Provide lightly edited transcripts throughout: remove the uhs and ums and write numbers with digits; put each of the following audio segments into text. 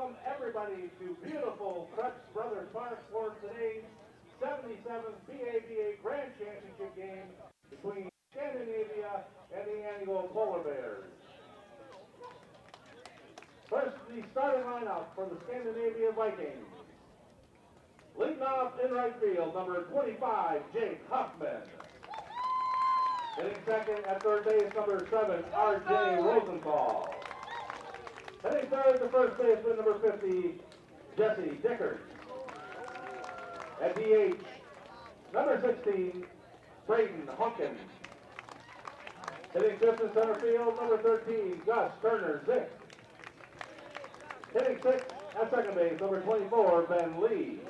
welcome everybody to beautiful Crux Brothers Park for today's 77th BABA Grand Championship game between Scandinavia and the Antigo Polar Bears. First, the starting lineup for the Scandinavia Vikings. Leading off in right field, number 25, Jake Huffman. Hitting second at third base, number 7, R.J. Rosenthal. Hitting third to first baseman, number 50, Jesse Dickert. At DH, number 16, Braden Hunkin. Hitting fifth in center field, number 13, Gus Turner-Zick. Hitting sixth at second base, number 24, Ben Lee.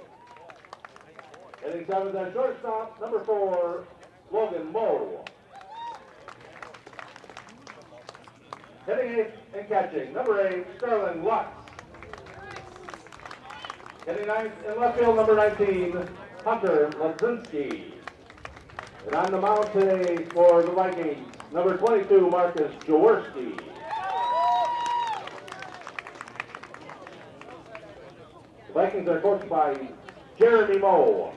Hitting seventh at shortstop, number 4, Logan Moe. Hitting eighth and catching, number 8, Sterling Lutz. Hitting ninth in left field, number 19, Hunter Ladzinski. And on the mound today for the Vikings, number 22, Marcus Jaworski. The Vikings are coached by Jeremy Moe.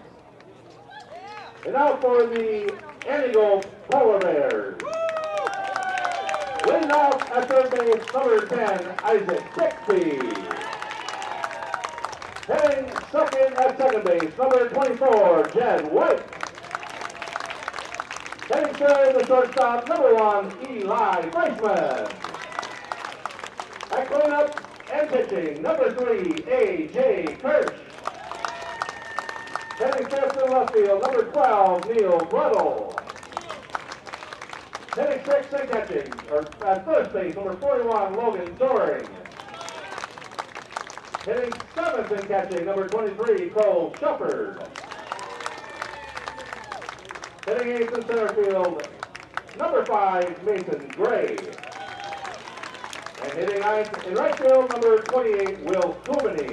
And now for the Antigo Polar Bears. Leading out at third base, number 10, Isaac Bixby. Hitting second at second base, number 24, Jed White. Hitting third, the shortstop, number 1, Eli Fleischman. At cleanup and pitching, number 3, A.J. Kirsch. Hitting fifth in left field, number 12, Neil Brettel. Hitting sixth and catching, or at first base, number 41, Logan Doring. Hitting seventh and catching, number 23, Cole Shufford. Hitting eighth in center field, number 5, Mason Gray. And hitting ninth in right field, number 28, Will Coomany.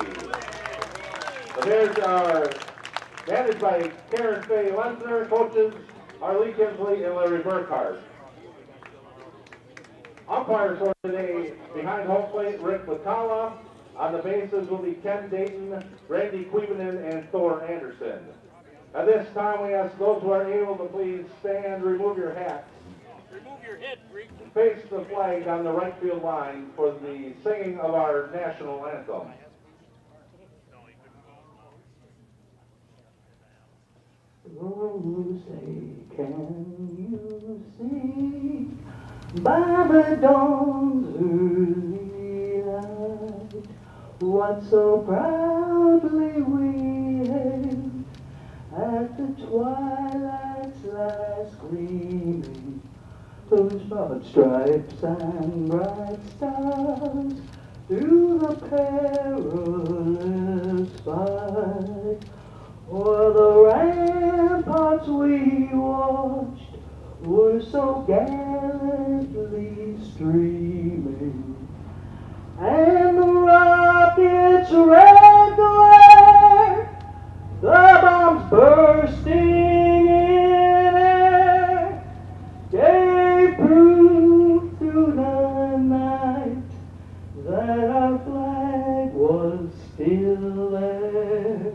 The Bears are managed by Karen Faye Lensner, coaches are Lee Kinsley and Larry Burkhardt. Umpires for today, behind home plate, Rick Batala. On the bases will be Ken Dayton, Randy Quevenin, and Thor Anderson. At this time, we ask those who are able to please stand, remove your hats. Remove your head, Greek. Face the flag on the right field line for the singing of our national anthem. Oh, say, can you see by the dawn's early light what so proudly we hailed at the twilight's last gleaming, those broad stripes and bright stars through the perilous fight. O'er the ramparts we watched were so gallantly streaming, and the rocket's red glare, the bombs bursting in air, gave proof through the night that our flag was still there.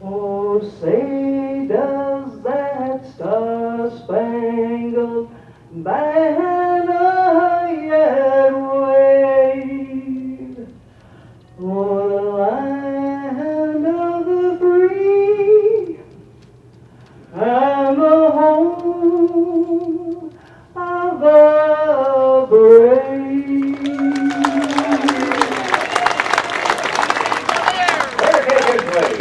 Oh, say does that star-spangled banner yet wave o'er the land of the free and the home of the brave? Hurricane Kinsley.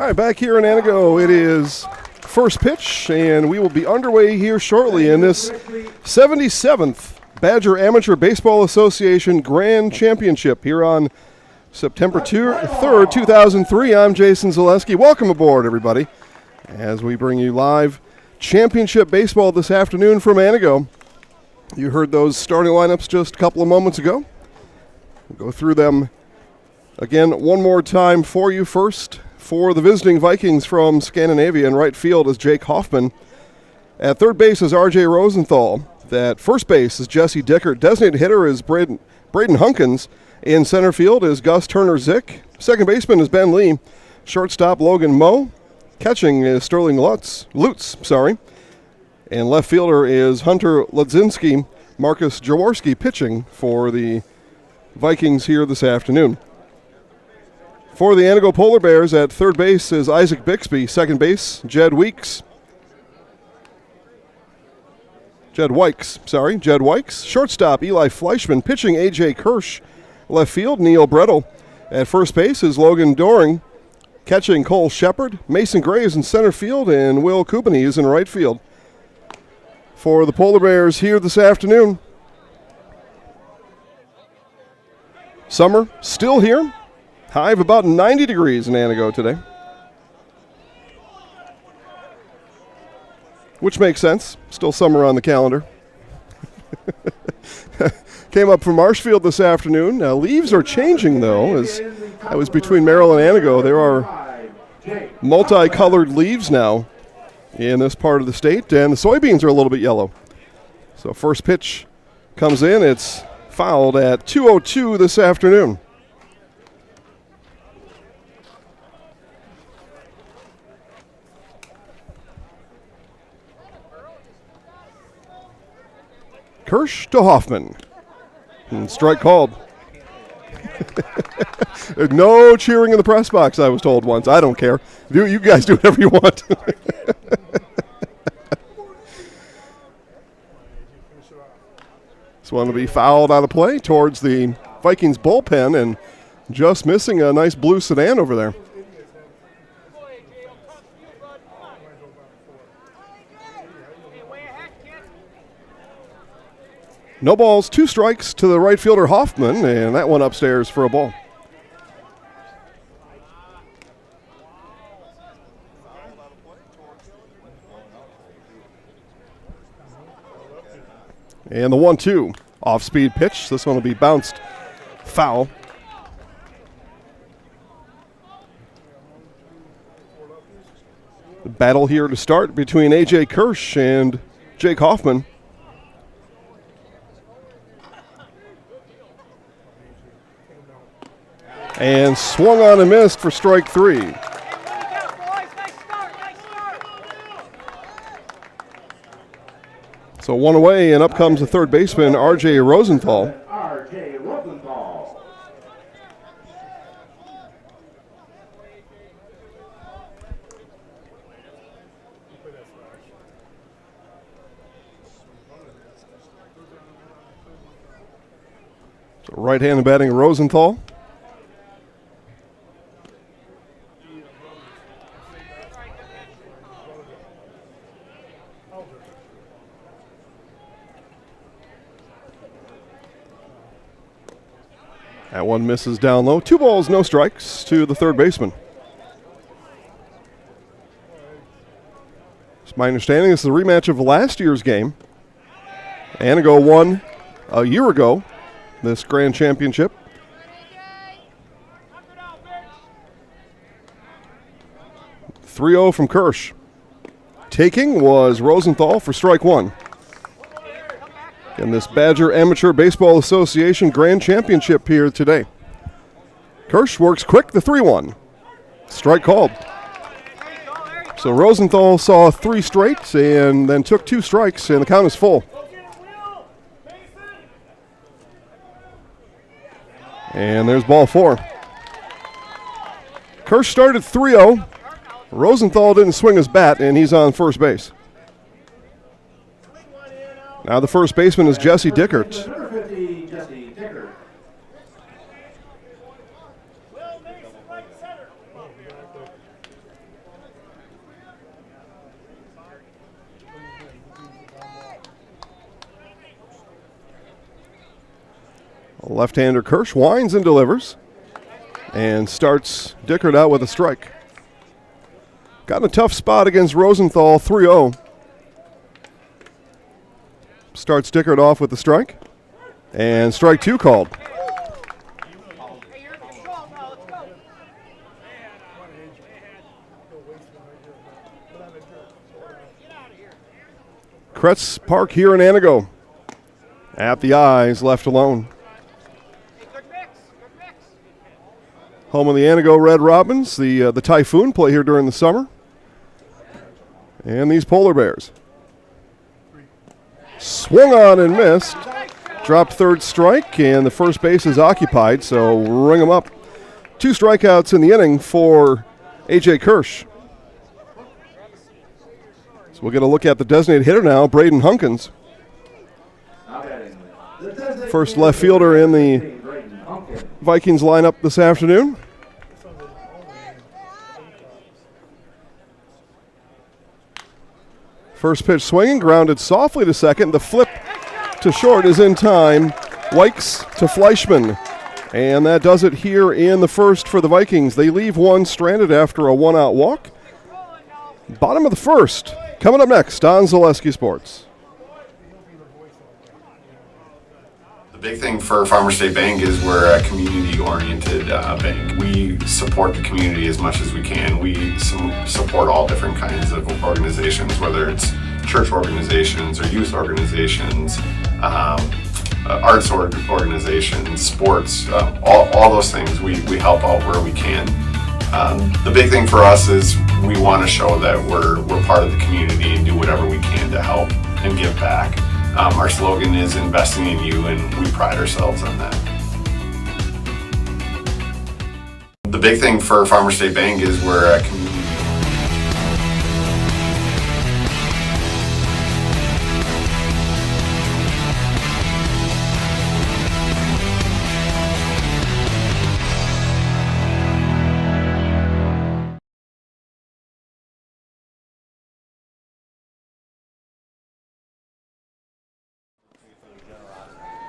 right, back here in Antigo, it is first pitch, and we will be underway here shortly in this 77th Badger Amateur Baseball Association Grand Championship here on September 3rd, 2003. I'm Jason Zaleski. Welcome aboard, everybody, as we bring you live championship baseball this afternoon from Antigo. You heard those starting lineups just a couple of moments ago. We'll go through them again one more time for you. First, for the visiting Vikings from Scandinavia, in right field is Jake Hoffman. At third base is R.J. Rosenthal. At first base is Jesse Dickert. Designated hitter is Braden Hunkins. In center field is Gus Turner-Zick. Second baseman is Ben Lee. Shortstop Logan Moe. Catching is Sterling Lutz. And left fielder is Hunter Ledzinski. Marcus Jaworski pitching for the Vikings here this afternoon. For the Antigo Polar Bears, at third base is Isaac Bixby. Second base, Jed Weeks. Shortstop, Eli Fleischman. Pitching, A.J. Kirsch. Left field, Neil Brettel. At first base is Logan Doring. Catching, Cole Shepard. Mason Gray is in center field, and Will Kubany is in right field. For the Polar Bears here this afternoon, summer still here. High of about 90 degrees in Antigo today, which makes sense. Still summer on the calendar. Came up from Marshfield this afternoon. Leaves are changing, though, as I was between Merrill and Antigo. There are multicolored leaves now in this part of the state, and the soybeans are a little bit yellow. So first pitch comes in. It's fouled at 2:02 this afternoon. Kirsch to Hoffman. And strike called. No cheering in the press box, I was told once. I don't care. You guys do whatever you want. This one will be fouled out of play towards the Vikings bullpen, and just missing a nice blue sedan over there. No balls, 2 strikes to the right fielder Hoffman, and that one upstairs for a ball. And the 1-2 off-speed pitch. This one will be bounced foul. The battle here to start between A.J. Kirsch and Jake Hoffman. And swung on and missed for strike 3. So one away, and up comes the third baseman, R.J. Rosenthal. So right-handed batting Rosenthal. That one misses down low. 2 balls, no strikes to the third baseman. It's my understanding this is a rematch of last year's game. Antigo won a year ago this grand championship. .30 from Kirsch. Taking was Rosenthal for strike 1. In this Badger Amateur Baseball Association Grand Championship here today. Kirsch works quick, the 3-1. Strike called. So Rosenthal saw 3 straight and then took 2 strikes, and the count is full. And there's ball 4. Kirsch started 3-0. Rosenthal didn't swing his bat, and he's on first base. Now the first baseman is Jesse Dickert. Number 50, Jesse Dickert. Left-hander Kirsch winds and delivers and starts Dickert out with a strike. Got in a tough spot against Rosenthal, 3-0. Starts Dickert off with the strike. And strike 2 called. Kretz Park here in Antigo. At the eyes, left alone. Home of the Antigo Red Robins. The Typhoon play here during the summer. And these Polar Bears. Swung on and missed. Dropped third strike, and the first base is occupied, so ring them up. 2 strikeouts in the inning for A.J. Kirsch. So we'll get a look at the designated hitter now, Braden Hunkins. First left fielder in the Vikings lineup this afternoon. First pitch swinging, grounded softly to second. The flip to short is in time. Wykes to Fleischman. And that does it here in the first for the Vikings. They leave one stranded after a one-out walk. Bottom of the first. Coming up next on Zaleski Sports. The big thing for Farmers State Bank is we're a community-oriented bank. We support the community as much as we can. We support all different kinds of organizations, whether it's church organizations or youth organizations, arts organizations, sports, all those things. We help out where we can. The big thing for us is we want to show that we're part of the community and do whatever we can to help and give back. Our slogan is investing in you, and we pride ourselves on that. The big thing for Farmers State Bank is we're a community.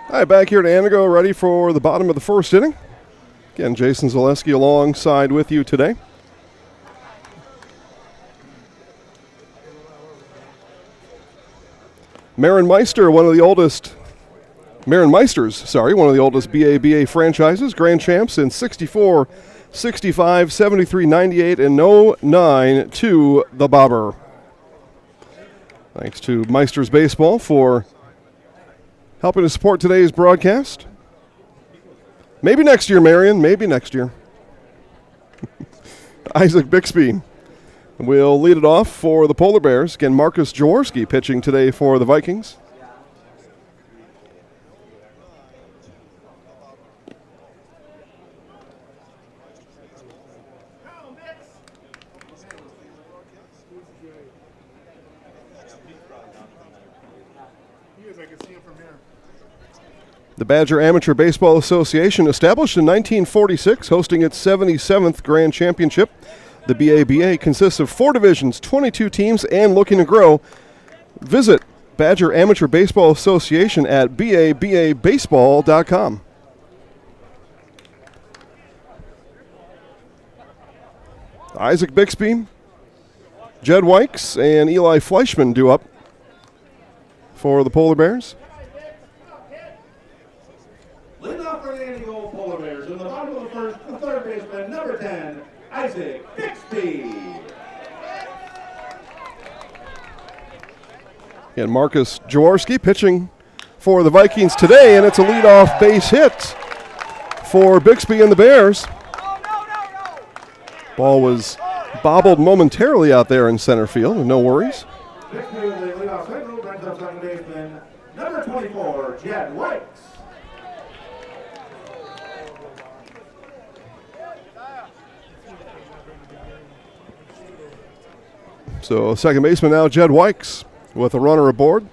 All right, back here at Antigo, ready for the bottom of the first inning. Again, Jason Zaleski alongside with you today. Marin Meisters, one of the oldest BABA franchises, grand champs in 64, 65, 73, 98, and 09 to the Bobber. Thanks to Meisters Baseball for helping to support today's broadcast. Maybe next year, Marion. Maybe next year. Isaac Bixby will lead it off for the Polar Bears. Again, Marcus Jaworski pitching today for the Vikings. The Badger Amateur Baseball Association, established in 1946, hosting its 77th Grand Championship. The BABA consists of 4 divisions, 22 teams, and looking to grow. Visit Badger Amateur Baseball Association at bababaseball.com. Isaac Bixby, Jed Wykes, and Eli Fleischman due up for the Polar Bears. Leading off for the Antigo Polar Bears in the bottom of the first, the third baseman, number 10, Isaac Bixby. And Marcus Jaworski pitching for the Vikings today, and it's a leadoff base hit for Bixby and the Bears. Ball was bobbled momentarily out there in center field, and no worries. Bixby with the leadoff single brings up second baseman, number 24, Jed Wykes. So second baseman now, Jed Wykes, with a runner aboard.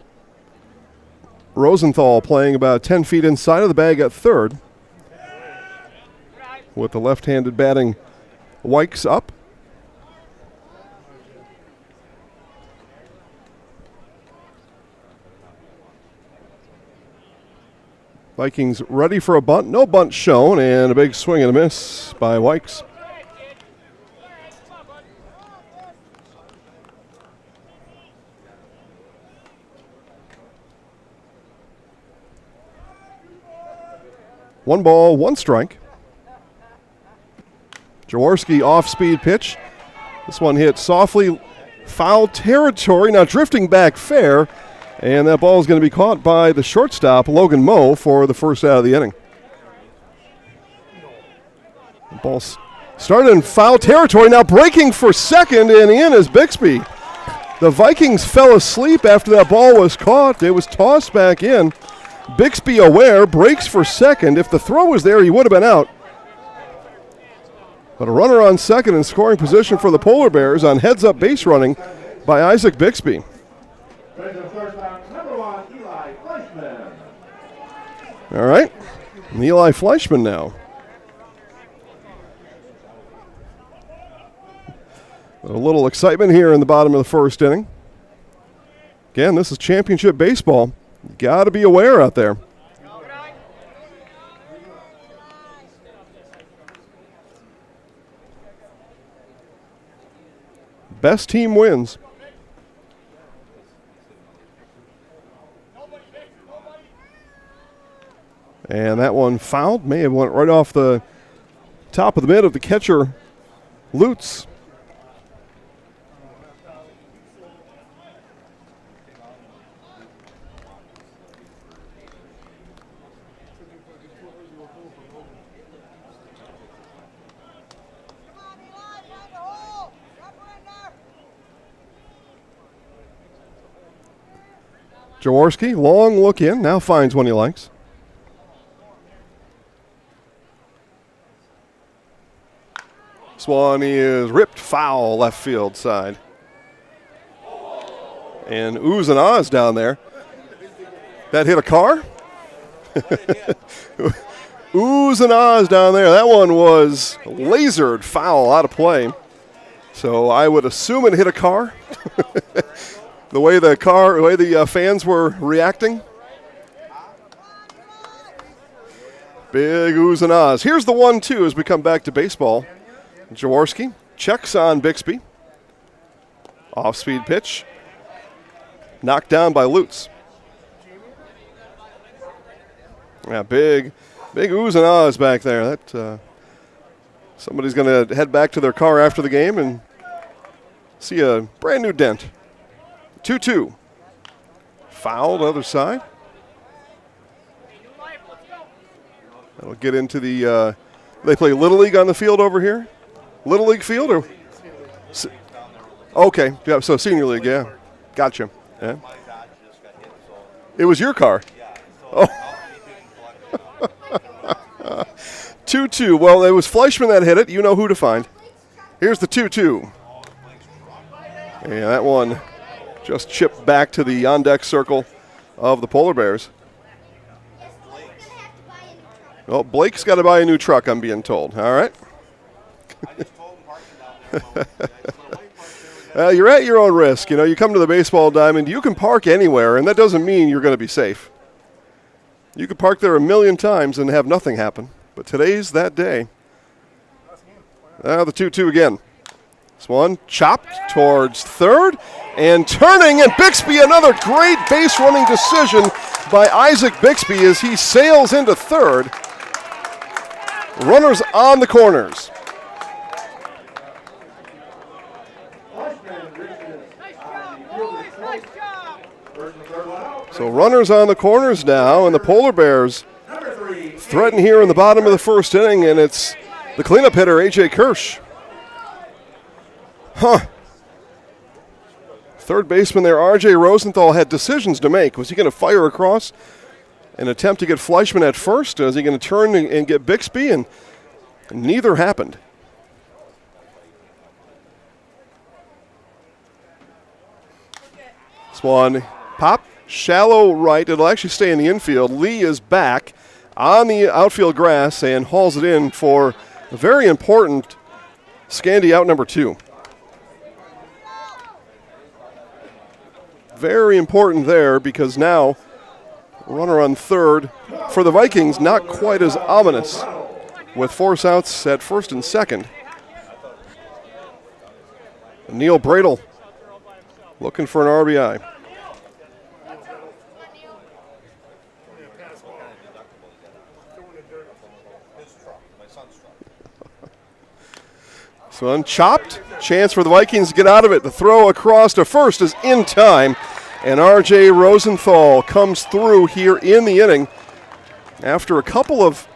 Rosenthal playing about 10 feet inside of the bag at third, with the left-handed batting Wykes up. Vikings ready for a bunt. No bunt shown, and a big swing and a miss by Wykes. One ball, one strike. Jaworski off-speed pitch. This one hit softly, foul territory. Now drifting back fair, and that ball is going to be caught by the shortstop, Logan Moe, for the first out of the inning. The ball started in foul territory, now breaking for second, and in is Bixby. The Vikings fell asleep after that ball was caught. It was tossed back in. Bixby aware, breaks for second. If the throw was there, he would have been out. But a runner on second in scoring position for the Polar Bears on heads-up base running by Isaac Bixby. All right, and Eli Fleischman now. A little excitement here in the bottom of the first inning. Again, this is championship baseball. You got to be aware out there. Best team wins. And that one fouled. May have went right off the top of the mitt of the catcher, Lutz. Jaworski, long look in, now finds one he likes. This one is ripped foul left field side. And oohs and ahs down there. That hit a car? Oohs and ahs down there. That one was lasered foul out of play. So I would assume it hit a car. The way the fans were reacting. Big oohs and ahs. Here's the 1-2 as we come back to baseball. Jaworski checks on Bixby. Off-speed pitch. Knocked down by Lutz. Yeah, big oohs and ahs back there. That somebody's going to head back to their car after the game and see a brand new dent. 2-2. Fouled other side. That'll get into the, they play Little League on the field over here? Little League field? Or? Okay, yeah, so Senior League, yeah. Gotcha. Yeah. It was your car? Oh. 2-2. Well, it was Fleischman that hit it. You know who to find. Here's the 2-2. And that one just chipped back to the on-deck circle of the Polar Bears. Well, Blake's got to buy a new truck, I'm being told. All right. You're at your own risk. You know, you come to the baseball diamond, you can park anywhere, and that doesn't mean you're going to be safe. You could park there a million times and have nothing happen. But today's that day. The 2-2 again. This one chopped towards third and turning, and Bixby, another great base running decision by Isaac Bixby as he sails into third. Runners on the corners. So runners on the corners now, and the Polar Bears threaten here in the bottom of the first inning, and it's the cleanup hitter, A.J. Kirsch. Third baseman there, R.J. Rosenthal, had decisions to make. Was he going to fire across and attempt to get Fleischman at first? Is he going to turn and get Bixby? And neither happened. This one, pop, shallow right. It'll actually stay in the infield. Lee is back on the outfield grass and hauls it in for a very important Scandi out number 2. Very important there because now runner on third for the Vikings, not quite as ominous, with force outs at first and second. Neil Bradle looking for an RBI. So unchopped, chance for the Vikings to get out of it. The throw across to first is in time, and R.J. Rosenthal comes through here in the inning. After a couple of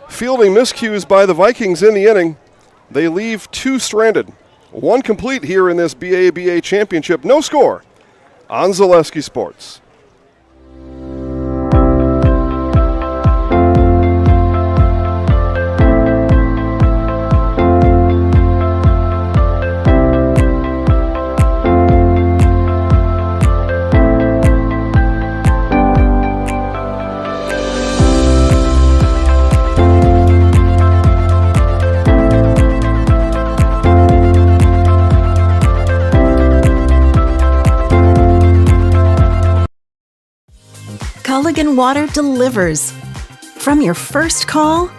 fielding miscues by the Vikings in the inning, they leave two stranded. One complete here in this BABA championship. No score on Zaleski Sports. Culligan Water delivers. From your first call,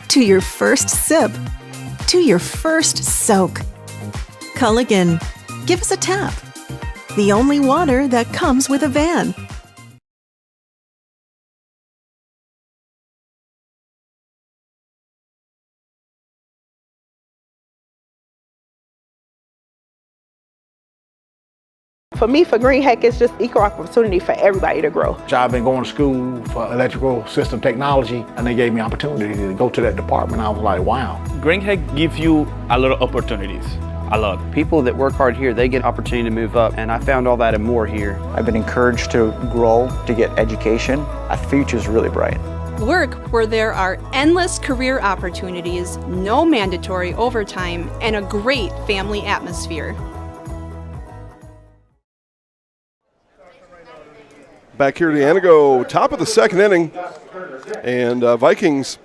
to your first sip, to your first soak. Culligan, give us a tap. The only water that comes with a van. For me, for Green Heck, it's just equal opportunity for everybody to grow. I've been going to school for electrical system technology, and they gave me opportunity to go to that department. I was like, wow. Green Heck gives you a lot of opportunities, a lot. People that work hard here, they get opportunity to move up, and I found all that and more here. I've been encouraged to grow, to get education. Our future's really bright. Work where there are endless career opportunities, no mandatory overtime, and a great family atmosphere. Back here to Antigo, top of the second inning, and Vikings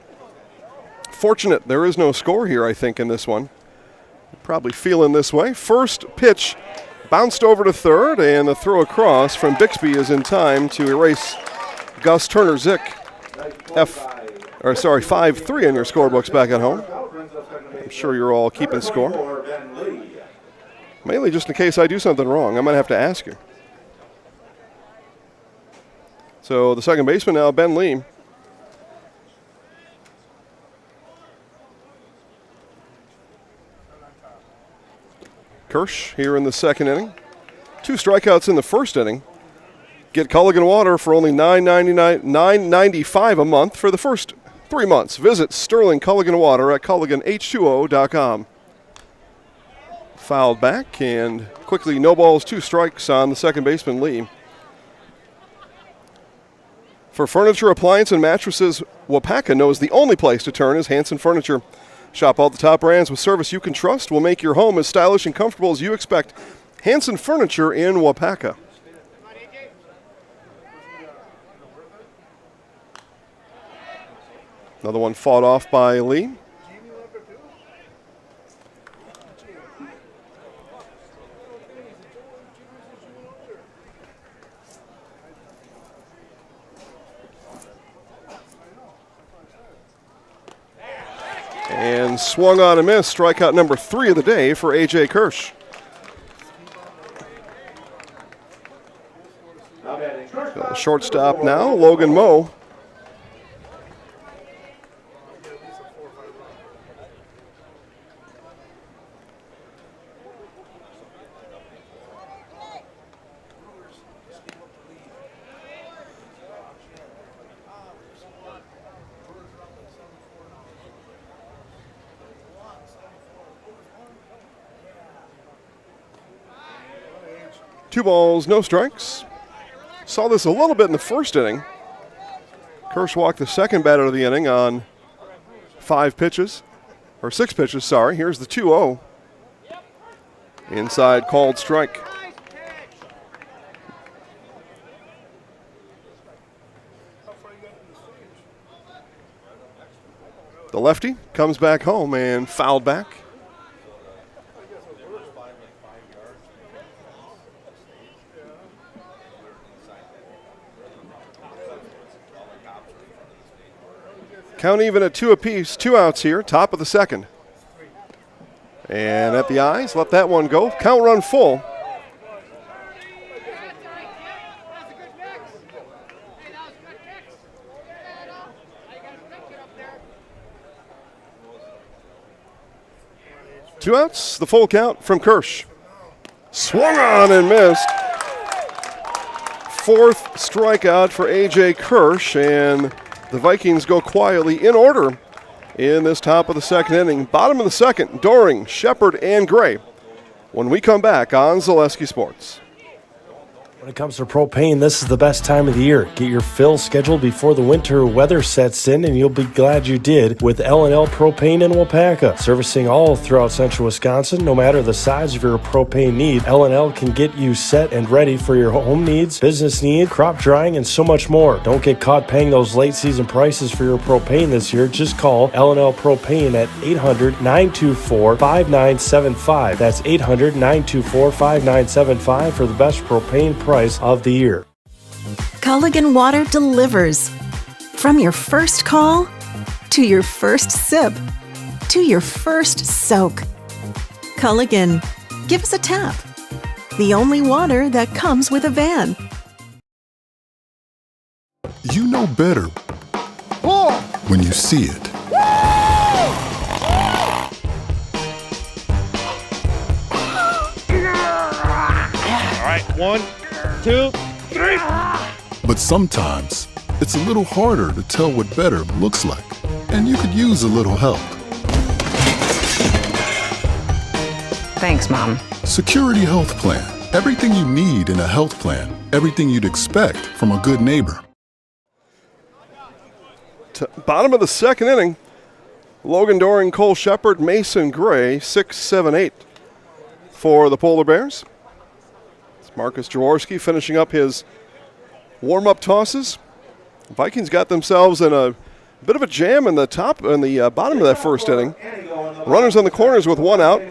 fortunate there is no score here, I think, in this one. Probably feeling this way. First pitch bounced over to third, and the throw across from Bixby is in time to erase Gus Turner-Zick. 5-3 on your scorebooks back at home. I'm sure you're all keeping score. Mainly just in case I do something wrong. I might have to ask you. So the second baseman now, Ben Lee. Kirsch here in the second inning. 2 strikeouts in the first inning. Get Culligan Water for only $9.95 a month for the first 3 months. Visit Sterling Culligan Water at CulliganH2O.com. Fouled back, and quickly no balls, 2 strikes on the second baseman, Lee. For furniture, appliance, and mattresses, Wapaka knows the only place to turn is Hanson Furniture. Shop all the top brands with service you can trust. Will make your home as stylish and comfortable as you expect. Hanson Furniture in Wapaka. Another one fought off by Lee. And swung on a miss, strikeout number 3 of the day for A.J. Kirsch. So shortstop now, Logan Moe. Two balls, no strikes. Saw this a little bit in the first inning. Kirsch walked the second batter of the inning on 6 pitches, sorry. Here's the 2-0. Inside, called strike. The lefty comes back home and fouled back. Count even at 2 apiece, 2 outs here, top of the second. And at the eyes, let that one go. Count run full. Two outs, the full count from Kirsch. Swung on and missed. 4th strikeout for A.J. Kirsch, and the Vikings go quietly in order in this top of the second inning. Bottom of the second, Doring, Shepard, and Gray. When we come back on Zaleski Sports. When it comes to propane, this is the best time of the year. Get your fill scheduled before the winter weather sets in, and you'll be glad you did with L&L Propane in Waupaca. Servicing all throughout central Wisconsin, no matter the size of your propane need, L&L can get you set and ready for your home needs, business needs, crop drying, and so much more. Don't get caught paying those late season prices for your propane this year. Just call L&L Propane at 800-924-5975. That's 800-924-5975 for the best propane price of the year. Culligan Water delivers. From your first call, to your first sip, to your first soak. Culligan, give us a tap. The only water that comes with a van. You know better when you see it. All right, 1, 2, 3. But sometimes it's a little harder to tell what better looks like, and you could use a little help. Thanks, Mom. Security Health Plan. Everything you need in a health plan. Everything you'd expect from a good neighbor. Bottom of the second inning. Logan Doring, Cole Shepard, Mason Gray, 6, 7, 8 for the Polar Bears. Marcus Jaworski finishing up his warm-up tosses. Vikings got themselves in a bit of a jam in the bottom of that first inning. Runners on the corners with 1 out.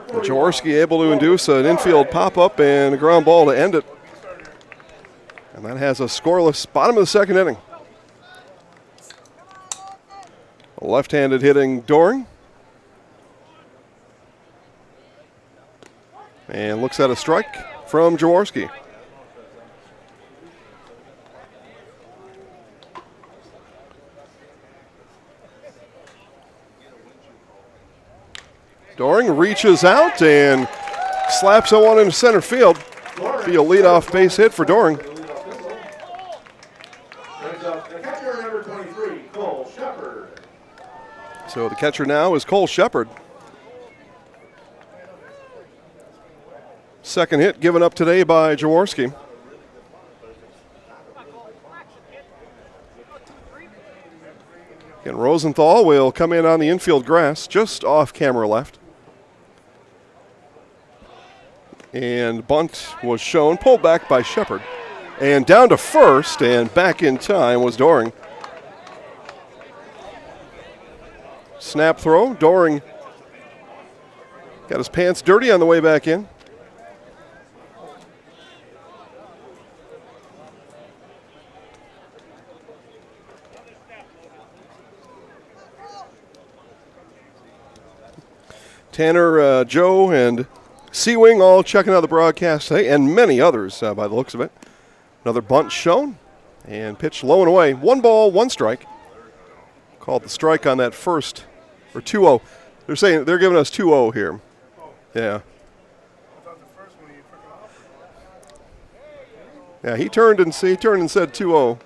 Jaworski able to induce an infield pop-up and a ground ball to end it. And that has a scoreless bottom of the second inning. Left-handed hitting Doring. And looks at a strike from Jaworski. Doring reaches out and slaps that one into center field. Be a leadoff base hit for Doring. So the catcher now is Cole Shepard. Second hit given up today by Jaworski. Again, Rosenthal will come in on the infield grass, just off camera left. And bunt was shown, pulled back by Shepard. And down to first, and back in time was Doring. Snap throw, Doring got his pants dirty on the way back in. Tanner, Joe, and Sea-Wing all checking out the broadcast today, and many others by the looks of it. Another bunt shown, and pitch low and away. 1 ball, 1 strike. Called the strike on that first, or 2-0. They're giving us 2-0 here. Yeah. Yeah, he turned and said 2-0.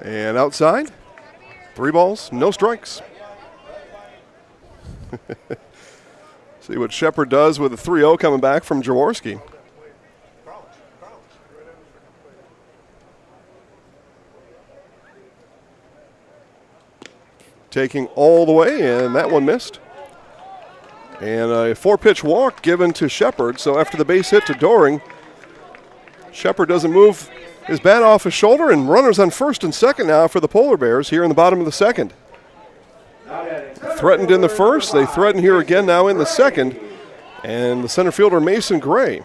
And outside, 3 balls, no strikes. See what Shepard does with a 3-0 coming back from Jaworski. Taking all the way, and that one missed. And a 4-pitch walk given to Shepard. So after the base hit to Doring, Shepard doesn't move his bat off his shoulder, and runners on first and second now for the Polar Bears here in the bottom of the second. Threatened in the first, they threaten here again now in the second, and the center fielder Mason Gray.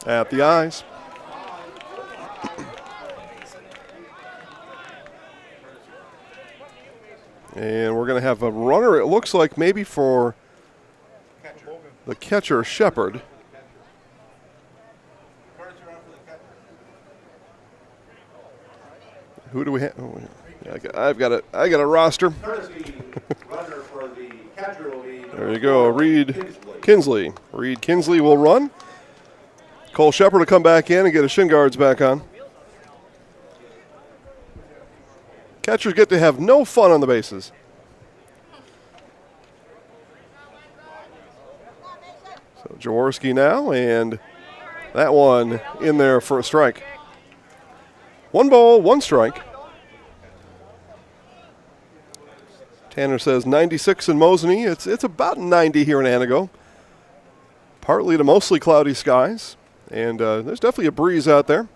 At the eyes. And we're going to have a runner, it looks like maybe for the catcher, Shepard. Who do we have? Oh, I've got a roster. There you go, Reed Kinsley. Reed Kinsley will run. Cole Shepard will come back in and get his shin guards back on. Catchers get to have no fun on the bases. So Jaworski now, and that one in there for a strike. 1 ball, 1 strike. Tanner says 96 in Mosinee. It's about 90 here in Antigo. Partly to mostly cloudy skies, and there's definitely a breeze out there.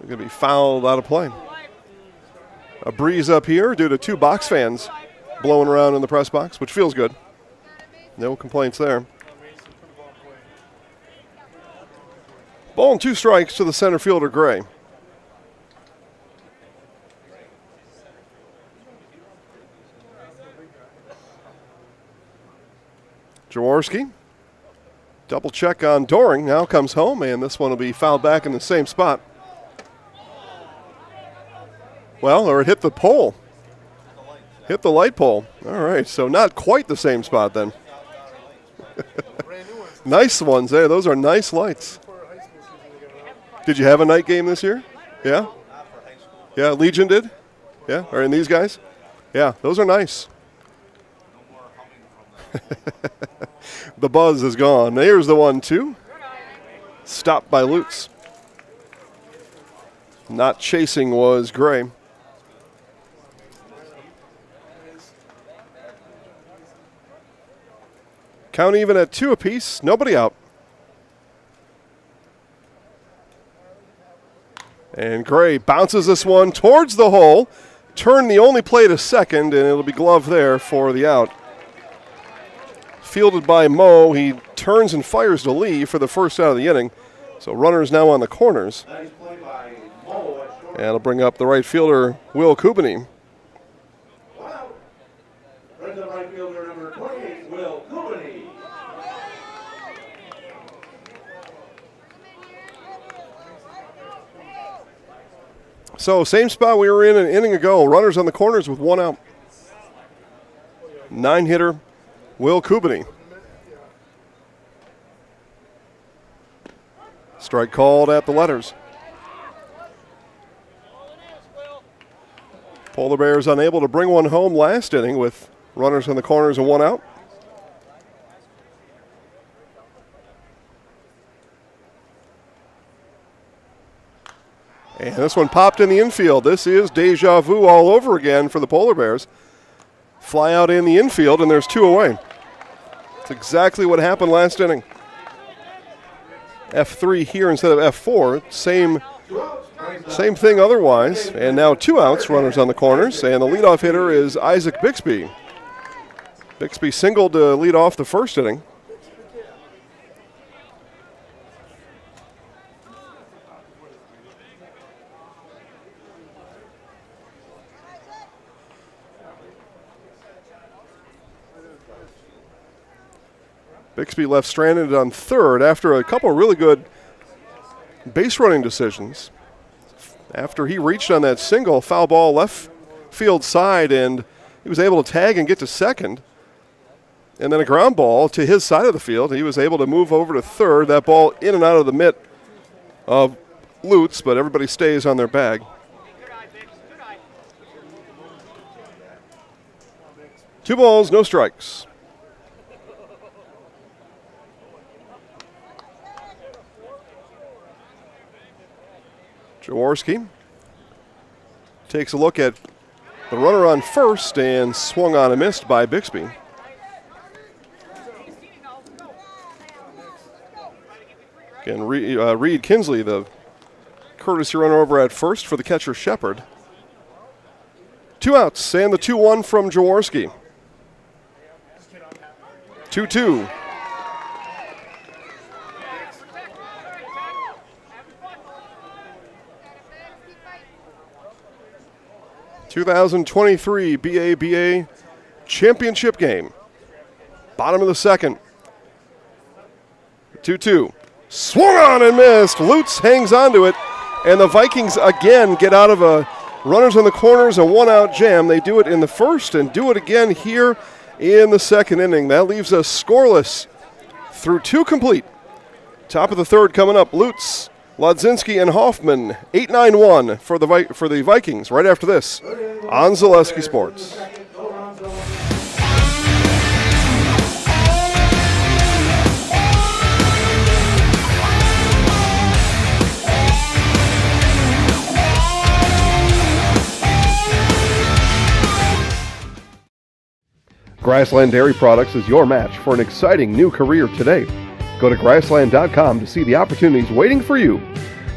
Going to be fouled out of play. A breeze up here due to 2 box fans blowing around in the press box, which feels good. No complaints there. Ball and 2 strikes to the center fielder, Gray. Jaworski. Double check on Doring. Now comes home, and this one will be fouled back in the same spot. Well, or it hit the pole. Hit the light pole. All right, so not quite the same spot then. Nice ones there. Those are nice lights. Did you have a night game this year? Yeah? Yeah, Legion did? Yeah, or in these guys? Yeah, those are nice. The buzz is gone. There's the 1-2. Stopped by Lutz. Not chasing was Gray. Count even at 2 apiece. Nobody out. And Gray bounces this one towards the hole. Turn the only play to second, and it'll be gloved there for the out. Fielded by Moe. He turns and fires to Lee for the first out of the inning. So runners now on the corners. Nice play by Moe at short. And it'll bring up the right fielder, Will Kubany. Wow. Brings up right fielder number 28, Will Kubany. So same spot we were in an inning ago. Runners on the corners with 1 out. 9-hitter, Will Kubany. Strike called at the letters. Polar Bears unable to bring one home last inning with runners on the corners and 1 out. And this one popped in the infield. This is deja vu all over again for the Polar Bears. Fly out in the infield, and there's 2 away. It's exactly what happened last inning. F3 here instead of F4. Same thing otherwise. And now 2 outs, runners on the corners. And the leadoff hitter is Isaac Bixby. Bixby singled to lead off the first inning. Bixby left stranded on third after a couple of really good base running decisions. After he reached on that single, foul ball left field side, and he was able to tag and get to second. And then a ground ball to his side of the field. He was able to move over to third. That ball in and out of the mitt of Lutz, but everybody stays on their bag. Two balls, no strikes. Jaworski takes a look at the runner on first and swung on and missed by Bixby. Again, Reed Kinsley, the courtesy runner over at first for the catcher Shepard. 2 outs and the 2-1 from Jaworski. 2-2. 2023 BABA championship game. Bottom of the second. 2-2. Swung on and missed. Lutz hangs onto it. And the Vikings again get out of a runners on the corners, a one-out jam. They do it in the first and do it again here in the second inning. That leaves us scoreless through 2 complete. Top of the third coming up. Lutz, Lodzinski, and Hoffman. 8-9-1 for the Vikings right after this on Zaleski Sports. Grassland Dairy Products is your match for an exciting new career today. Go to grassland.com to see the opportunities waiting for you.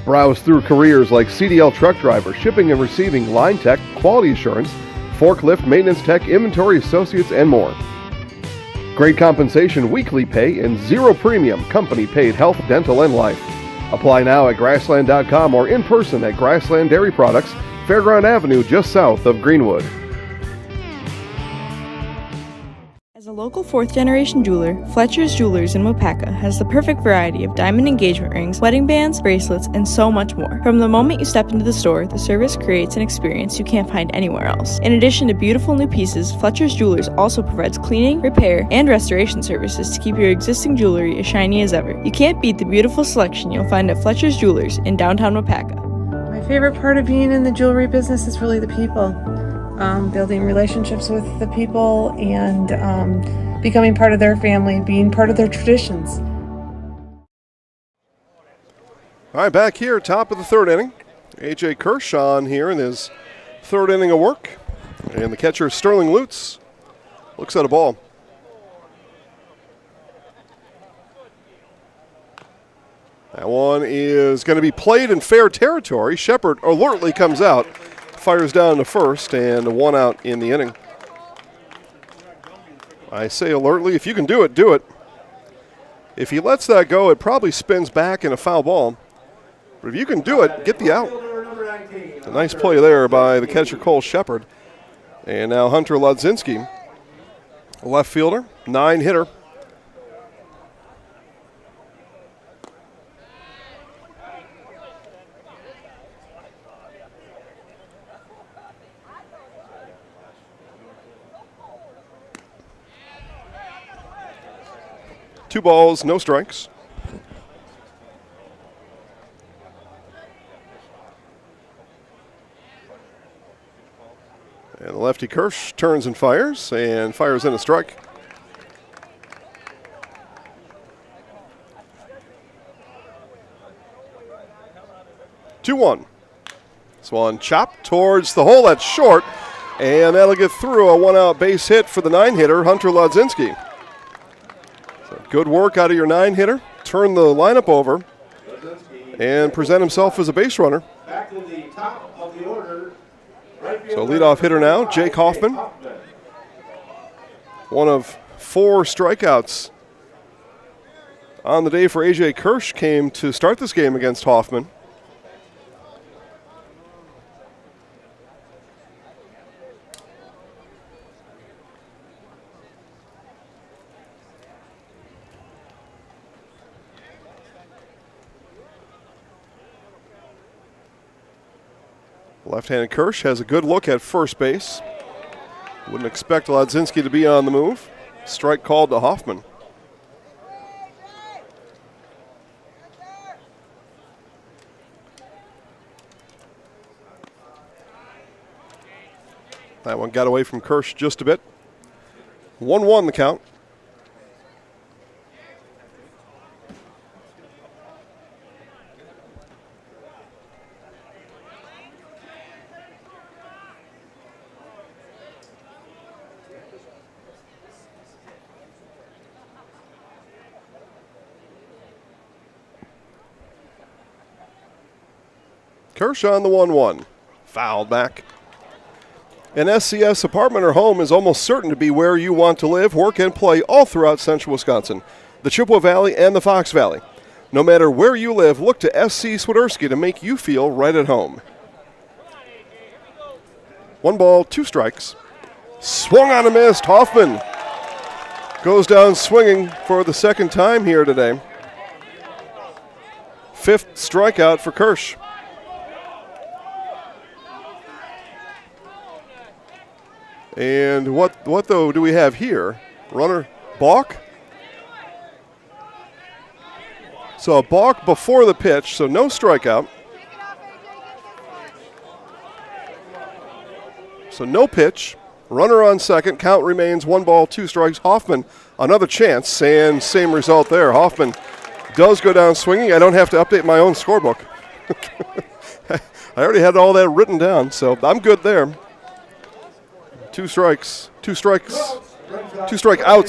Browse through careers like CDL truck driver, shipping and receiving, line tech, quality assurance, forklift, maintenance tech, inventory associates, and more. Great compensation, weekly pay, and zero premium company paid health, dental, and life. Apply now at grassland.com or in person at Grassland Dairy Products, Fairground Avenue, just south of Greenwood. As a local fourth-generation jeweler, Fletcher's Jewelers in Wapaka has the perfect variety of diamond engagement rings, wedding bands, bracelets, and so much more. From the moment you step into the store, the service creates an experience you can't find anywhere else. In addition to beautiful new pieces, Fletcher's Jewelers also provides cleaning, repair, and restoration services to keep your existing jewelry as shiny as ever. You can't beat the beautiful selection you'll find at Fletcher's Jewelers in downtown Wapaka. My favorite part of being in the jewelry business is really the people. Building relationships with the people and becoming part of their family, being part of their traditions. All right, back here, top of the third inning. A.J. Kershaw here in his third inning of work. And the catcher, Sterling Lutz, looks at a ball. That one is going to be played in fair territory. Shepard alertly comes out. Fires down to first, and one out in the inning. I say alertly, if you can do it, do it. If he lets that go, it probably spins back in a foul ball. But if you can do it, get the out. A nice play there by the catcher, Cole Shepard. And now Hunter Lodzinski, left fielder, 9-hitter. Two balls, no strikes. And the lefty Kirsch turns and fires in a strike. Two one. This one chopped towards the hole, that's short, and that'll get through a one-out base hit for the 9-hitter, Hunter Lodzinski. Good work out of your 9-hitter. Turn the lineup over and present himself as a base runner. Back to the top of the order. So leadoff hitter now, Jake Hoffman. One of 4 strikeouts on the day for A.J. Kirsch came to start this game against Hoffman. Left-handed Kirsch has a good look at first base. Wouldn't expect Lodzinski to be on the move. Strike called to Hoffman. That one got away from Kirsch just a bit. 1-1 the count. Kershaw on the 1-1. Fouled back. An SCS apartment or home is almost certain to be where you want to live, work, and play all throughout central Wisconsin, the Chippewa Valley, and the Fox Valley. No matter where you live, look to SC Swiderski to make you feel right at home. 1 ball, 2 strikes. Swung on a missed. Hoffman goes down swinging for the second time here today. 5th strikeout for Kirsch. And what though do we have here? Runner balk. So a balk before the pitch, so no strikeout. So no pitch. Runner on second. Count remains 1 ball, 2 strikes. Hoffman, another chance, and same result there. Hoffman does go down swinging. I don't have to update my own scorebook. I already had all that written down, so I'm good there. 2 strikeouts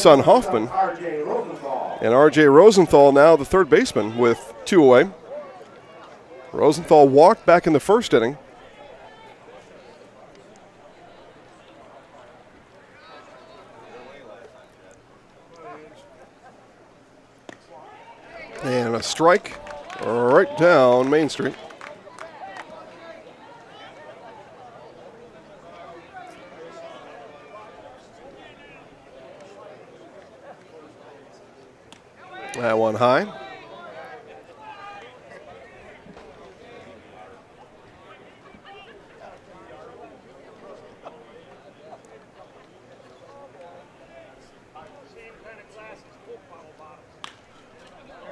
on Hoffman. And R.J. Rosenthal now the third baseman with 2 away. Rosenthal walked back in the first inning. And a strike right down Main Street. That one high.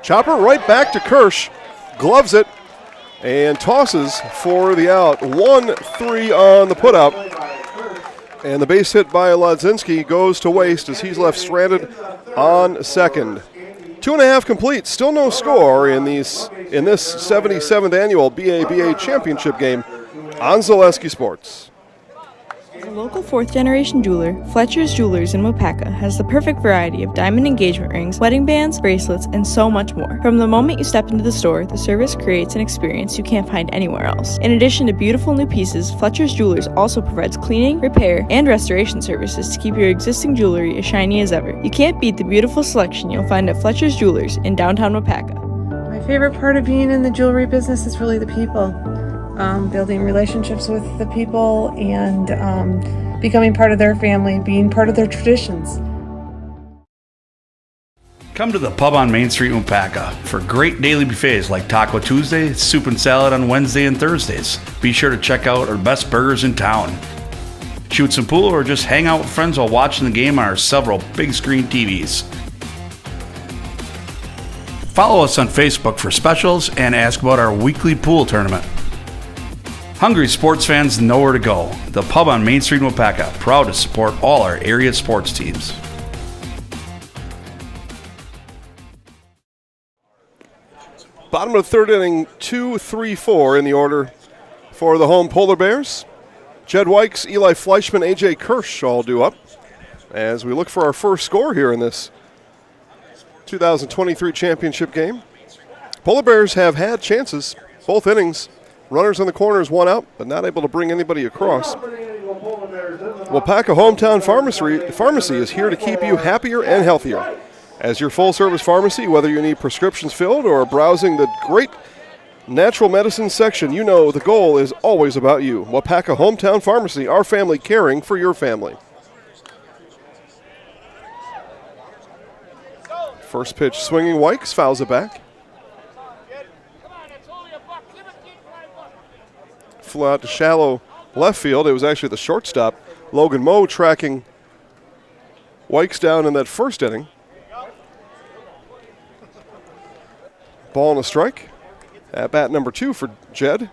Chopper right back to Kirsch, gloves it, and tosses for the out. 1-3 on the putout. And the base hit by Lodzinski goes to waste as he's left stranded on second. 2.5 complete, still no score in this 77th annual BABA championship game on Zaleski Sports. As a local fourth-generation jeweler, Fletcher's Jewelers in Wapaka has the perfect variety of diamond engagement rings, wedding bands, bracelets, and so much more. From the moment you step into the store, the service creates an experience you can't find anywhere else. In addition to beautiful new pieces, Fletcher's Jewelers also provides cleaning, repair, and restoration services to keep your existing jewelry as shiny as ever. You can't beat the beautiful selection you'll find at Fletcher's Jewelers in downtown Wapaka. My favorite part of being in the jewelry business is really the people. Building relationships with the people and becoming part of their family, being part of their traditions. Come to the pub on Main Street in Wapaka for great daily buffets like Taco Tuesday, soup and salad on Wednesday and Thursdays. Be sure to check out our best burgers in town. Shoot some pool or just hang out with friends while watching the game on our several big screen TVs. Follow us on Facebook for specials and ask about our weekly pool tournament. Hungry sports fans know where to go. The pub on Main Street in Wapaka, proud to support all our area sports teams. Bottom of the third inning, 2-3-4 in the order for the home Polar Bears. Jed Wykes, Eli Fleischman, A.J. Kirsch all due up as we look for our first score here in this 2023 championship game. Polar Bears have had chances, both innings. Runners in the corners, 1 out, but not able to bring anybody across. Wapaka Hometown Pharmacy is here to keep you happier and healthier. As your full-service pharmacy, whether you need prescriptions filled or browsing the great natural medicine section, you know the goal is always about you. Wapaka Hometown Pharmacy, our family caring for your family. First pitch swinging, Wykes fouls it back. Flew out to shallow left field. It was actually the shortstop, Logan Moe, tracking Wykes down in that first inning. Ball and a strike. At bat number 2 for Jed.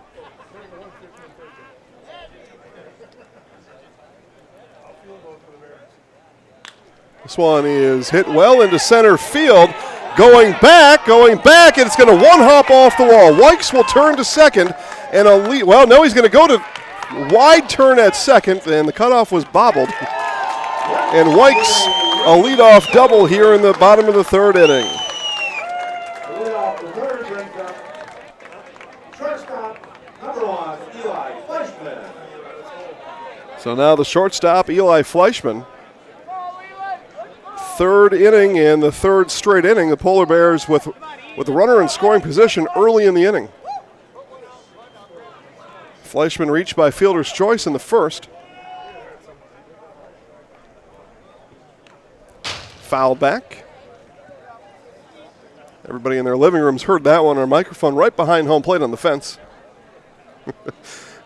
This one is hit well into center field. Going back, and it's going to one-hop off the wall. Wykes will turn to second, and he's going to go to wide turn at second, and the cutoff was bobbled. And Wykes, a leadoff double here in the bottom of the third inning. So now the shortstop, Eli Fleischman. Third inning and the third straight inning, the Polar Bears with the runner in scoring position early in the inning. Fleischman reached by fielder's choice in the first. fouled back. Everybody in their living rooms heard that one on a microphone right behind home plate on the fence.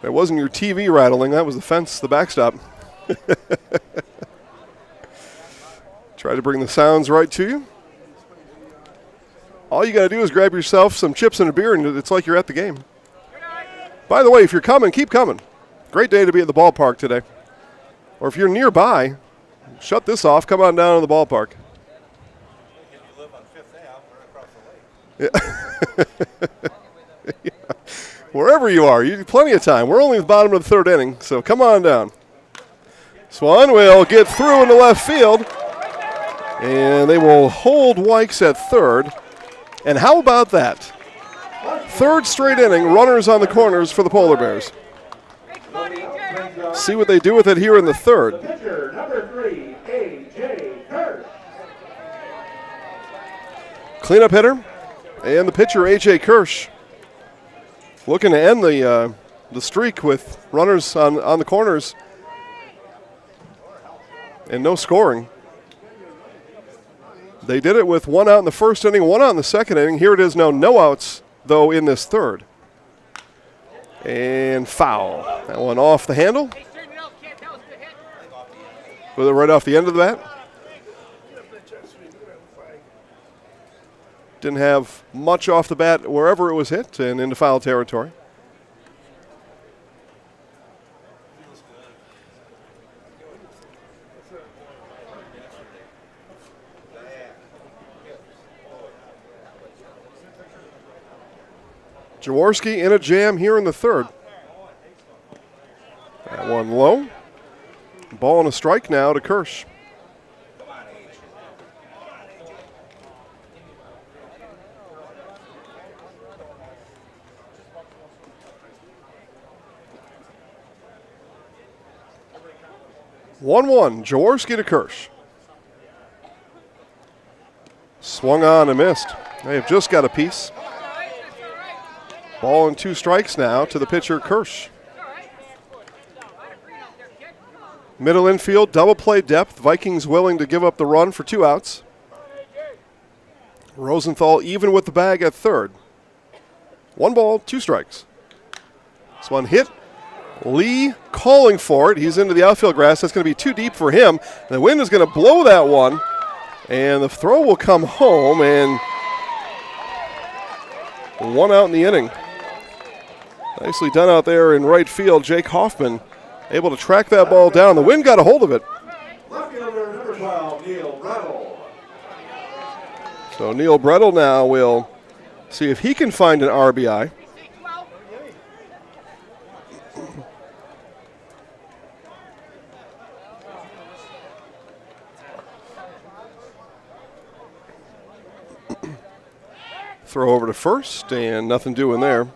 That wasn't your TV rattling, that was the fence, the backstop. Try to bring the sounds right to you. All you got to do is grab yourself some chips and a beer, and it's like you're at the game. By the way, if you're coming, keep coming. Great day to be at the ballpark today. Or if you're nearby, shut this off, come on down to the ballpark. Yeah. Yeah. Wherever you are, you have plenty of time. We're only at the bottom of the third inning, so come on down. Swan will get through into left field, and they will hold Wykes at third. And how about that? Third straight inning, runners on the corners for the Polar Bears. See what they do with it here in the third. Pitcher number 3, A.J. Kirsch. Cleanup hitter. And the pitcher, A.J. Kirsch, looking to end the streak with runners on the corners and no scoring. They did it with 1 out in the first inning, 1 out in the second inning. Here it is now, no outs, though, in this third. And foul. That one off the handle. With it right off the end of the bat. Didn't have much off the bat wherever it was hit and into foul territory. Jaworski in a jam here in the third. That one low. Ball and a strike now to Kirsch. One, Jaworski to Kirsch. Swung on and missed. They have just got a piece. Ball and 2 strikes now to the pitcher, Kirsch. Middle infield, double play depth. Vikings willing to give up the run for 2 outs. Rosenthal even with the bag at third. 1 ball, 2 strikes. This one hit. Lee calling for it. He's into the outfield grass. That's going to be too deep for him. The wind is going to blow that one. And the throw will come home. And 1 out in the inning. Nicely done out there in right field. Jake Hoffman able to track that ball down. The wind got a hold of it. Left fielder number 12, Neil Brettel. So Neil Brettel now will see if he can find an RBI. Throw over to first, and nothing doing there.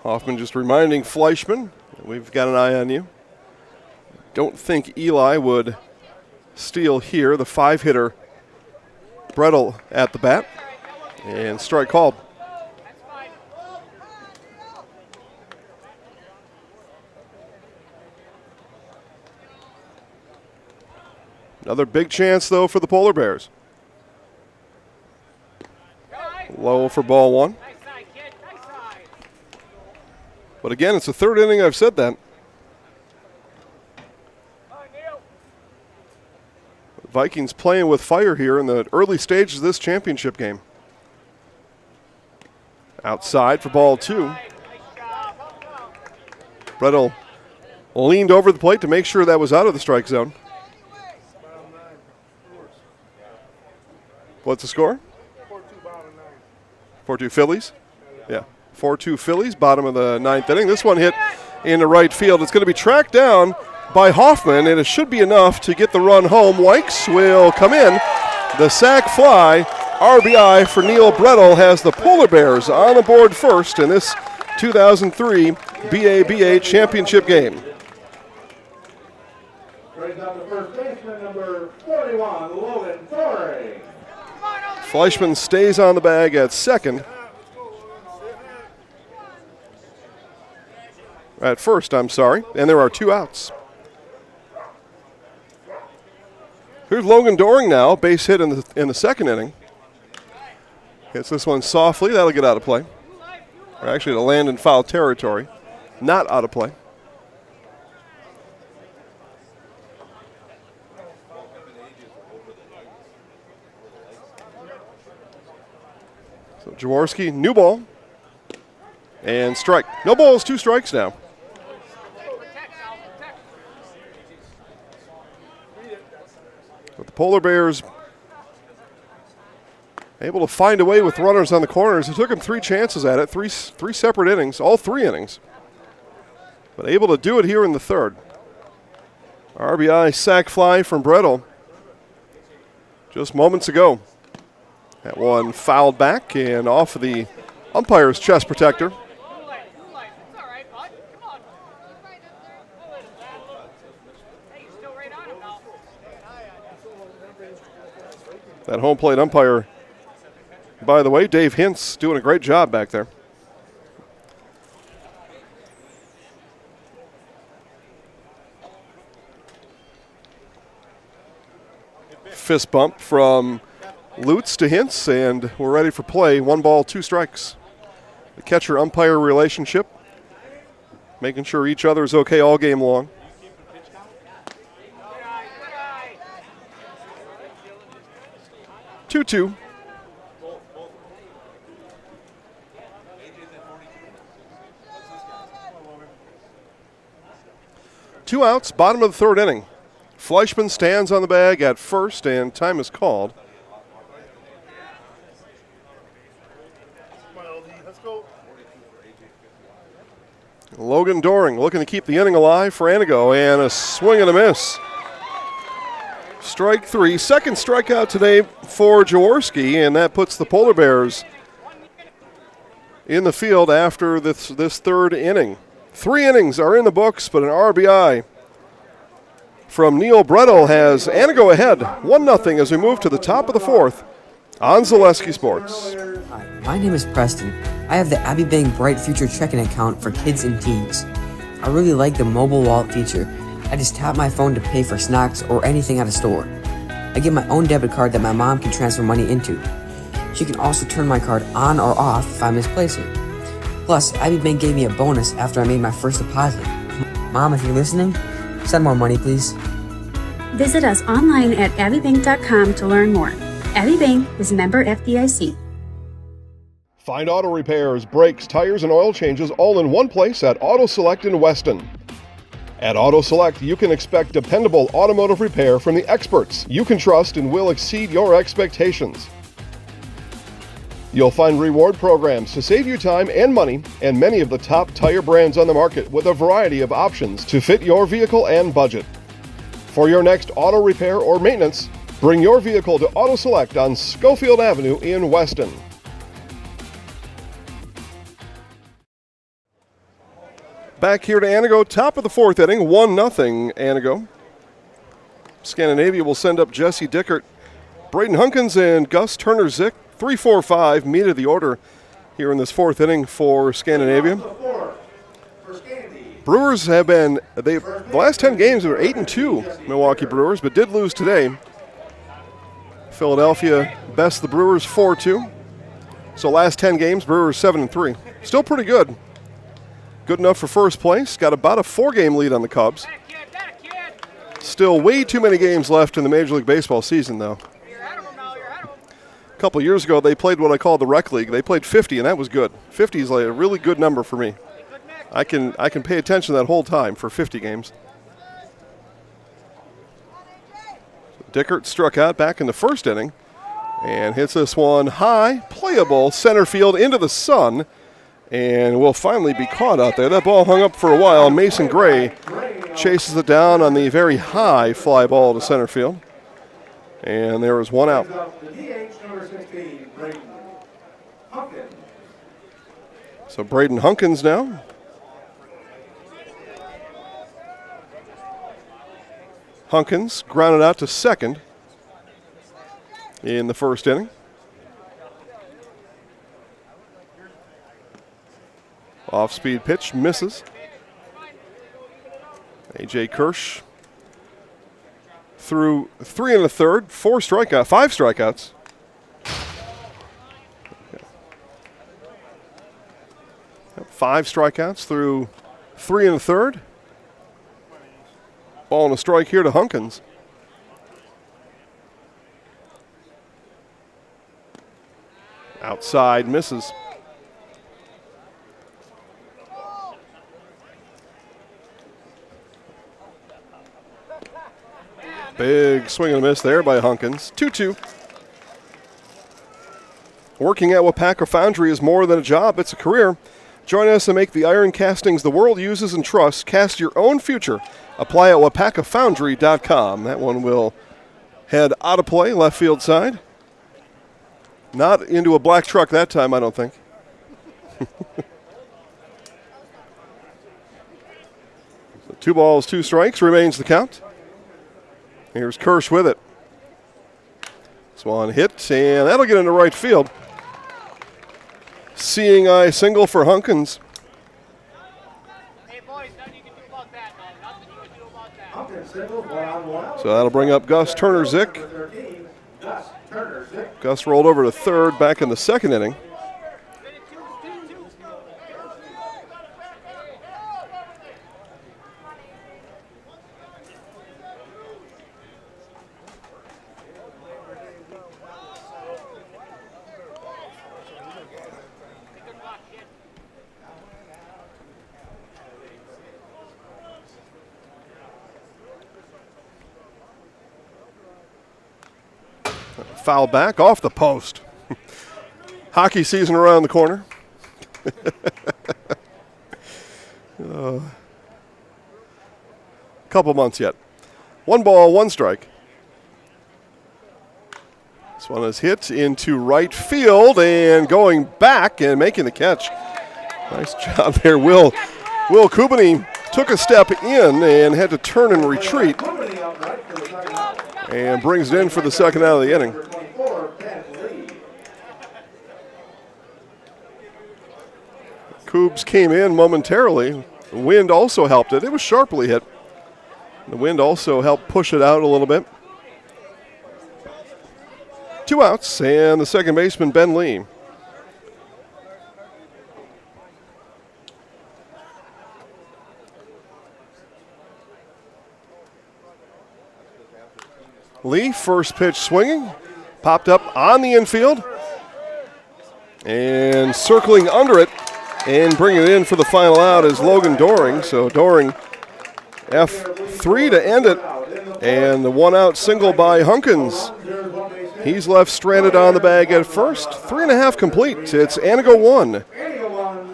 Hoffman just reminding Fleischman, we've got an eye on you. Don't think Eli would steal here. The 5-hitter Brettel at the bat, and strike called. Another big chance, though, for the Polar Bears. Low for ball 1. But again, it's the third inning, I've said that. Vikings playing with fire here in the early stages of this championship game. Outside for ball 2. Brettel leaned over the plate to make sure that was out of the strike zone. What's the score? 4-2 Phillies. Yeah, 4-2 Phillies, bottom of the 9th inning. This one hit into right field. It's going to be tracked down by Hoffman, and it should be enough to get the run home. Wykes will come in. The sac fly, RBI for Neil Brettel, has the Polar Bears on the board first in this 2003 BABA championship game. Brings up the first baseman, number 41, Logan Torrey. Fleischman stays on the bag at second. At first, I'm sorry. And there are 2 outs. Here's Logan Doring now, base hit in the second inning. Hits this one softly. That'll get out of play. Or actually, it'll land in foul territory. Not out of play. So Jaworski, new ball. And strike. No balls, 2 strikes now. But the Polar Bears able to find a way with runners on the corners. It took them 3 chances at it, three separate innings, all 3 innings. But able to do it here in the third. RBI sac fly from Brettel just moments ago. That one fouled back and off of the umpire's chest protector. That home plate umpire, by the way, Dave Hintz, doing a great job back there. Fist bump from Lutz to Hintz, and we're ready for play. 1 ball, 2 strikes. The catcher-umpire relationship, making sure each other is okay all game long. Two. Two outs, bottom of the third inning. Fleischman stands on the bag at first, and time is called. Logan Doring looking to keep the inning alive for Antigo, and a swing and a miss. Strike 3, second strikeout today for Jaworski, and that puts the Polar Bears in the field after this third inning. 3 innings are in the books, but an RBI from Neil Brettel has Antigo ahead 1-0 as we move to the top of the fourth on Zaleski Sports. Hi, my name is Preston. I have the Abbey Bank Bright Future checking account for kids and teens. I really like the mobile wallet feature. I just tap my phone to pay for snacks or anything at a store. I get my own debit card that my mom can transfer money into. She can also turn my card on or off if I misplace it. Plus, Abbey Bank gave me a bonus after I made my first deposit. Mom, if you're listening, send more money, please. Visit us online at abbeybank.com to learn more. Abbey Bank is a member FDIC. Find auto repairs, brakes, tires, and oil changes all in one place at Auto Select in Weston. At Auto Select, you can expect dependable automotive repair from the experts you can trust and will exceed your expectations. You'll find reward programs to save you time and money, and many of the top tire brands on the market with a variety of options to fit your vehicle and budget. For your next auto repair or maintenance, bring your vehicle to Auto Select on Schofield Avenue in Weston. Back here to Antigo, top of the fourth inning, 1-0 Antigo. Scandinavia will send up Jesse Dickert, Braden Hunkins, and Gus Turner-Zick. 3-4-5, meat of the order here in this fourth inning for Scandinavia. Brewers have been, the last 10 games were 8-2, Milwaukee Brewers, but did lose today. Philadelphia best the Brewers 4-2. So last 10 games, Brewers 7-3. Still pretty good. Good enough for first place. Got about a 4-game lead on the Cubs. Still way too many games left in the Major League Baseball season, though. A couple years ago, they played what I call the rec league. They played 50, and that was good. 50 is like a really good number for me. I can pay attention that whole time for 50 games. Dickert struck out back in the first inning and hits this one high, playable, center field into the sun. And will finally be caught out there. That ball hung up for a while. Mason Gray chases it down on the very high fly ball to center field. And there is one out. So Braden Hunkins now. Hunkins grounded out to second in the first inning. Off-speed pitch misses. A.J. Kirsch through 3 1/3, 5 strikeouts. Five strikeouts through 3 1/3. Ball and a strike here to Hunkins. Outside misses. Big swing and a miss there by Hunkins. 2-2. Working at Wapaka Foundry is more than a job, it's a career. Join us and make the iron castings the world uses and trusts. Cast your own future. Apply at wapakafoundry.com. That one will head out of play, left field side. Not into a black truck that time, I don't think. So 2 balls, 2 strikes remains the count. Here's Kirsch with it. This one hit, and that'll get into right field. Seeing eye single for Hunkins. So that'll bring up Gus Turner-Zick. Gus rolled over to third back in the second inning. Foul back off the post. Hockey season around the corner. Couple months yet. 1 ball, 1 strike. This one is hit into right field and going back and making the catch. Nice job there. Will Kubany took a step in and had to turn and retreat. And brings it in for the second out of the inning. Coobs came in momentarily. The wind also helped it. It was sharply hit. The wind also helped push it out a little bit. 2 outs, and the second baseman, Ben Lee. Lee, first pitch swinging, popped up on the infield, and circling under it, and bringing it in for the final out is Logan Doring. So Doring, F3 to end it, and the 1-out single by Hunkins. He's left stranded on the bag at first. 3.5 complete. It's Antigo 1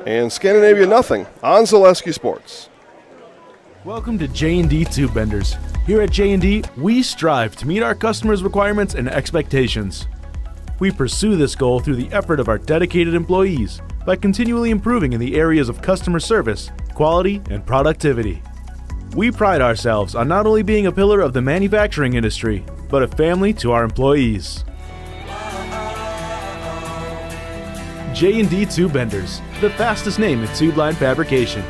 and Scandinavia nothing on Zaleski Sports. Welcome to J&D Tube Benders. Here at J&D, we strive to meet our customers' requirements and expectations. We pursue this goal through the effort of our dedicated employees by continually improving in the areas of customer service, quality, and productivity. We pride ourselves on not only being a pillar of the manufacturing industry, but a family to our employees. J&D Tube Benders, the fastest name in tube line fabrication.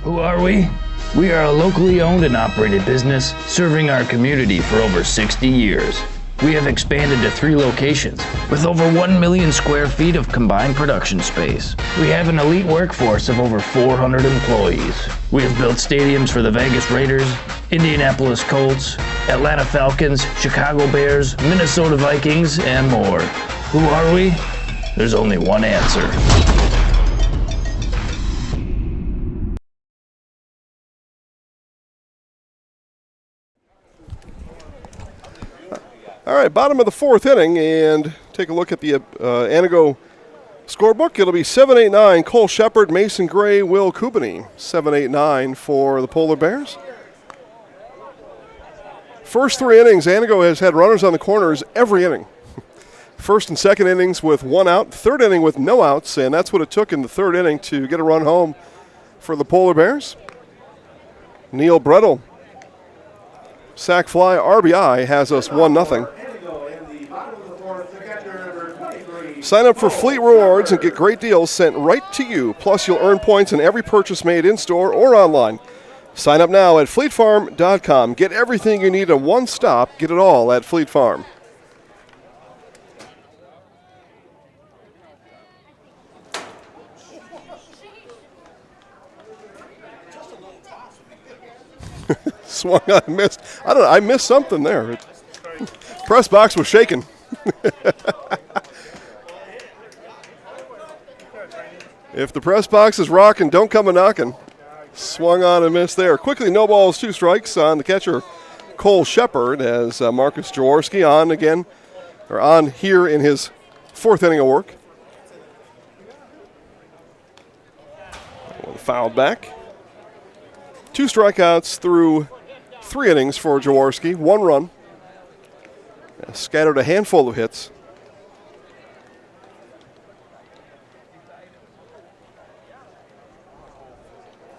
Who are we? We are a locally owned and operated business serving our community for over 60 years. We have expanded to 3 locations with over 1 million square feet of combined production space. We have an elite workforce of over 400 employees. We have built stadiums for the Vegas Raiders, Indianapolis Colts, Atlanta Falcons, Chicago Bears, Minnesota Vikings, and more. Who are we? There's only one answer. All right, bottom of the 4th inning, and take a look at the Antigo scorebook. It'll be 7-8-9, Cole Shepard, Mason Gray, Will Kubany. 7-8-9 for the Polar Bears. First 3 innings, Antigo has had runners on the corners every inning. First and second innings with 1 out, third inning with no outs, and that's what it took in the 3rd inning to get a run home for the Polar Bears. Neil Brettel, sac fly, RBI, has us 1-0. Sign up for Fleet Rewards and get great deals sent right to you. Plus, you'll earn points in every purchase made in-store or online. Sign up now at fleetfarm.com. Get everything you need in one stop. Get it all at Fleet Farm. Swung on and missed. I don't know. I missed something there. Press box was shaking. If the press box is rocking, don't come a knocking. Swung on and missed there. Quickly, no balls, 2 strikes on the catcher, Cole Shepard, as Marcus Jaworski on here in his 4th inning of work. Fouled back. 2 strikeouts through 3 innings for Jaworski. 1 run. Scattered a handful of hits.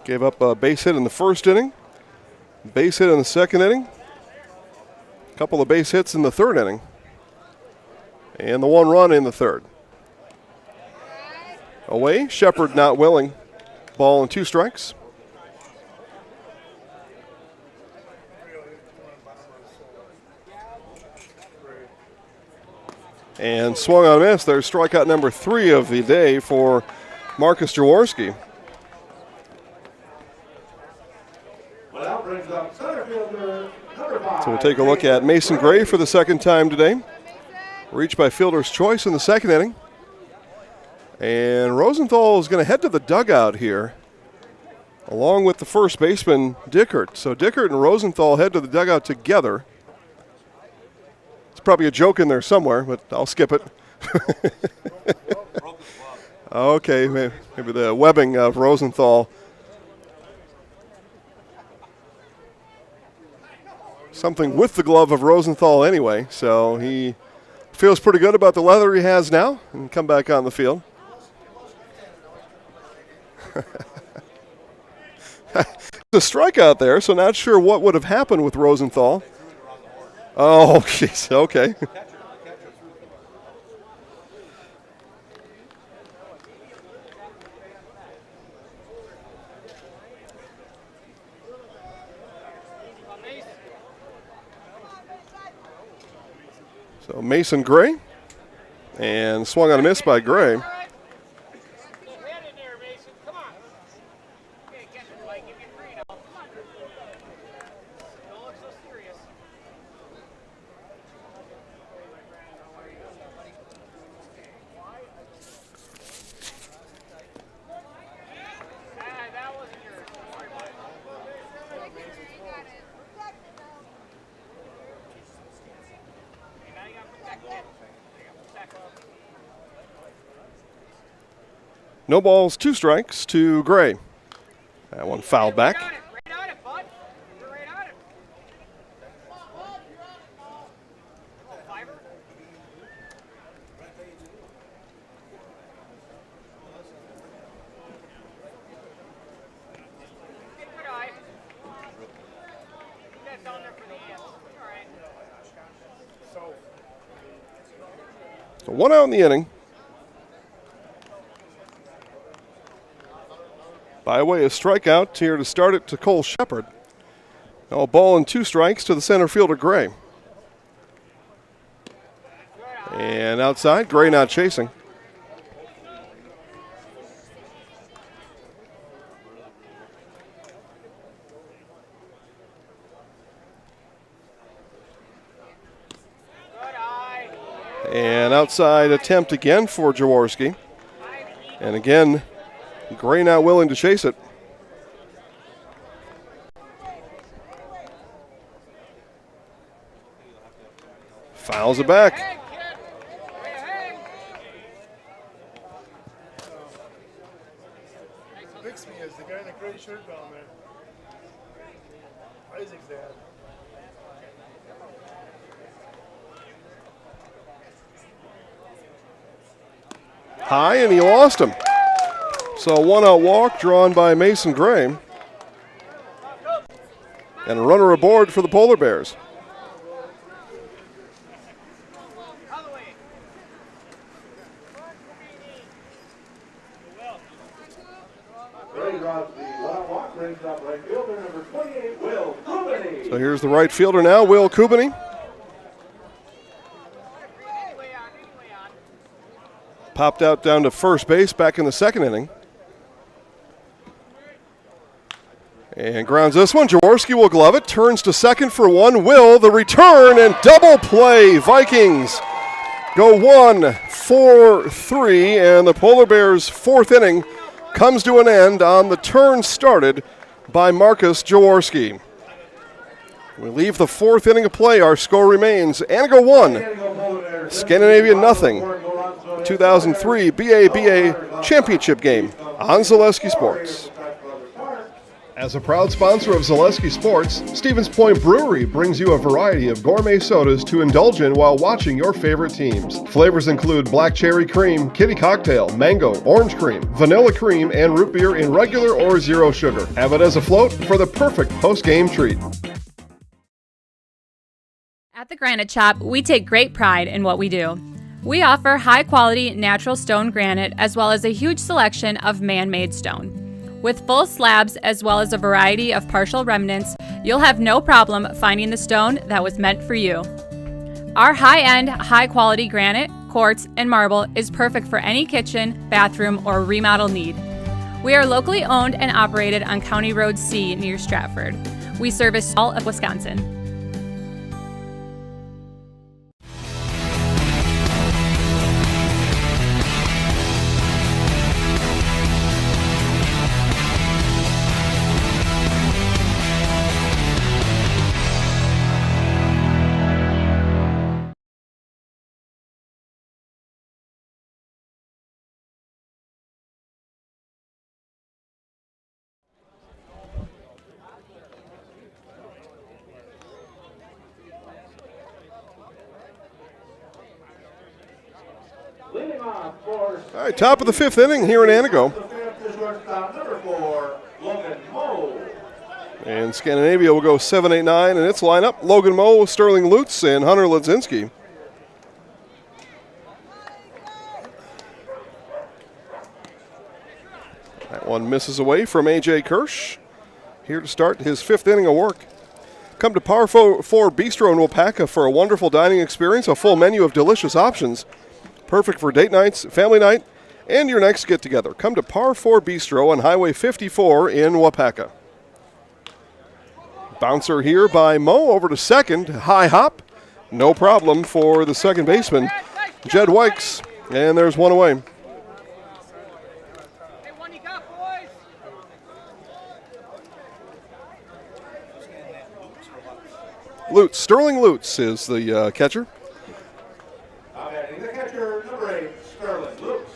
Gave up a base hit in the 1st inning. Base hit in the 2nd inning. A couple of base hits in the 3rd inning. And the 1 run in the 3rd. Away, Shepard not willing. Ball and 2 strikes. And swung on a miss. There's strikeout number 3 of the day for Marcus Jaworski. So we'll take a look at Mason Gray for the 2nd time today. Reached by fielder's choice in the 2nd inning. And Rosenthal is going to head to the dugout here, along with the first baseman, Dickert. So Dickert and Rosenthal head to the dugout together. It's probably a joke in there somewhere, but I'll skip it. Okay, maybe the webbing of Rosenthal. Something with the glove of Rosenthal anyway, so he feels pretty good about the leather he has now and come back on the field. The strikeout there, so not sure what would have happened with Rosenthal. Oh, jeez, okay. So Mason Gray, and swung on a miss by Gray. No balls, 2 strikes to Gray. That one fouled back. So 1 out in the inning. By way of strikeout here to start it to Cole Shepard. Now a ball and 2 strikes to the center fielder, Gray. And outside, Gray not chasing. And outside attempt again for Jaworski. And again, Gray not willing to chase it. Fouls it back. Bixby is the guy in the gray shirt down there. Isaac's dad. High, and he lost him. So a 1-out walk drawn by Mason Gray. And a runner aboard for the Polar Bears. walk brings up right fielder number 28, Will Kubany. So here's the right fielder now, Will Kubany. Popped out down to first base back in the second inning. And grounds this one. Jaworski will glove it. Turns to second for one. Will the return and double play. Vikings go 1-4-3. And the Polar Bears' fourth inning comes to an end on the turn started by Marcus Jaworski. We leave the fourth inning of play. Our score remains Antigo 1, Scandinavia nothing. 2003 BABA Championship game on Zaleski Sports. As a proud sponsor of Zaleski Sports, Stevens Point Brewery brings you a variety of gourmet sodas to indulge in while watching your favorite teams. Flavors include black cherry cream, kitty cocktail, mango, orange cream, vanilla cream, and root beer in regular or zero sugar. Have it as a float for the perfect post-game treat. At the Granite Shop, we take great pride in what we do. We offer high-quality natural stone granite as well as a huge selection of man-made stone. With full slabs as well as a variety of partial remnants, you'll have no problem finding the stone that was meant for you. Our high-end, high-quality granite, quartz, and marble is perfect for any kitchen, bathroom, or remodel need. We are locally owned and operated on County Road C near Stratford. We service all of Wisconsin. All right, top of the fifth inning here in Antigo. And Scandinavia will go 7-8-9 in its lineup. Logan Moe, Sterling Lutz, and Hunter Ledzinski. That one misses away from A.J. Kirsch. Here to start his fifth inning of work. Come to Par 4 Bistro in Wapaka for a wonderful dining experience, a full menu of delicious options. Perfect for date nights, family night, and your next get-together. Come to Par 4 Bistro on Highway 54 in Wapaka. Bouncer here by Moe over to second. High hop. No problem for the second baseman, Jed Wykes. And there's one away. Lutz, Sterling Lutz is the catcher. The catcher, number 8, Sterling Lutz.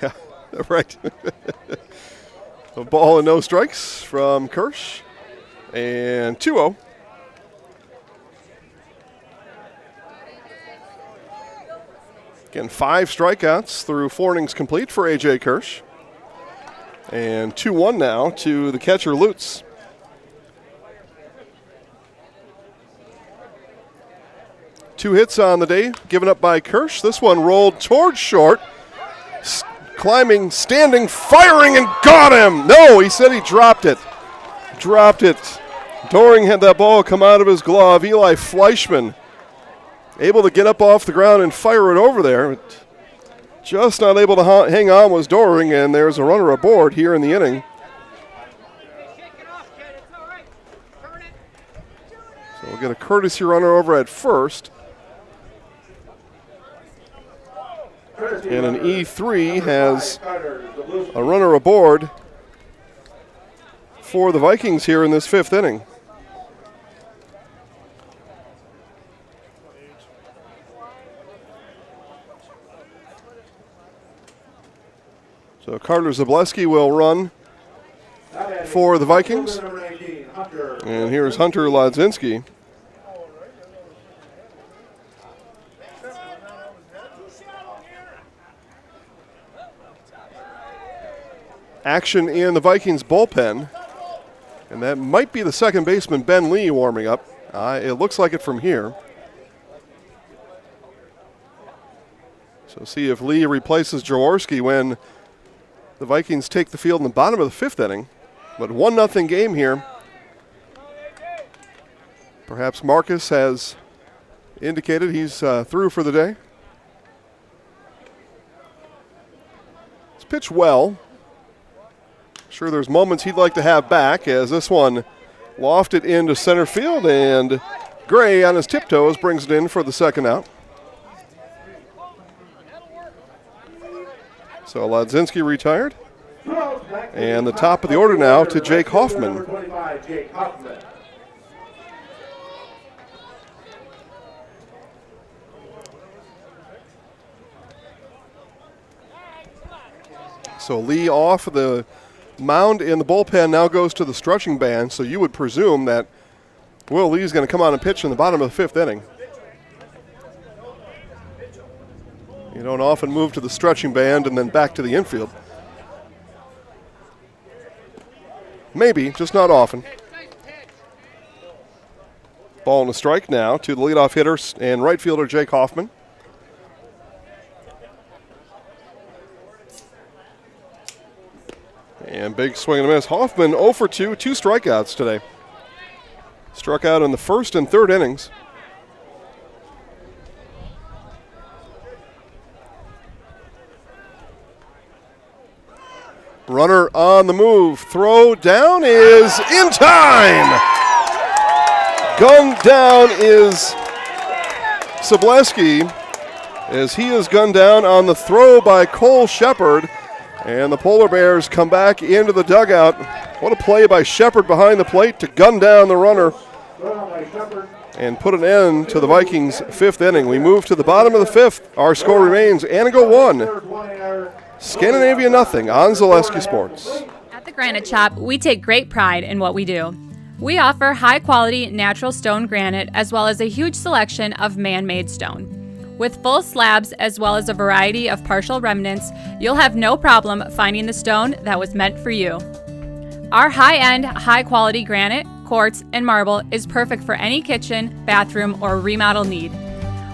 Yeah, right. A ball and no strikes from Kirsch. And 2-0. Again, 5 strikeouts through 4 innings complete for A.J. Kirsch. And 2-1 now to the catcher, Lutz. Two hits on the day given up by Kirsch. This one rolled towards short. Climbing, standing, firing, and got him. No, he said he dropped it. Dropped it. Doring had that ball come out of his glove. Eli Fleischman able to get up off the ground and fire it over there. But just not able to hang on was Doring, and there's a runner aboard here in the inning. So we'll get a courtesy runner over at first. And an E3 has a runner aboard for the Vikings here in this fifth inning. So Carter Zableski will run for the Vikings. And here's Hunter Ledzinski. Action in the Vikings bullpen. And that might be the second baseman, Ben Lee, warming up. It looks like it from here. So see if Lee replaces Jaworski when the Vikings take the field in the bottom of the fifth inning. But 1-0 game here. Perhaps Marcus has indicated he's through for the day. It's pitched well. Sure, there's moments he'd like to have back, as this one lofted into center field, and Gray on his tiptoes brings it in for the second out. So Ladzinski retired. And the top of the order now to Jake Hoffman. So Lee off the mound in the bullpen now goes to the stretching band, so you would presume that Will Lee's going to come on and pitch in the bottom of the fifth inning. You don't often move to the stretching band and then back to the infield. Maybe, just not often. Ball and a strike now to the leadoff hitter and right fielder Jake Hoffman. And big swing and a miss. Hoffman 0 for 2, 2 strikeouts today. Struck out in the first and third innings. Runner on the move. Throw down is in time. Gunned down is Sobleski, as he is gunned down on the throw by Cole Shepard. And the Polar Bears come back into the dugout. What a play by Shepard behind the plate to gun down the runner and put an end to the Vikings' fifth inning. We move to the bottom of the fifth. Our score remains Antigo 1, Scandinavia nothing on Zaleski Sports. At the Granite Shop, we take great pride in what we do. We offer high-quality natural stone granite as well as a huge selection of man-made stone. With full slabs as well as a variety of partial remnants, you'll have no problem finding the stone that was meant for you. Our high-end, high-quality granite, quartz, and marble is perfect for any kitchen, bathroom, or remodel need.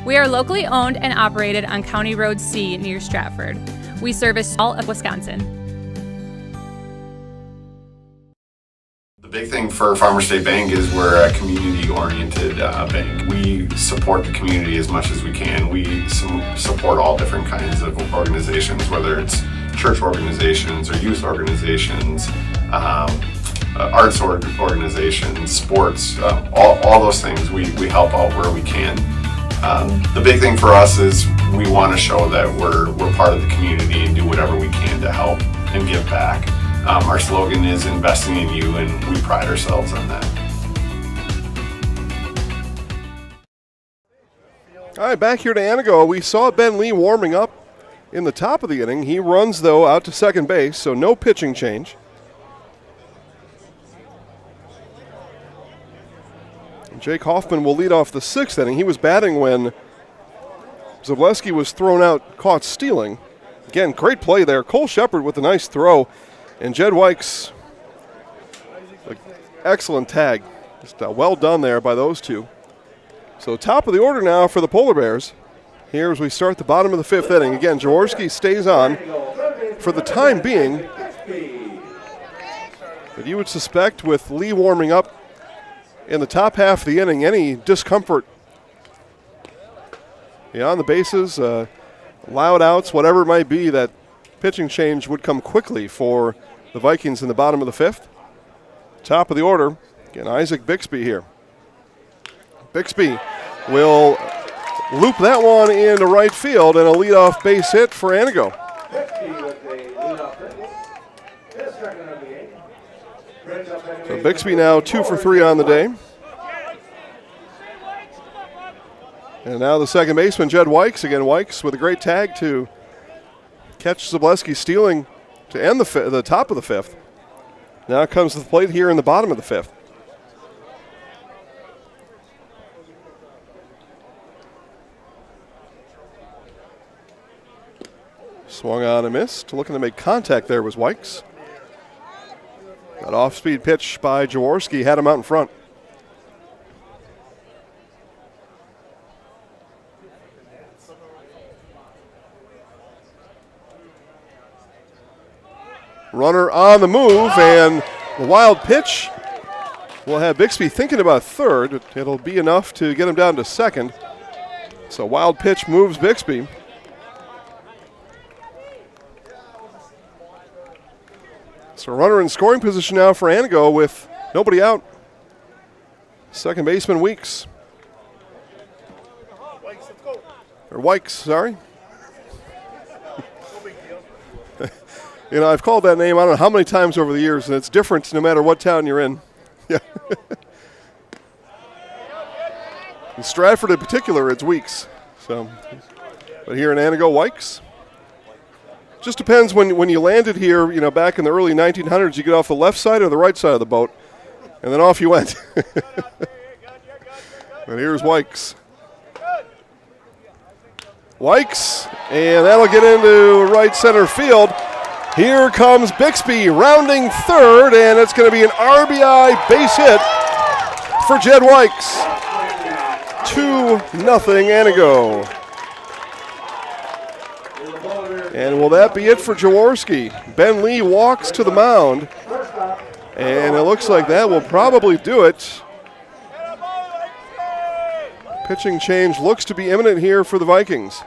We are locally owned and operated on County Road C near Stratford. We service all of Wisconsin. The big thing for Farmers State Bank is we're a community-oriented bank. We support the community as much as we can. We support all different kinds of organizations, whether it's church organizations or youth organizations, arts organizations, sports, all those things. We help out where we can. The big thing for us is we want to show that we're part of the community and do whatever we can to help and give back. Our slogan is investing in you, and we pride ourselves on that. All right, back here to Antigo. We saw Ben Lee warming up in the top of the inning. He runs, though, out to second base, so no pitching change. Jake Hoffman will lead off the sixth inning. He was batting when Zableski was thrown out, caught stealing. Again, great play there. Cole Shepard with a nice throw. And Jed Wykes, excellent tag. Just well done there by those two. So top of the order now for the Polar Bears. Here as we start the bottom of the fifth inning. Again, Jaworski stays on for the time being. But you would suspect with Lee warming up in the top half of the inning, any discomfort on the bases, loud outs, whatever it might be, that pitching change would come quickly for the Vikings in the bottom of the fifth. Top of the order, again, Isaac Bixby here. Bixby will loop that one into right field, and a leadoff base hit for Antigo. So Bixby now 2 for 3 on the day. And now the second baseman, Jed Wykes. Again, Wykes with a great tag to catch Zableski stealing to end the top of the fifth. Now comes to the plate here in the bottom of the fifth. Swung on and missed. Looking to make contact there was Wykes. That off-speed pitch by Jaworski had him out in front. Runner on the move, and the wild pitch will have Bixby thinking about third. It'll be enough to get him down to second. So wild pitch moves Bixby. So runner in scoring position now for Antigo with nobody out. Second baseman Weeks. Or Wykes, sorry. You know, I've called that name I don't know how many times over the years, and it's different no matter what town you're in. Yeah. In Stratford in particular, it's Weeks. So, but here in Antigo, Wykes. Just depends when you landed here, you know, back in the early 1900s, you get off the left side or the right side of the boat, and then off you went. But here's Wykes. Wykes, and that'll get into right center field. Here comes Bixby rounding third, and it's going to be an RBI base hit for Jed Wykes. 2-0 Antigo. And will that be it for Jaworski? Ben Lee walks to the mound, and it looks like that will probably do it. Pitching change looks to be imminent here for the Vikings.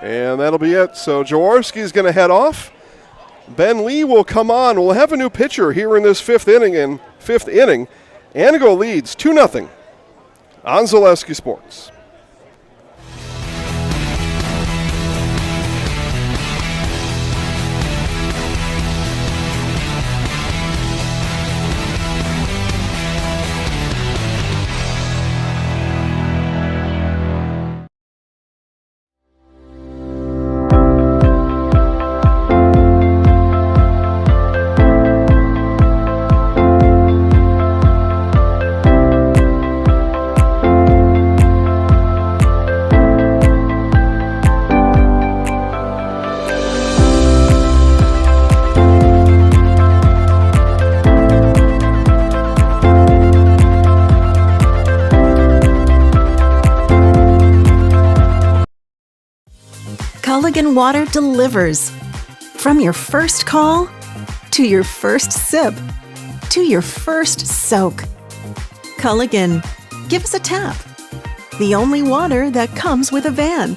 And that'll be it. So Jaworski's going to head off. Ben Lee will come on. We'll have a new pitcher here in this fifth inning. Antigo leads 2-0 on Zaleski Sports. Culligan Water delivers. From your first call, to your first sip, to your first soak. Culligan, give us a tap. The only water that comes with a van.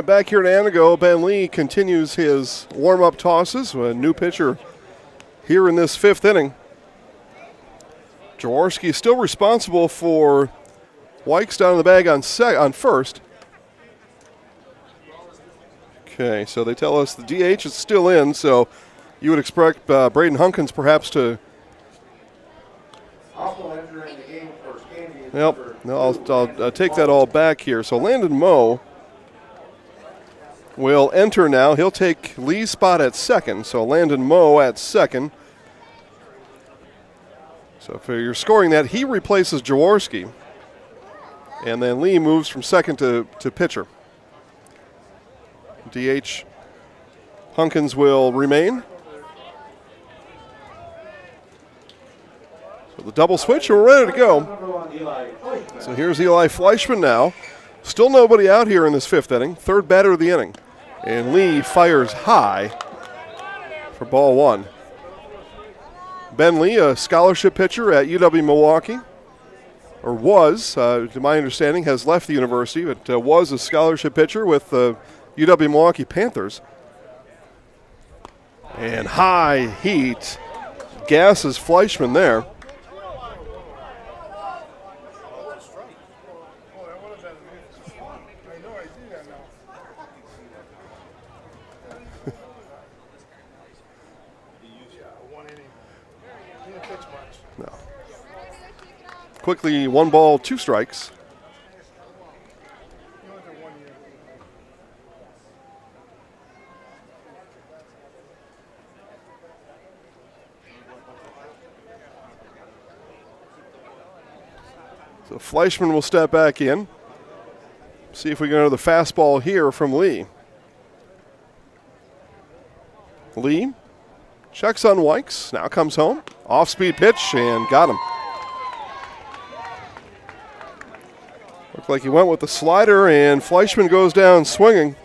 Back here at Antigo, Ben Lee continues his warm-up tosses. A new pitcher here in this fifth inning. Jaworski is still responsible for Wykes down in the bag on first. Okay, so they tell us the DH is still in, so you would expect Braden Hunkins perhaps to... Also entering the game for Scandinavia. Yep, no, I'll take that all back here. So Landon Moe will enter now. He'll take Lee's spot at second. So Landon Moe at second. So if you're scoring that, he replaces Jaworski. And then Lee moves from second to pitcher. DH Hunkins will remain. So the double switch, and we're ready to go. So here's Eli Fleischman now. Still nobody out here in this fifth inning. Third batter of the inning. And Lee fires high for ball one. Ben Lee, a scholarship pitcher at UW-Milwaukee, or was, to my understanding, has left the university, but was a scholarship pitcher with the UW-Milwaukee Panthers. And high heat gasses Fleischman there. No. Quickly, 1 ball, 2 strikes. So Fleischman will step back in. See if we can enter the fastball here from Lee. Lee checks on Wykes, now comes home. Off-speed pitch and got him. Looked like he went with the slider and Fleischman goes down swinging.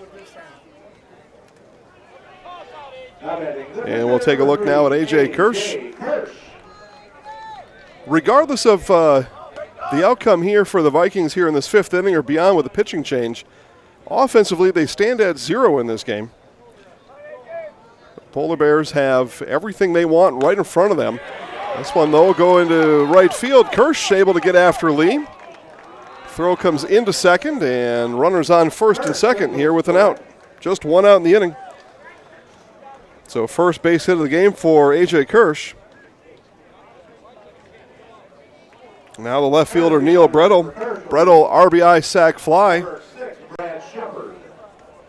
And we'll take a look now at A.J. Kirsch. Regardless of the outcome here for the Vikings here in this fifth inning or beyond with the pitching change, offensively they stand at 0 in this game. The Polar Bears have everything they want right in front of them. This one, though, go into right field. Kirsch able to get after Lee. Throw comes into second, and runners on first and second here with an out. Just one out in the inning. So first base hit of the game for A.J. Kirsch. Now the left fielder, Neil Brettel. Brettel, RBI sac fly.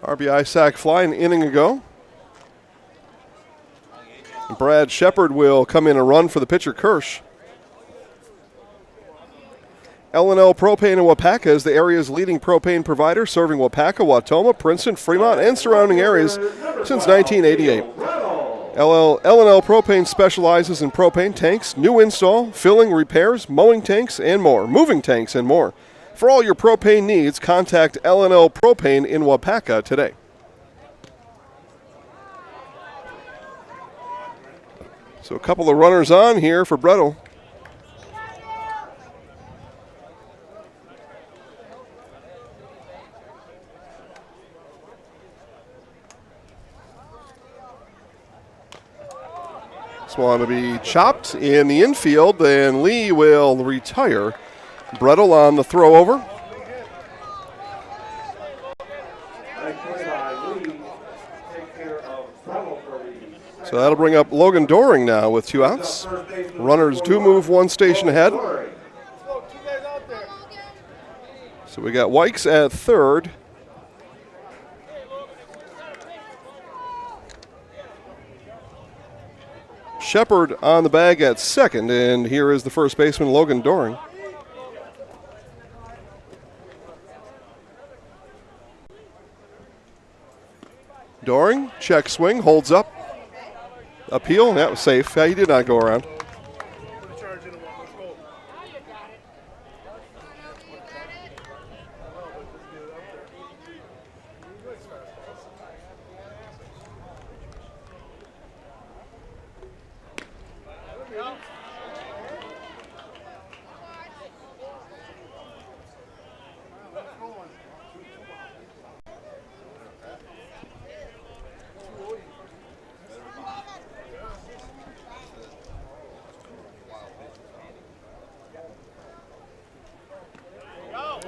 RBI sac fly an inning ago. Brad Shepard will come in and run for the pitcher, Kirsch. L&L Propane in Wapaka is the area's leading propane provider, serving Wapaka, Wautoma, Princeton, Fremont, and surrounding areas since 1988. L&L Propane specializes in propane tanks, new install, filling, repairs, mowing tanks, and more. Moving tanks and more. For all your propane needs, contact L&L Propane in Wapaka today. So a couple of runners on here for Brettel. This one to be chopped in the infield, and Lee will retire. Brettel on the throw over. So that'll bring up Logan Doring now with 2 outs. Runners do move one station ahead. So we got Wykes at third. Shepard on the bag at second, and here is the first baseman, Logan Doring. Doring, check swing, holds up. Appeal, that was safe. He did not go around.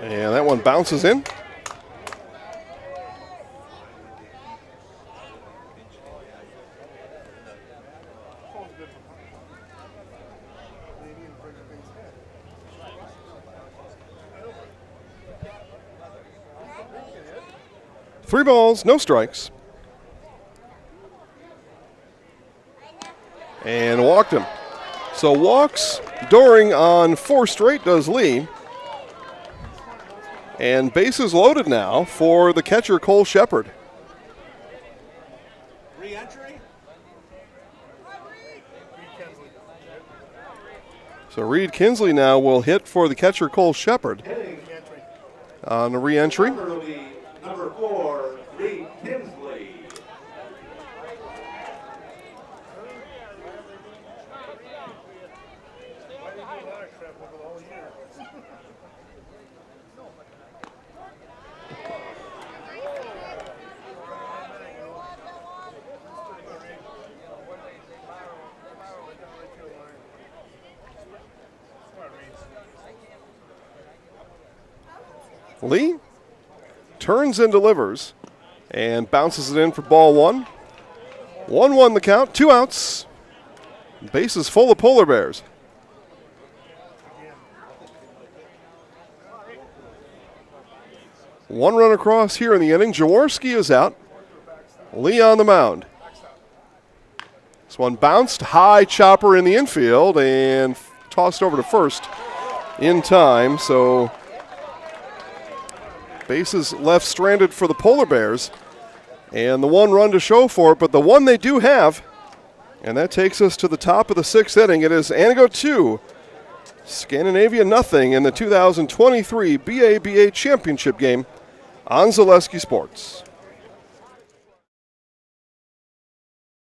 And that one bounces in. Three balls, no strikes. And walked him. So walks Doring on 4 straight does Lee. And bases loaded now for the catcher, Cole Shepard. Re-entry? So Reed Kinsley now will hit for the catcher, Cole Shepard. On the re-entry. Number 4, Reed Kinsley. Lee turns and delivers and bounces it in for ball 1. 1-1 the count, 2 outs. Bases full of Polar Bears. One run across here in the inning. Jaworski is out. Lee on the mound. This one bounced, high chopper in the infield and tossed over to first in time, so bases left stranded for the Polar Bears. And the one run to show for it, but the one they do have, and that takes us to the top of the 6th inning. It is Antigo 2, Scandinavia nothing in the 2023 BABA Championship game on Zaleski Sports.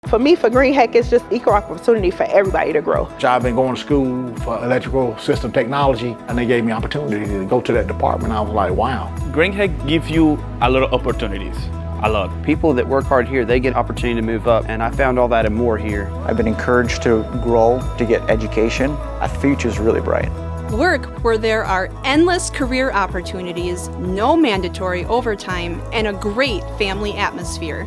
For me, for Green Heck, it's just equal opportunity for everybody to grow. I've been going to school for electrical system technology, and they gave me opportunity to go to that department. I was like, wow. Green Heck gives you a lot of opportunities. A lot. People that work hard here, they get opportunity to move up, and I found all that and more here. I've been encouraged to grow, to get education. Our future's really bright. Work where there are endless career opportunities, no mandatory overtime, and a great family atmosphere.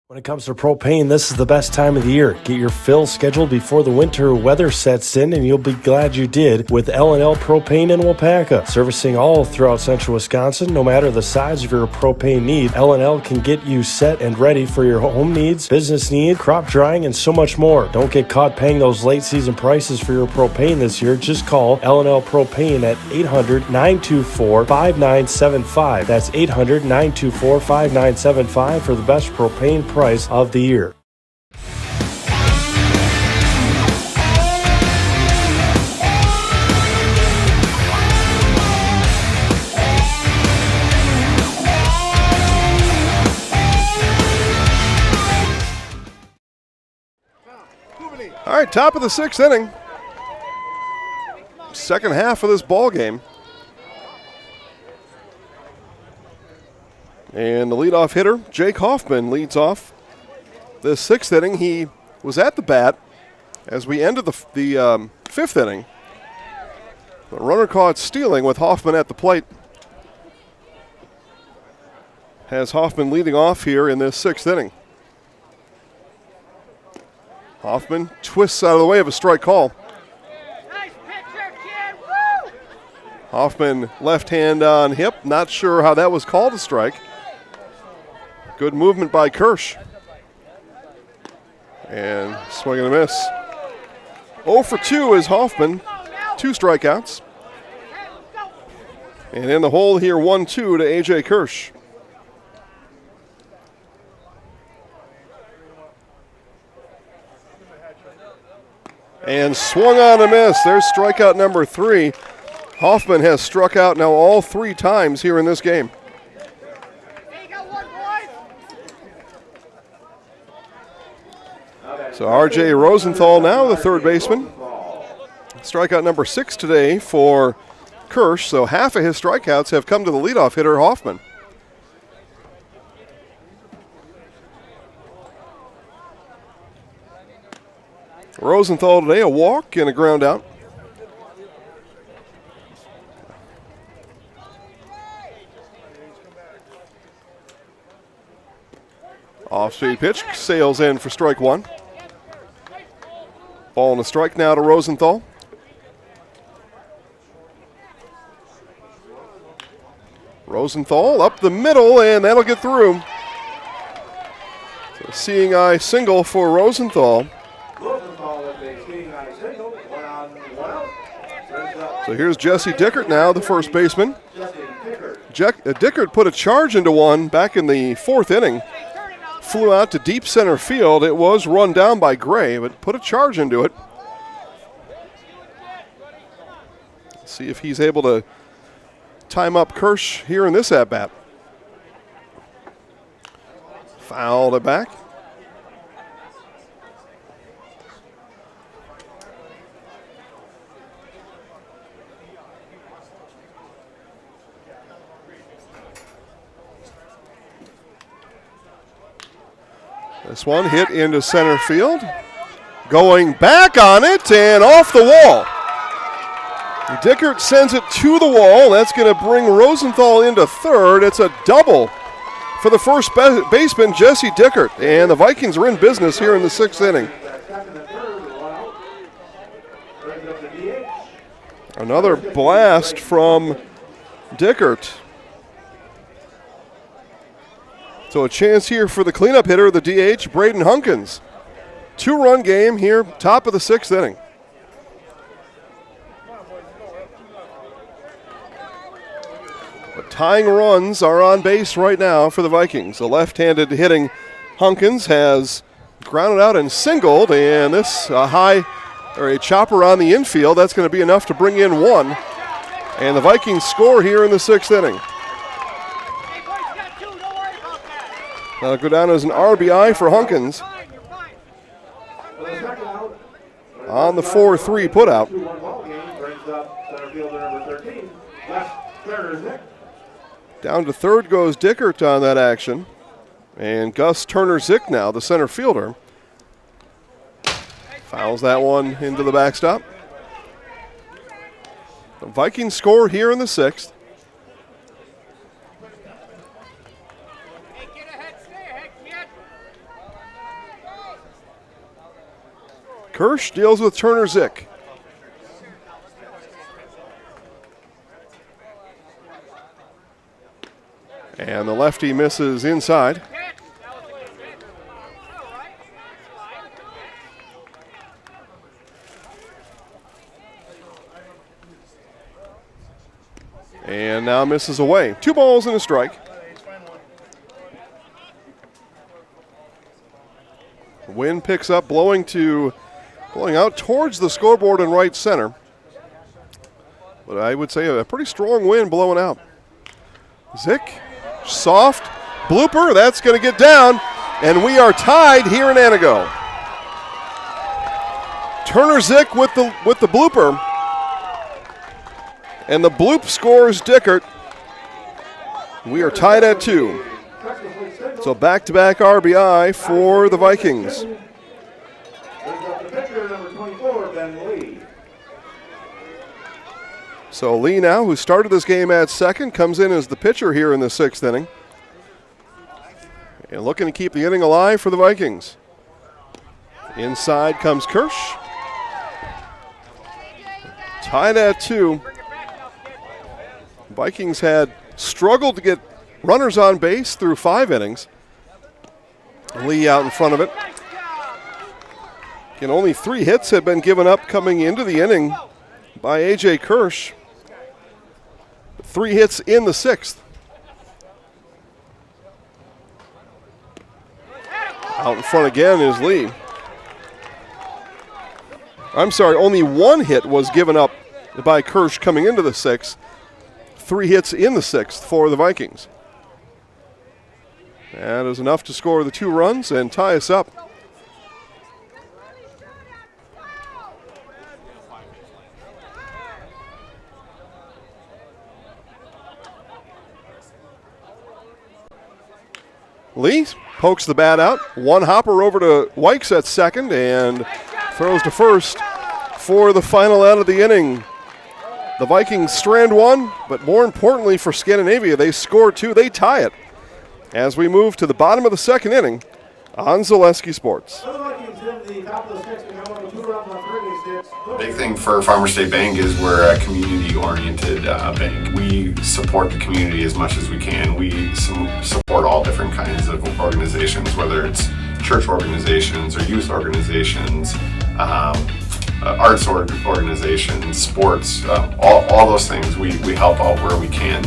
When it comes to propane, this is the best time of the year. Get your fill scheduled before the winter weather sets in, and you'll be glad you did with L&L Propane in Wapaka. Servicing all throughout central Wisconsin, no matter the size of your propane need, L&L can get you set and ready for your home needs, business needs, crop drying, and so much more. Don't get caught paying those late season prices for your propane this year. Just call L&L Propane at 800-924-5975. That's 800-924-5975 for the best propane price of the year. All right, top of the 6th inning. Second half of this ball game. And the leadoff hitter, Jake Hoffman, leads off the 6th inning. He was at the bat as we ended the 5th inning. The runner caught stealing with Hoffman at the plate. Has Hoffman leading off here in this 6th inning. Hoffman twists out of the way of a strike call. Nice pitcher, kid. Woo! Hoffman left hand on hip. Not sure how that was called a strike. Good movement by Kirsch. And swing and a miss. 0 for 2 is Hoffman. 2 strikeouts. And in the hole here, 1-2 to A.J. Kirsch. And swung on a miss. There's strikeout number 3. Hoffman has struck out now all 3 times here in this game. So R.J. Rosenthal now the third baseman. Strikeout number 6 today for Kirsch, so half of his strikeouts have come to the leadoff hitter, Hoffman. Rosenthal today, a walk and a ground out. Off-speed pitch, sails in for strike 1. Ball and a strike now to Rosenthal. Rosenthal up the middle, and that'll get through. So seeing eye single for Rosenthal. So here's Jesse Dickert now, the first baseman. Dickert put a charge into one back in the 4th inning. Flew out to deep center field. It was run down by Gray, but put a charge into it. See if he's able to time up Kirsch here in this at-bat. Fouled it back. This one hit into center field. Going back on it and off the wall. Dickert sends it to the wall. That's going to bring Rosenthal into third. It's a double for the first baseman, Jesse Dickert. And the Vikings are in business here in the 6th inning. Another blast from Dickert. So a chance here for the cleanup hitter, the DH, Braden Hunkins. 2-run game here, top of the 6th inning. But tying runs are on base right now for the Vikings. The left-handed hitting Hunkins has grounded out and singled, and this a chopper on the infield. That's going to be enough to bring in one. And the Vikings score here in the 6th inning. That'll go down as an RBI for Hunkins on the 4-3 putout. Down to third goes Dickert on that action. And Gus Turner-Zick now, the center fielder, fouls that one into the backstop. The Vikings score here in the 6th. Kirsch deals with Turner-Zick. And the lefty misses inside. And now misses away. 2 balls and a strike. The wind picks up, blowing out towards the scoreboard in right center. But I would say a pretty strong wind blowing out. Zick, soft, blooper, that's going to get down, and we are tied here in Antigo. Turner-Zick with the blooper. And the bloop scores Dickert. We are tied at 2. So back-to-back RBI for the Vikings. So Lee now, who started this game at second, comes in as the pitcher here in the 6th inning. And looking to keep the inning alive for the Vikings. Inside comes Kirsch. Tied at 2. Vikings had struggled to get runners on base through 5 innings. Lee out in front of it. And only 3 hits had been given up coming into the inning by A.J. Kirsch. 3 hits in the 6th. Out in front again is Lee. I'm sorry, only 1 hit was given up by Kirsch coming into the 6th. 3 hits in the 6th for the Vikings. That is enough to score the 2 runs and tie us up. Lee pokes the bat out. 1 hopper over to Wykes at second and throws to first for the final out of the inning. The Vikings strand 1, but more importantly for Scandinavia, they score 2. They tie it as we move to the bottom of the 2nd inning on Zaleski Sports. The big thing for Farmers State Bank is we're a community-oriented bank. We support the community as much as we can. We support all different kinds of organizations, whether it's church organizations or youth organizations, arts organizations, sports, all those things. We help out where we can.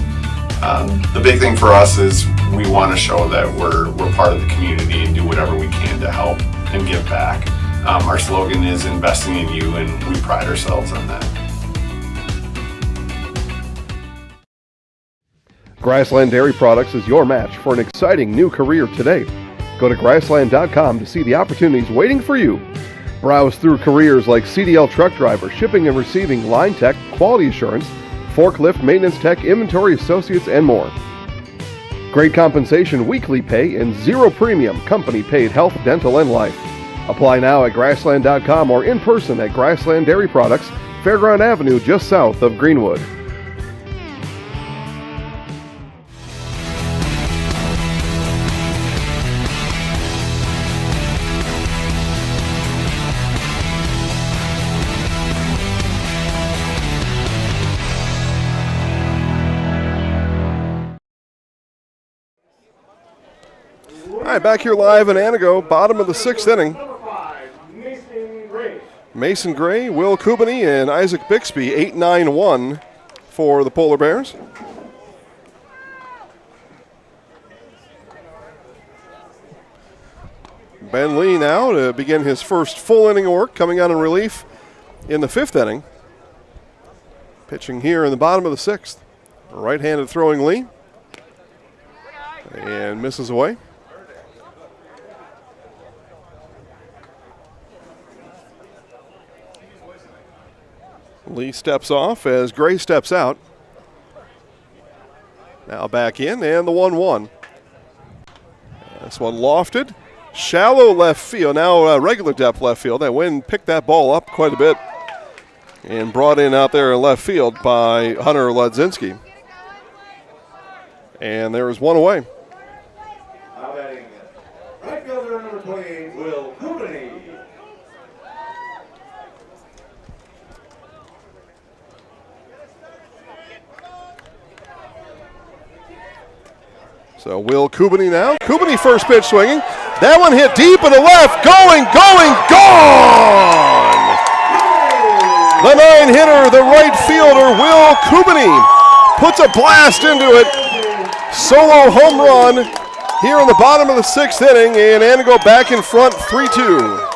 The big thing for us is we want to show that we're part of the community and do whatever we can to help and give back. Our slogan is investing in you, and we pride ourselves on that. Grassland Dairy Products is your match for an exciting new career today. Go to grassland.com to see the opportunities waiting for you. Browse through careers like CDL truck driver, shipping and receiving, line tech, quality assurance, forklift, maintenance tech, inventory associates, and more. Great compensation, weekly pay, and 0 premium, company-paid health, dental, and life. Apply now at grassland.com or in person at Grassland Dairy Products, Fairground Avenue, just south of Greenwood. All right, back here live in Antigo, bottom of the 6th inning. Mason Gray, Will Kubany, and Isaac Bixby, 8-9-1 for the Polar Bears. Ben Lee now to begin his first full inning of work, coming out in relief in the 5th inning. Pitching here in the bottom of the 6th. Right-handed throwing Lee. And misses away. Lee steps off as Gray steps out. Now back in, and the 1-1. This one lofted. Shallow left field, now regular depth left field. That wind picked that ball up quite a bit and brought in out there in left field by Hunter Ledzinski. And there is one away. Now batting right fielder number 28, Will Cooney. So Will Kubany now. Kubany first pitch swinging. That one hit deep in the left. Going, gone! The 9-hitter, the right fielder, Will Kubany, puts a blast into it. Solo home run here in the bottom of the 6th inning, and Antigo back in front 3-2.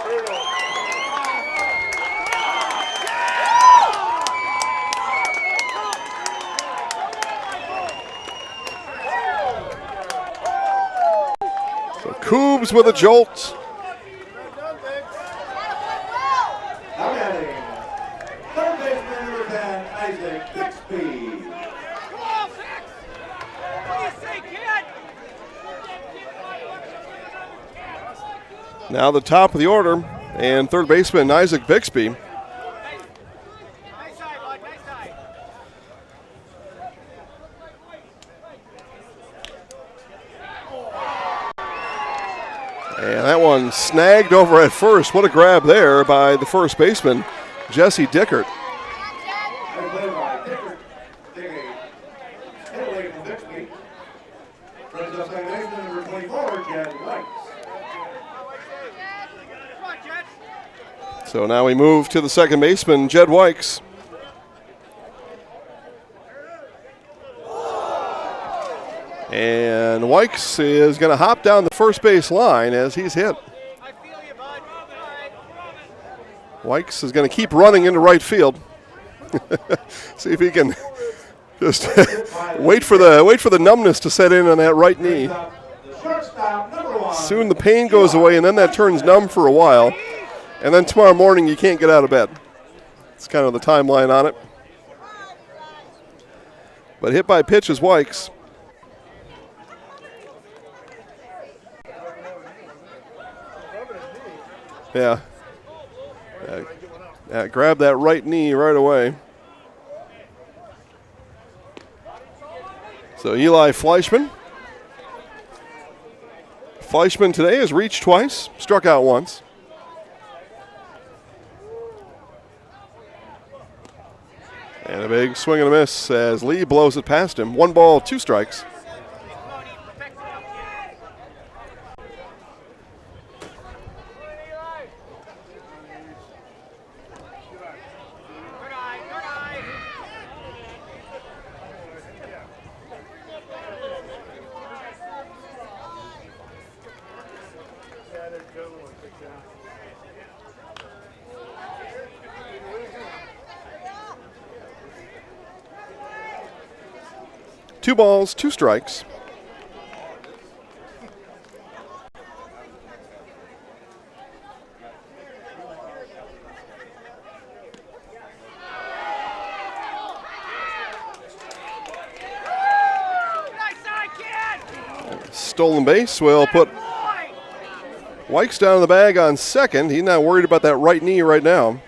Coobs with a jolt. Now batting third baseman number 10, Isaac Bixby. Come on, Fix! What do you say, kid? Now the top of the order, and third baseman Isaac Bixby. Nice side, bud. Nice side. And that one snagged over at first. What a grab there by the first baseman, Jesse Dickert. So now we move to the second baseman, Jed Wykes. And Wykes is going to hop down the first base line as he's hit. Wykes is going to keep running into right field. See if he can just wait for the numbness to set in on that right knee. Soon the pain goes away, and then that turns numb for a while. And then tomorrow morning you can't get out of bed. It's kind of the timeline on it. But hit by pitch is Wykes. Yeah. Grab that right knee right away. So Eli Fleischman. Fleischman today has reached twice, struck out once. And a big swing and a miss as Lee blows it past him. 1 ball, 2 strikes. Two balls, 2 strikes. Stolen base will put Wykes down in the bag on second. He's not worried about that right knee right now.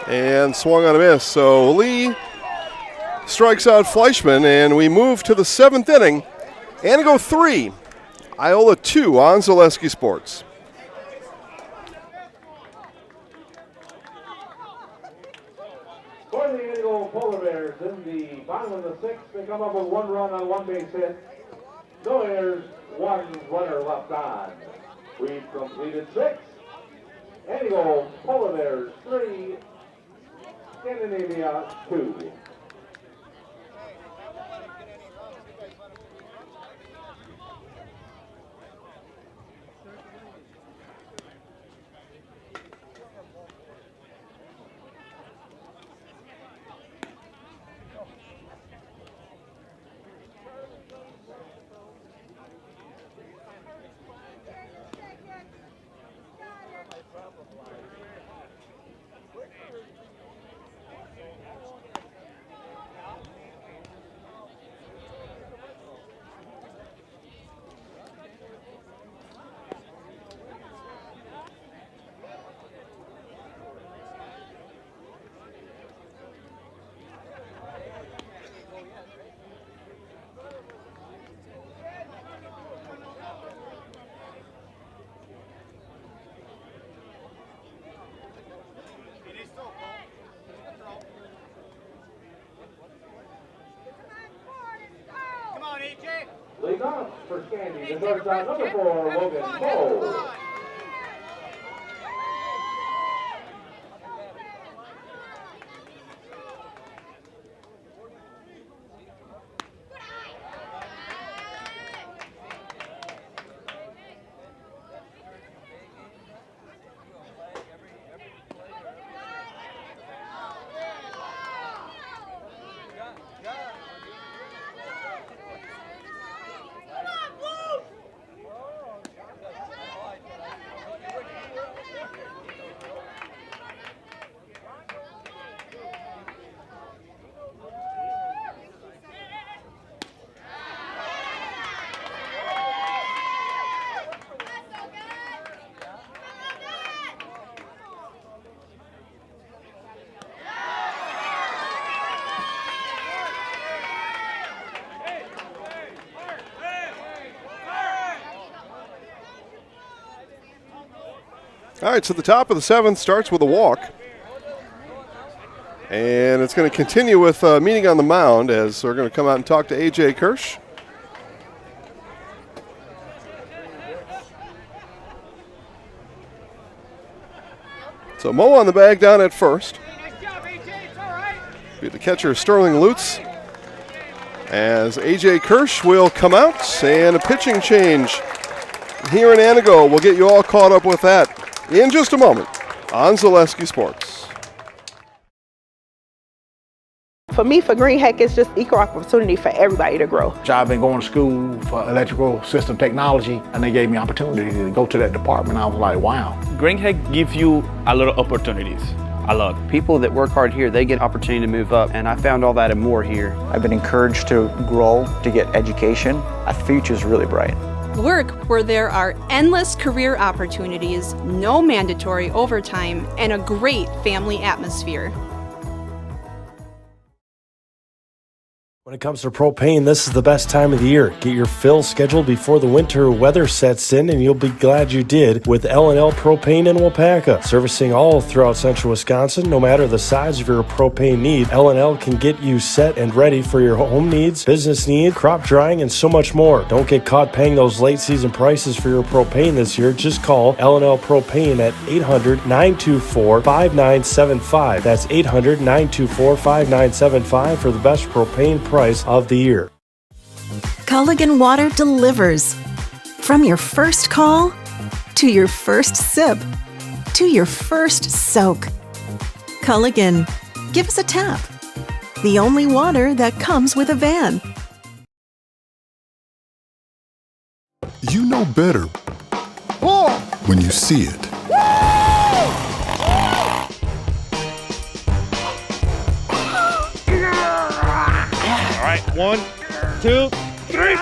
And swung on a miss. So Lee strikes out Fleischman, and we move to the 7th inning. Antigo 3, Iola 2 on Zaleski Sports. For the Antigo Polar Bears, in the bottom of the 6th, they come up with 1 run on 1 base hit. No errors, 1 runner left on. We've completed 6. Antigo Polar Bears 3, Scandinavia 2. Lead off for Scandy, the shortstop, number 4, Logan Cole. All right, so the top of the 7th starts with a walk. And it's going to continue with a meeting on the mound as we're going to come out and talk to A.J. Kirsch. So Mo on the bag down at first. Be the catcher Sterling Lutz. As A.J. Kirsch will come out, and a pitching change here in Antigo. We'll get you all caught up with that in just a moment on Zaleski Sports. For me, for Green Heck, it's just equal opportunity for everybody to grow. I've been going to school for electrical system technology, and they gave me opportunity to go to that department. I was like, wow. Green Heck gives you a lot of opportunities. A lot. People that work hard here, they get opportunity to move up, and I found all that and more here. I've been encouraged to grow, to get education. Our future's really bright. Work where there are endless career opportunities, no mandatory overtime, and a great family atmosphere. When it comes to propane, this is the best time of the year. Get your fill scheduled before the winter weather sets in, and you'll be glad you did with L&L Propane in Wapaka. Servicing all throughout central Wisconsin, no matter the size of your propane need, L&L can get you set and ready for your home needs, business needs, crop drying, and so much more. Don't get caught paying those late season prices for your propane this year. Just call L&L Propane at 800-924-5975. That's 800-924-5975 for the best propane price of the year. Culligan Water delivers. From your first call, to your first sip, to your first soak. Culligan, give us a tap. The only water that comes with a van. You know better when you see it. All right, 1, 2, 3.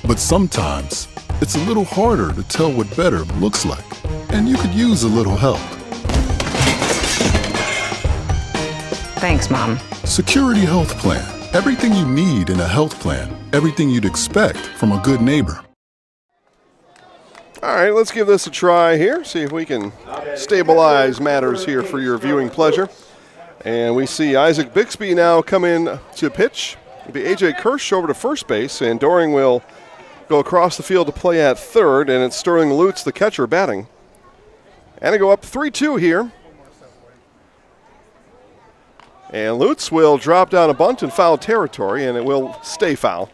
But sometimes it's a little harder to tell what better looks like, and you could use a little help. Thanks, Mom. Security Health Plan. Everything you need in a health plan. Everything you'd expect from a good neighbor. All right, let's give this a try here. See if we can stabilize matters here for your viewing pleasure. And we see Isaac Bixby now come in to pitch. It'll be A.J. Kirsch over to first base, and Doring will go across the field to play at third, and it's Sterling Lutz, the catcher, batting. And they go up 3-2 here. And Lutz will drop down a bunt in foul territory, and it will stay foul.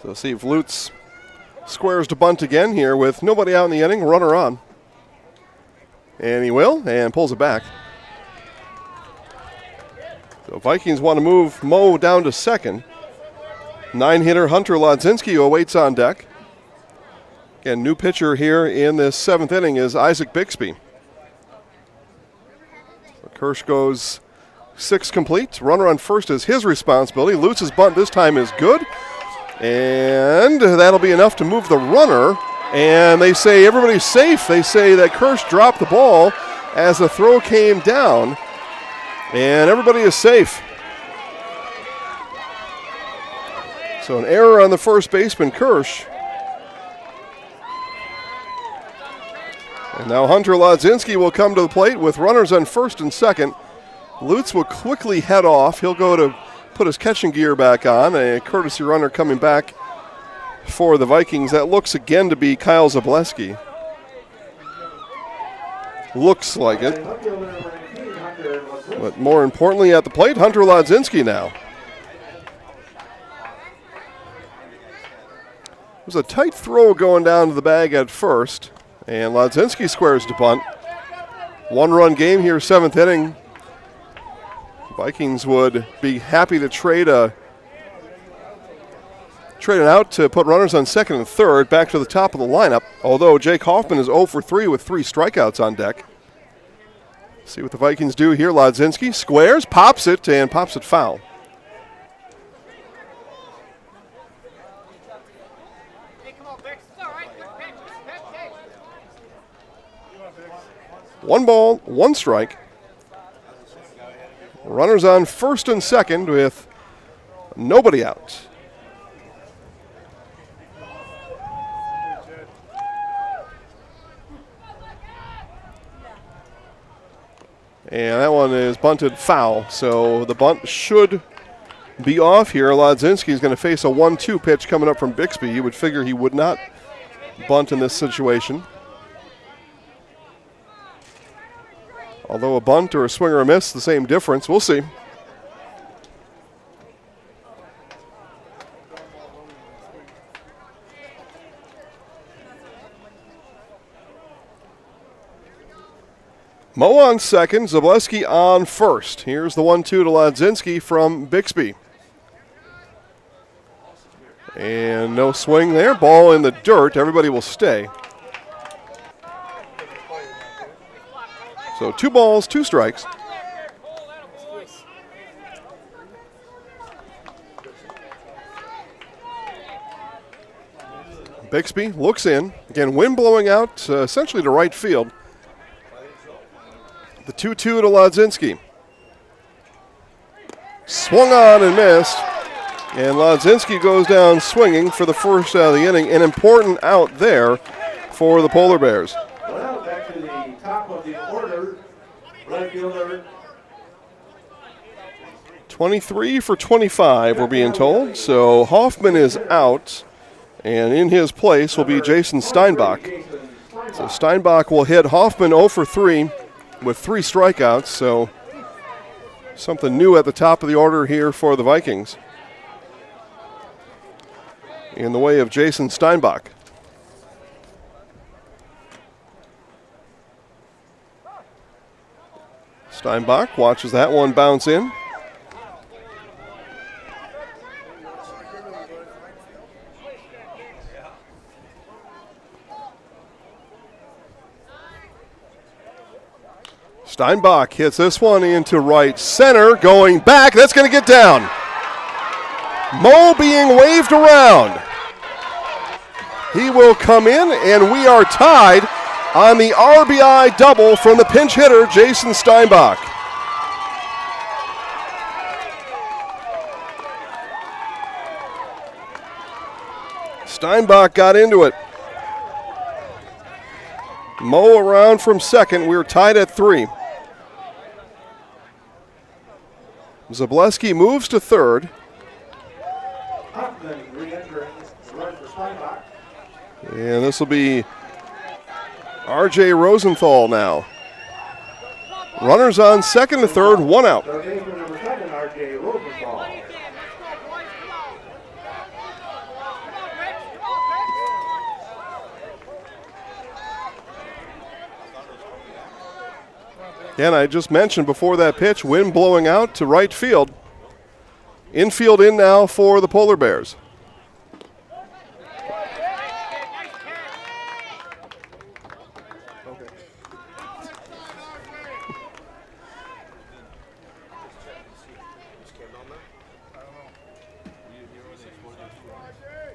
So see if Lutz squares to bunt again here with nobody out in the inning, runner on. And he will, and pulls it back. So Vikings want to move Mo down to second. 9-hitter Hunter Lodzinski awaits on deck. Again, new pitcher here in this 7th inning is Isaac Bixby. So Kirsch goes 6 complete. Runner on first is his responsibility. Lutz's bunt this time is good. And that'll be enough to move the runner. And they say everybody's safe. They say that Kirsch dropped the ball as the throw came down. And everybody is safe. So an error on the first baseman, Kirsch. And now Hunter Lodzinski will come to the plate with runners on first and second. Lutz will quickly head off. He'll go to put his catching gear back on. A courtesy runner coming back for the Vikings. That looks again to be Kyle Zableski. Looks like it. But more importantly at the plate, Hunter Lodzinski now. It was a tight throw going down to the bag at first. And Lodzinski squares to bunt. 1-run game here, 7th inning. Vikings would be happy to trade an out to put runners on second and third back to the top of the lineup, although Jake Hoffman is 0 for 3 with 3 strikeouts on deck. See what the Vikings do here. Lodzinski squares, pops it foul. One ball, one strike. Runners on first and second with nobody out. And that one is bunted foul, so the bunt should be off here. Lodzinski is going to face a 1-2 pitch coming up from Bixby. You would figure he would not bunt in this situation. Although a bunt or a swing or a miss, the same difference. We'll see. Mo on second, Zableski on first. Here's the 1-2 to Lodzinski from Bixby. And no swing there. Ball in the dirt. Everybody will stay. So 2 balls, 2 strikes. Bixby looks in. Again, wind blowing out essentially to right field. The 2-2 to Lodzinski. Swung on and missed. And Lodzinski goes down swinging for the first out of the inning. An important out there for the Polar Bears. Well, back to the top of the order. Right fielder. 23 for 25, we're being told. So Hoffman is out. And in his place will be Jason Steinbach. So Steinbach will hit Hoffman 0 for 3 with 3 strikeouts. So something new at the top of the order here for the Vikings in the way of Jason Steinbach. Steinbach watches that one bounce in. Steinbach hits this one into right center, going back. That's going to get down. Mo being waved around. He will come in, and we are tied on the RBI double from the pinch hitter, Jason Steinbach. Steinbach got into it. Mo around from second. We're tied at 3. Zableski moves to third. And this will be R.J. Rosenthal now. Runners on second and third, 1 out. Again, I just mentioned before that pitch, wind blowing out to right field. Infield in now for the Polar Bears.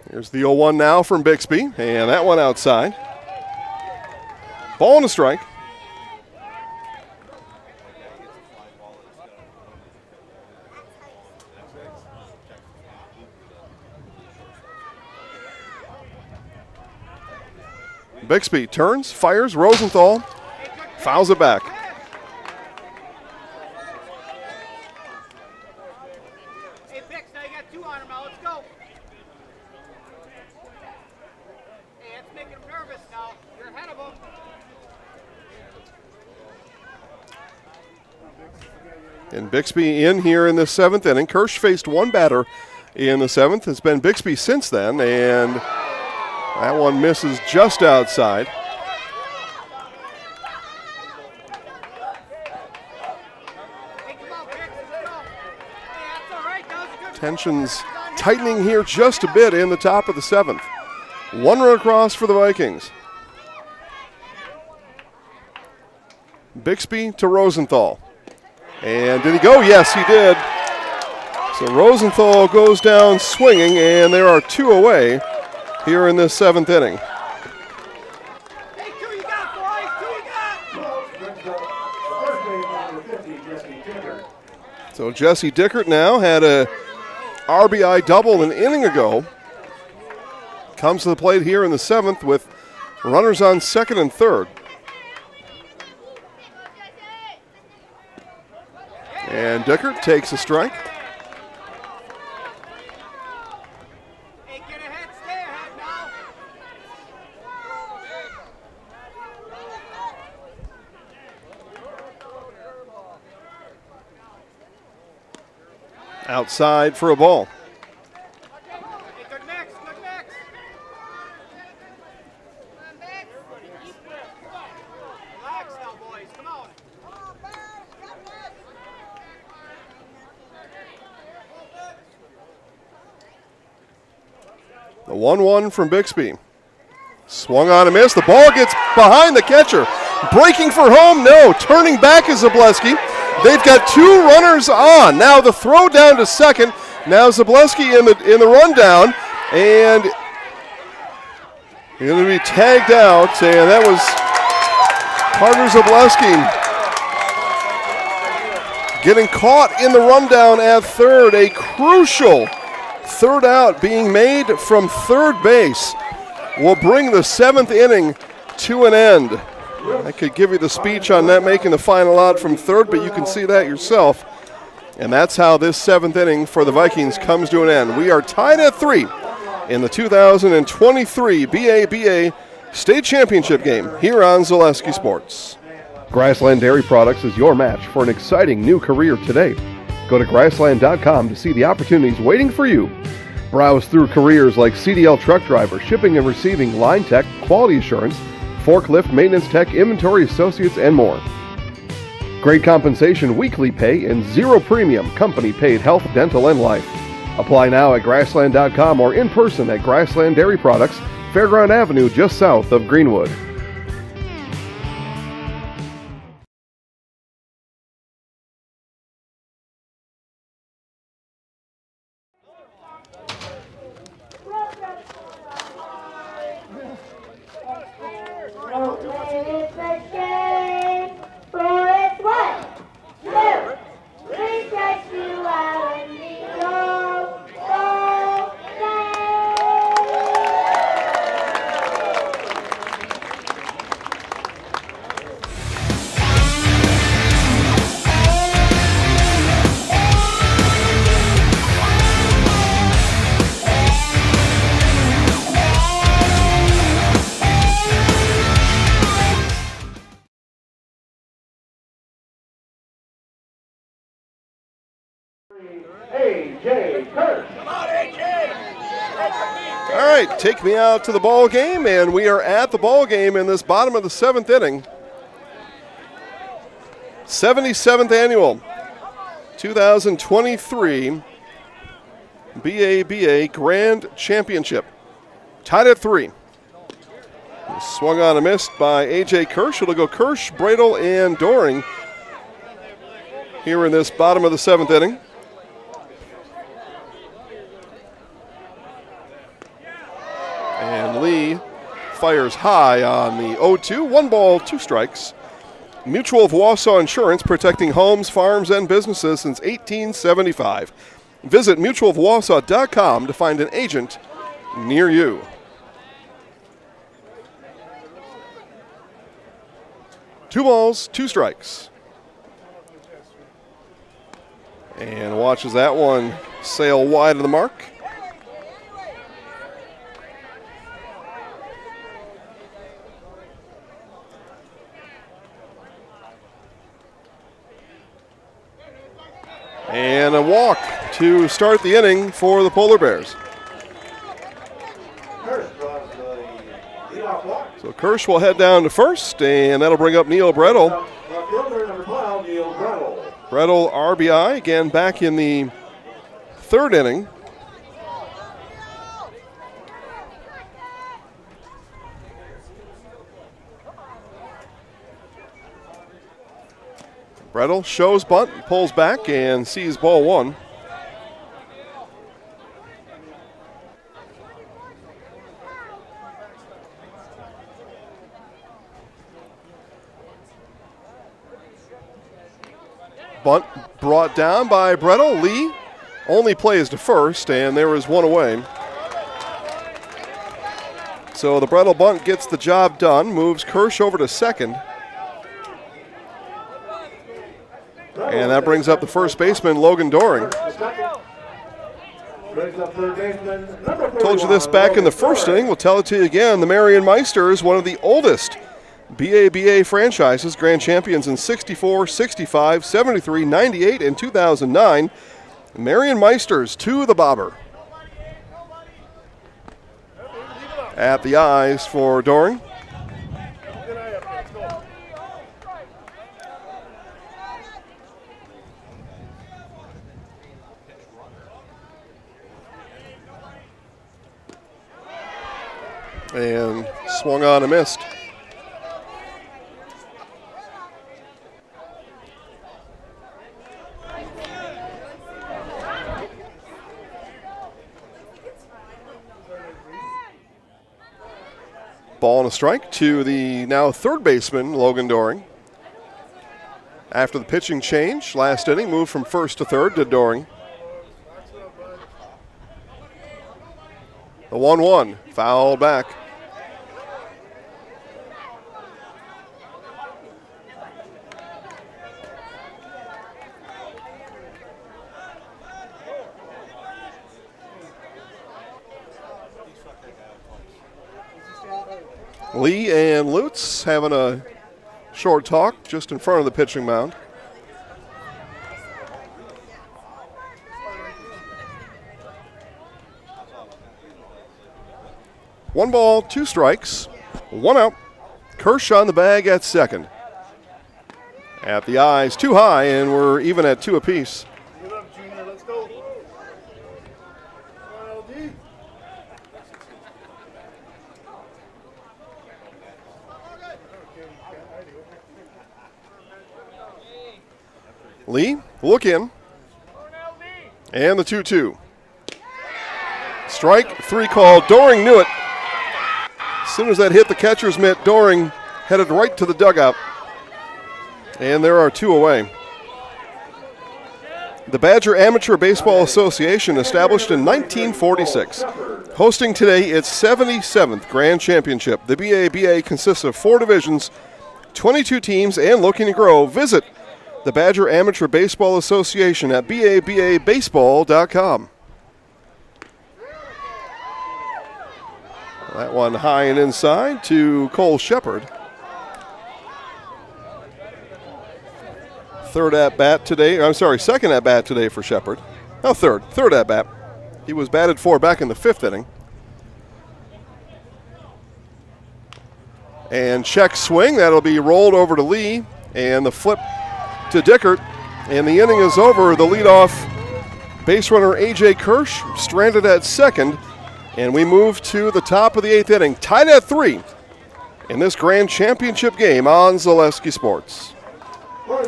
Here's the 0-1 now from Bixby, and that one outside. Ball and a strike. Bixby turns, fires, Rosenthal fouls it back. Hey, Bix, now you got 2 on him now. Let's go. Hey, that's making him nervous now. You're ahead of him. And Bixby in here in the 7th inning. Kirsch faced one batter in the 7th. It's been Bixby since then, and that one misses just outside. Tensions tightening here just a bit in the top of the 7th. 1 run across for the Vikings. Bixby to Rosenthal. And did he go? Yes, he did. So Rosenthal goes down swinging, and there are 2 away here in this 7th inning. So Jesse Dickert now had a RBI double an inning ago. Comes to the plate here in the 7th with runners on second and third. And Dickert takes a strike. Outside for a ball. The 1-1 from Bixby. Swung on a miss. The ball gets behind the catcher. Breaking for home. No. Turning back is Zableski. They've got 2 runners on. Now the throw down to second. Now Zableski in the rundown. And going to be tagged out. And that was Carter Zableski getting caught in the rundown at third. A crucial third out being made from third base will bring the 7th inning to an end. I could give you the speech on that making the final out from third, but you can see that yourself. And that's how this 7th inning for the Vikings comes to an end. We are tied at 3 in the 2023 BABA State Championship game here on Zaleski Sports. Grassland Dairy Products is your match for an exciting new career today. Go to grassland.com to see the opportunities waiting for you. Browse through careers like CDL truck driver, shipping and receiving, line tech, quality assurance, forklift, maintenance tech, inventory associates, and more. Great compensation, weekly pay, and 0 premium company-paid health, dental, and life. Apply now at grassland.com or in person at Grassland Dairy Products, Fairground Avenue, just south of Greenwood. A.J. Kirsch. All right, take me out to the ball game, and we are at the ball game in this bottom of the 7th inning. 77th annual 2023 BABA Grand Championship. Tied at 3. Swung on and missed by A.J. Kirsch. It'll go Kirsch, Bradel, and Doring here in this bottom of the 7th inning. And Lee fires high on the 0-2. 1 ball, 2 strikes. Mutual of Wausau Insurance, protecting homes, farms, and businesses since 1875. Visit mutualofwausau.com to find an agent near you. Two balls, 2 strikes. And watches that one sail wide of the mark. And a walk to start the inning for the Polar Bears. So Kirsch will head down to first, and that'll bring up Neil Bredel. Bredel RBI, again back in the 3rd inning. Bredel shows bunt, pulls back, and sees ball 1. Bunt brought down by Bredel. Lee only plays to first, and there is 1 away. So the Bredel bunt gets the job done, moves Kirsch over to second. And that brings up the first baseman, Logan Doring. Told you this back in the 1st inning. We'll tell it to you again. The Marion Meisters, one of the oldest BABA franchises, grand champions in 64, 65, 73, 98, and 2009. Marion Meisters to the bobber. At the eyes for Doring. And swung on and missed. Ball and a strike to the now 3rd baseman, Logan Doring. After the pitching change, last inning, moved from 1st to 3rd to Doring. The 1-1, foul back. Lee and Lutz having a short talk just in front of the pitching mound. One ball, 2 strikes, 1 out. Kirsch on the bag at second. At the eyes, too high, and we're even at 2 apiece. Lee, look in. And the 2-2. Strike 3 call. Doring knew it. As soon as that hit the catcher's mitt, Doring headed right to the dugout. And there are 2 away. The Badger Amateur Baseball Association, established in 1946. Hosting today its 77th Grand Championship. The BABA consists of 4 divisions, 22 teams, and looking to grow. Visit the Badger Amateur Baseball Association at bababaseball.com. That one high and inside to Cole Shepard. 3rd at bat today, second at bat today for Shepard. Third at bat. He was batted for back in the 5th inning. And check swing. That'll be rolled over to Lee. And the flip to Dickert. And the inning is over. The leadoff base runner A.J. Kirsch stranded at second. And we move to the top of the 8th inning. Tied at 3 in this grand championship game on Zaleski Sports. As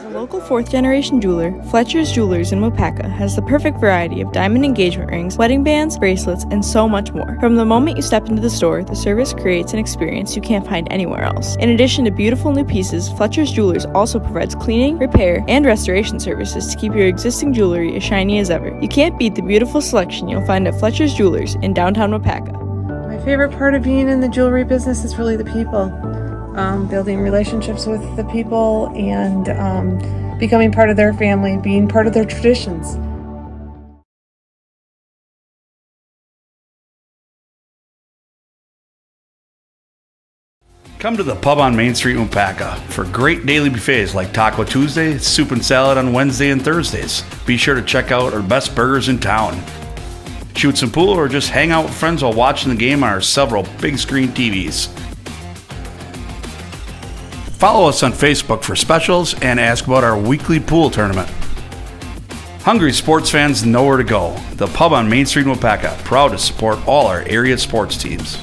a local 4th-generation jeweler, Fletcher's Jewelers in Wapaka has the perfect variety of diamond engagement rings, wedding bands, bracelets, and so much more. From the moment you step into the store, the service creates an experience you can't find anywhere else. In addition to beautiful new pieces, Fletcher's Jewelers also provides cleaning, repair, and restoration services to keep your existing jewelry as shiny as ever. You can't beat the beautiful selection you'll find at Fletcher's Jewelers in downtown Wapaka. My favorite part of being in the jewelry business is really the people. Building relationships with the people and becoming part of their family, being part of their traditions. Come to the pub on Main Street in Wapaka for great daily buffets like Taco Tuesday, soup and salad on Wednesday and Thursdays. Be sure to check out our best burgers in town. Shoot some pool or just hang out with friends while watching the game on our several big screen TVs. Follow us on Facebook for specials and ask about our weekly pool tournament. Hungry sports fans know where to go. The pub on Main Street in Wapaka, proud to support all our area sports teams.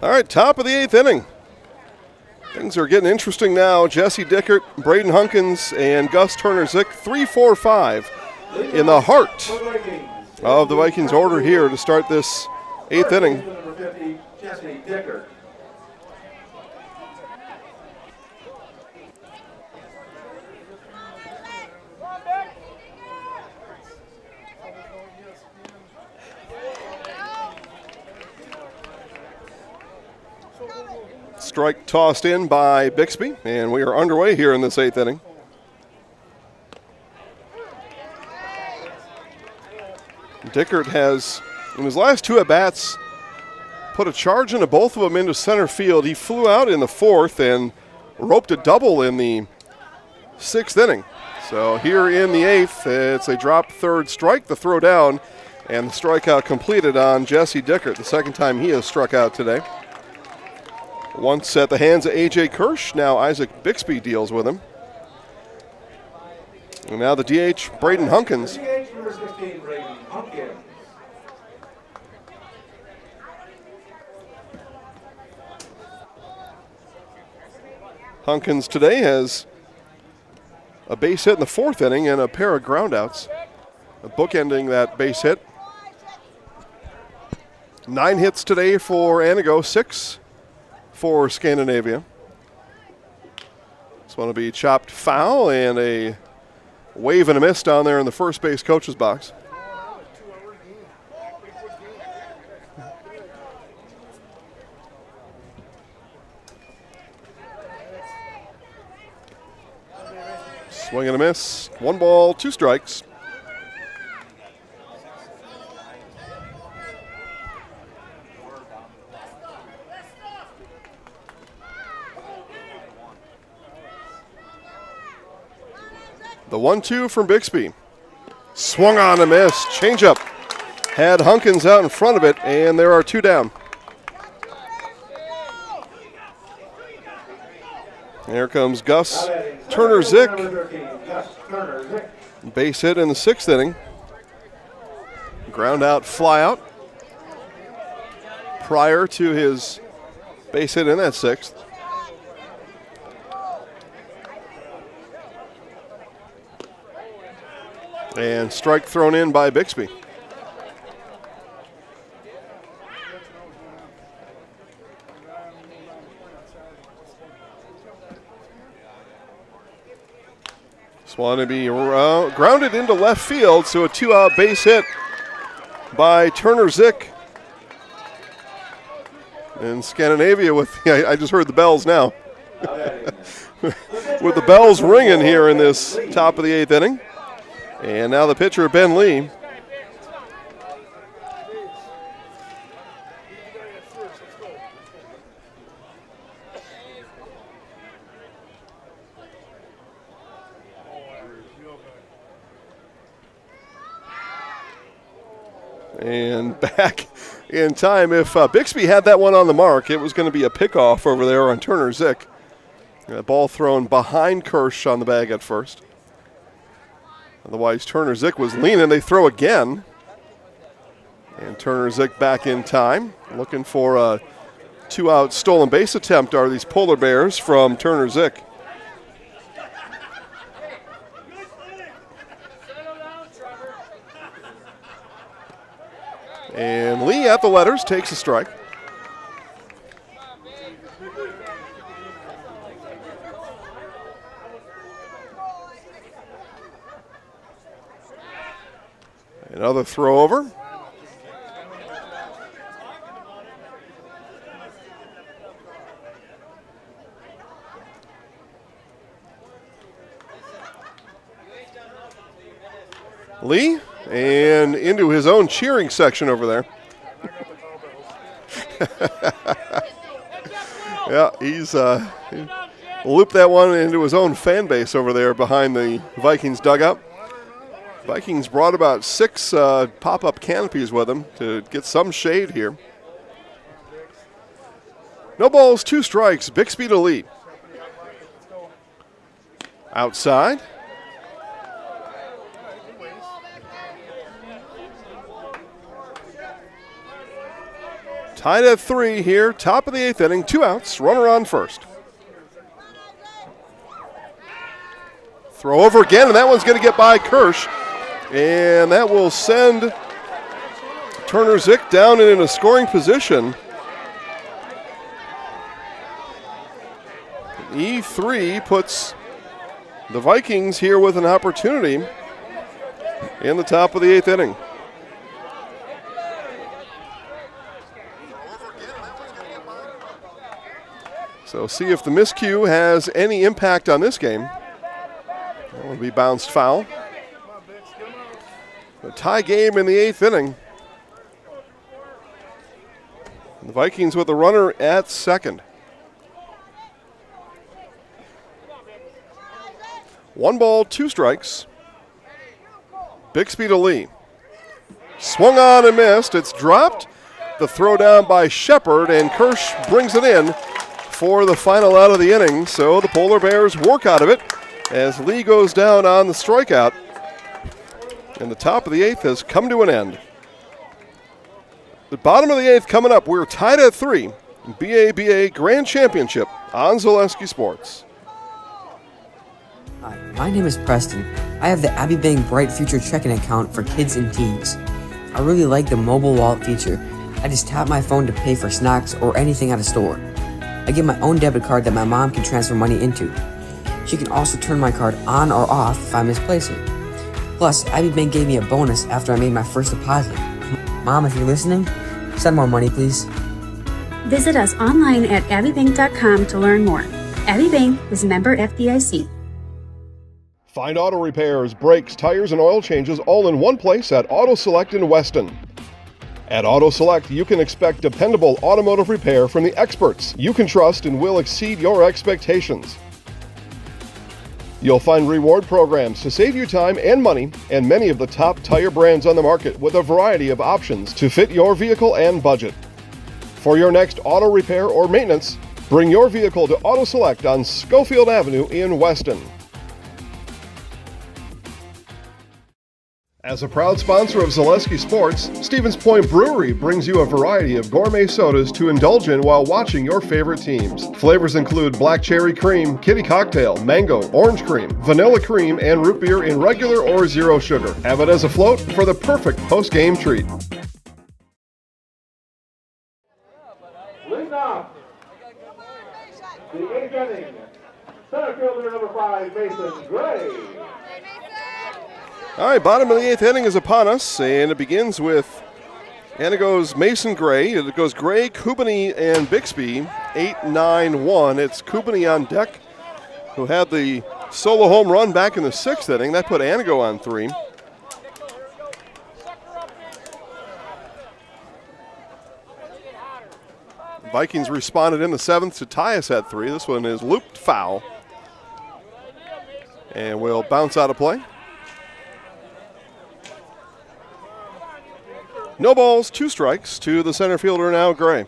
All right, top of the 8th inning. Things are getting interesting now. Jesse Dickert, Braden Hunkins, and Gus Turner-Zick, 3-4-5 in the heart of the Vikings order here to start this 8th inning. Jesse Dickert. Strike tossed in by Bixby, and we are underway here in this 8th inning. Dickert has, in his last 2 at-bats, put a charge into both of them into center field. He flew out in the 4th and roped a double in the 6th inning. So here in the 8th, it's a drop 3rd strike, the throw down, and the strikeout completed on Jesse Dickert, the second time he has struck out today. Once at the hands of A.J. Kirsch, now Isaac Bixby deals with him. And now the DH, Braden Hunkins. DH number 16, Braden Hunkins. Hunkins today has a base hit in the 4th inning and a pair of groundouts, bookending that base hit. 9 hits today for Antigo, 6 for Scandinavia. This one will be chopped foul and a wave and a miss down there in the first base coach's box. Swing and a miss. 1 ball, 2 strikes. The 1-2 from Bixby. Swung on a miss. Changeup. Had Hunkins out in front of it, and there are 2 down. There comes Gus Turner-Zick. Base hit in the 6th inning. Ground out, fly out. Prior to his base hit in that 6th. And strike thrown in by Bixby. This one to be grounded into left field, so a 2-out base hit by Turner-Zick. in Scandinavia with, I just heard the bells now. With the bells ringing here in this top of the 8th inning. And now the pitcher, Ben Lee. And back in time. If Bixby had that one on the mark, it was going to be a pickoff over there on Turner Zick. That ball thrown behind Kirsch on the bag at first. Otherwise, Turner Zick was leaning. They throw again. And Turner Zick back in time. Looking for a 2-out stolen base attempt are these Polar Bears from Turner Zick. And Lee at the letters takes a strike. Another throw over. Lee, and into his own cheering section over there. Yeah, he's looped that one into his own fan base over there behind the Vikings dugout. Vikings brought about 6 pop-up canopies with them to get some shade here. No balls, 2 strikes, Bixby to lead. Outside. Tied at 3 here, top of the 8th inning, 2 outs, runner on first. Throw over again, and that one's going to get by Kirsch. And that will send Turner Zick down in a scoring position. E3 puts the Vikings here with an opportunity in the top of the 8th inning. So see if the miscue has any impact on this game. That will be bounced foul. A tie game in the 8th inning. The Vikings with a runner at second. 1 ball, 2 strikes. Bixby to Lee. Swung on and missed. It's dropped. The throw down by Shepard, and Kirsch brings it in for the final out of the inning. So the Polar Bears work out of it as Lee goes down on the strikeout. And the top of the 8th has come to an end. The bottom of the 8th coming up. We're tied at 3. BABA Grand Championship on Zaleski Sports. Hi, my name is Preston. I have the Abbey Bank Bright Future checking account for kids and teens. I really like the mobile wallet feature. I just tap my phone to pay for snacks or anything at a store. I get my own debit card that my mom can transfer money into. She can also turn my card on or off if I misplace it. Plus, Abbey Bank gave me a bonus after I made my first deposit. Mom, if you're listening, send more money, please. Visit us online at abbeybank.com to learn more. Abbey Bank is a member FDIC. Find auto repairs, brakes, tires, and oil changes all in one place at Auto Select in Weston. At Auto Select, you can expect dependable automotive repair from the experts you can trust and will exceed your expectations. You'll find reward programs to save you time and money, and many of the top tire brands on the market with a variety of options to fit your vehicle and budget. For your next auto repair or maintenance, bring your vehicle to Auto Select on Schofield Avenue in Weston. As a proud sponsor of Zaleski Sports, Stevens Point Brewery brings you a variety of gourmet sodas to indulge in while watching your favorite teams. Flavors include black cherry cream, kitty cocktail, mango, orange cream, vanilla cream, and root beer in regular or zero sugar. Have it as a float for the perfect post-game treat. Leading off the 8th inning, center fielder number 5, Mason Gray. All right, bottom of the 8th inning is upon us, and it begins with Antigo's Mason Gray. It goes Gray, Kubany, and Bixby. 8-9-1. It's Kubany on deck, who had the solo home run back in the 6th inning. That put Antigo on 3. Vikings responded in the 7th to tie us at 3. This one is looped foul and will bounce out of play. No balls, 2 strikes to the center fielder now, Gray.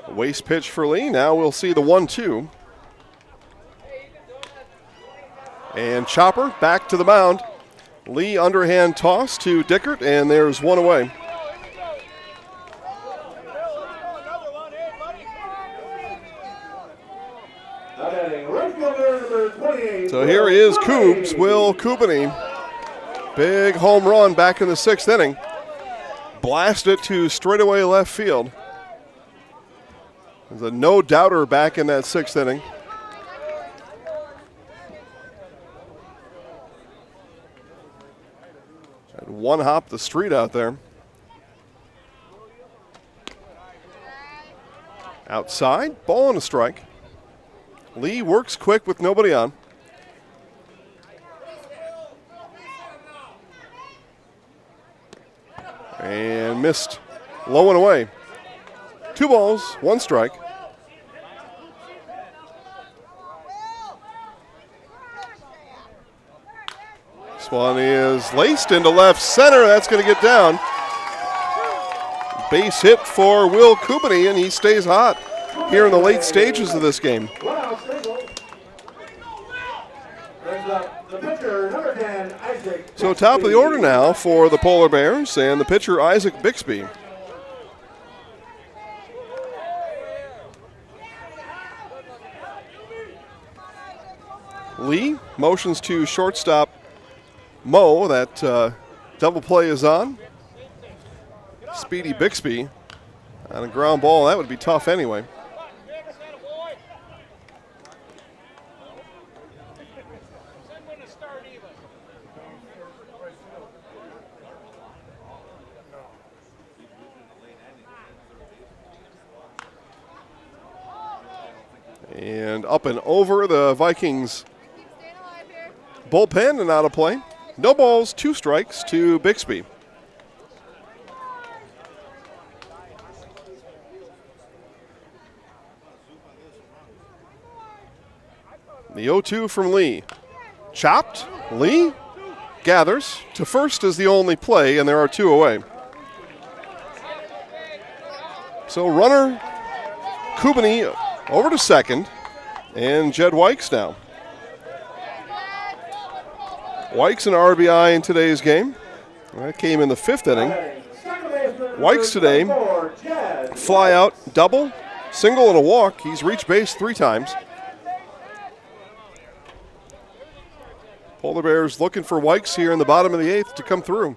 A waste pitch for Lee. Now we'll see the 1-2. And Chopper back to the mound. Lee underhand toss to Dickert, and there's one away. So here is Coobs, Will Kubany. Big home run back in the 6th inning. Blast it to straightaway left field. There's a no-doubter back in that 6th inning. Had one hop the street out there. Outside, ball and a strike. Lee works quick with nobody on. And missed low and away. 2 balls, 1 strike. This one is laced into left center. That's going to get down. Base hit for Will Kubany, and he stays hot here in the late stages of this game. So top of the order now for the Polar Bears, and the pitcher Isaac Bixby. Lee motions to shortstop Mo. That double play is on. Speedy Bixby on a ground ball. That would be tough anyway. And up and over the Vikings bullpen and out of play. No balls, 2 strikes to Bixby. The 0-2 from Lee. Chopped. Lee gathers. To first is the only play, and there are 2 away. So runner Kubany over to second, and Jed Wykes now. Wykes an RBI in today's game. That came in the 5th inning. Wykes today, fly out, double, single, and a walk. He's reached base 3 times. Polar Bears looking for Wykes here in the bottom of the 8th to come through.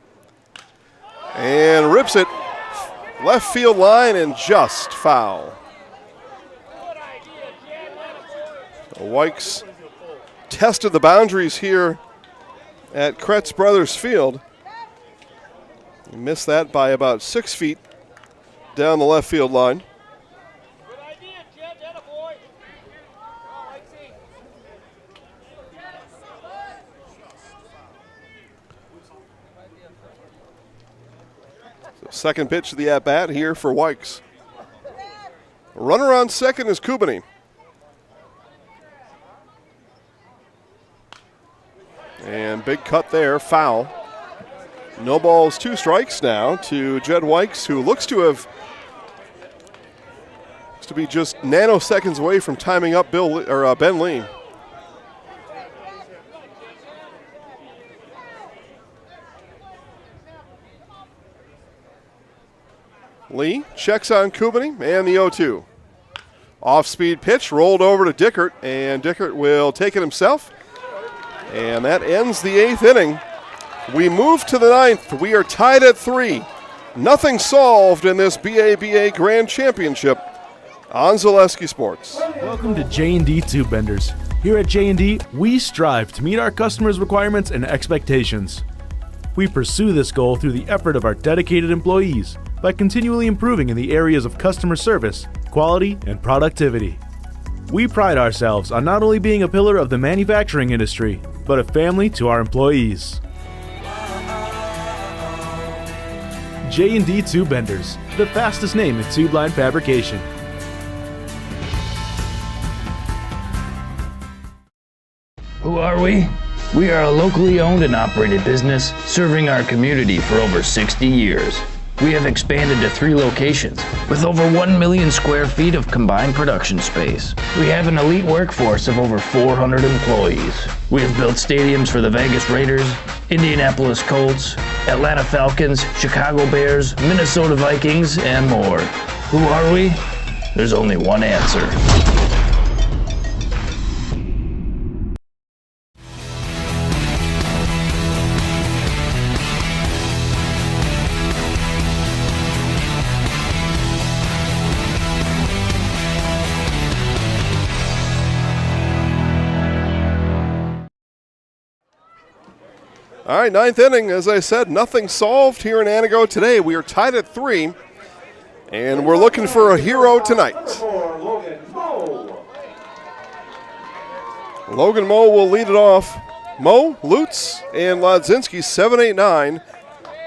And rips it left field line and just foul. Wykes tested the boundaries here at Kretz Brothers Field. He missed that by about 6 feet down the left field line. So second pitch of the at-bat here for Wykes. Runner on second is Kubany. And big cut there, foul. No balls, 2 strikes now to Jed Wykes, who looks to be just nanoseconds away from timing up Ben Lee. Lee checks on Kubany and the 0-2. Off-speed pitch rolled over to Dickert, and Dickert will take it himself. And that ends the 8th inning. We move to the 9th. We are tied at 3. Nothing solved in this BABA Grand Championship on Zaleski Sports. Welcome to J&D Tube Benders. Here at J&D, we strive to meet our customers' requirements and expectations. We pursue this goal through the effort of our dedicated employees by continually improving in the areas of customer service, quality, and productivity. We pride ourselves on not only being a pillar of the manufacturing industry, but a family to our employees. J&D Tube Benders, the fastest name in tube line fabrication. Who are we? We are a locally owned and operated business serving our community for over 60 years. We have expanded to 3 locations with over 1 million square feet of combined production space. We have an elite workforce of over 400 employees. We have built stadiums for the Vegas Raiders, Indianapolis Colts, Atlanta Falcons, Chicago Bears, Minnesota Vikings, and more. Who are we? There's only one answer. All right, 9th inning, as I said, nothing solved here in Antigo today. We are tied at 3, and we're looking for a hero tonight. Logan Moe will lead it off. Moe, Lutz, and Lodzinski, 7, 8, 9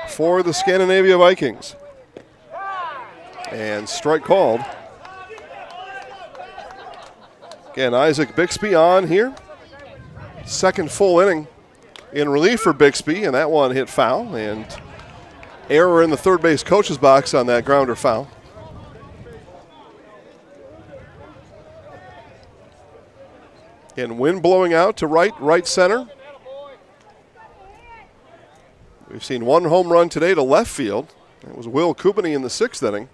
for the Scandinavia Vikings. And strike called. Again, Isaac Bixby on here. Second full inning in relief for Bixby, and that one hit foul, and error in the third base coach's box on that grounder foul. And wind blowing out to right center. We've seen one home run today to left field. It was Will Kubany in the 6th inning.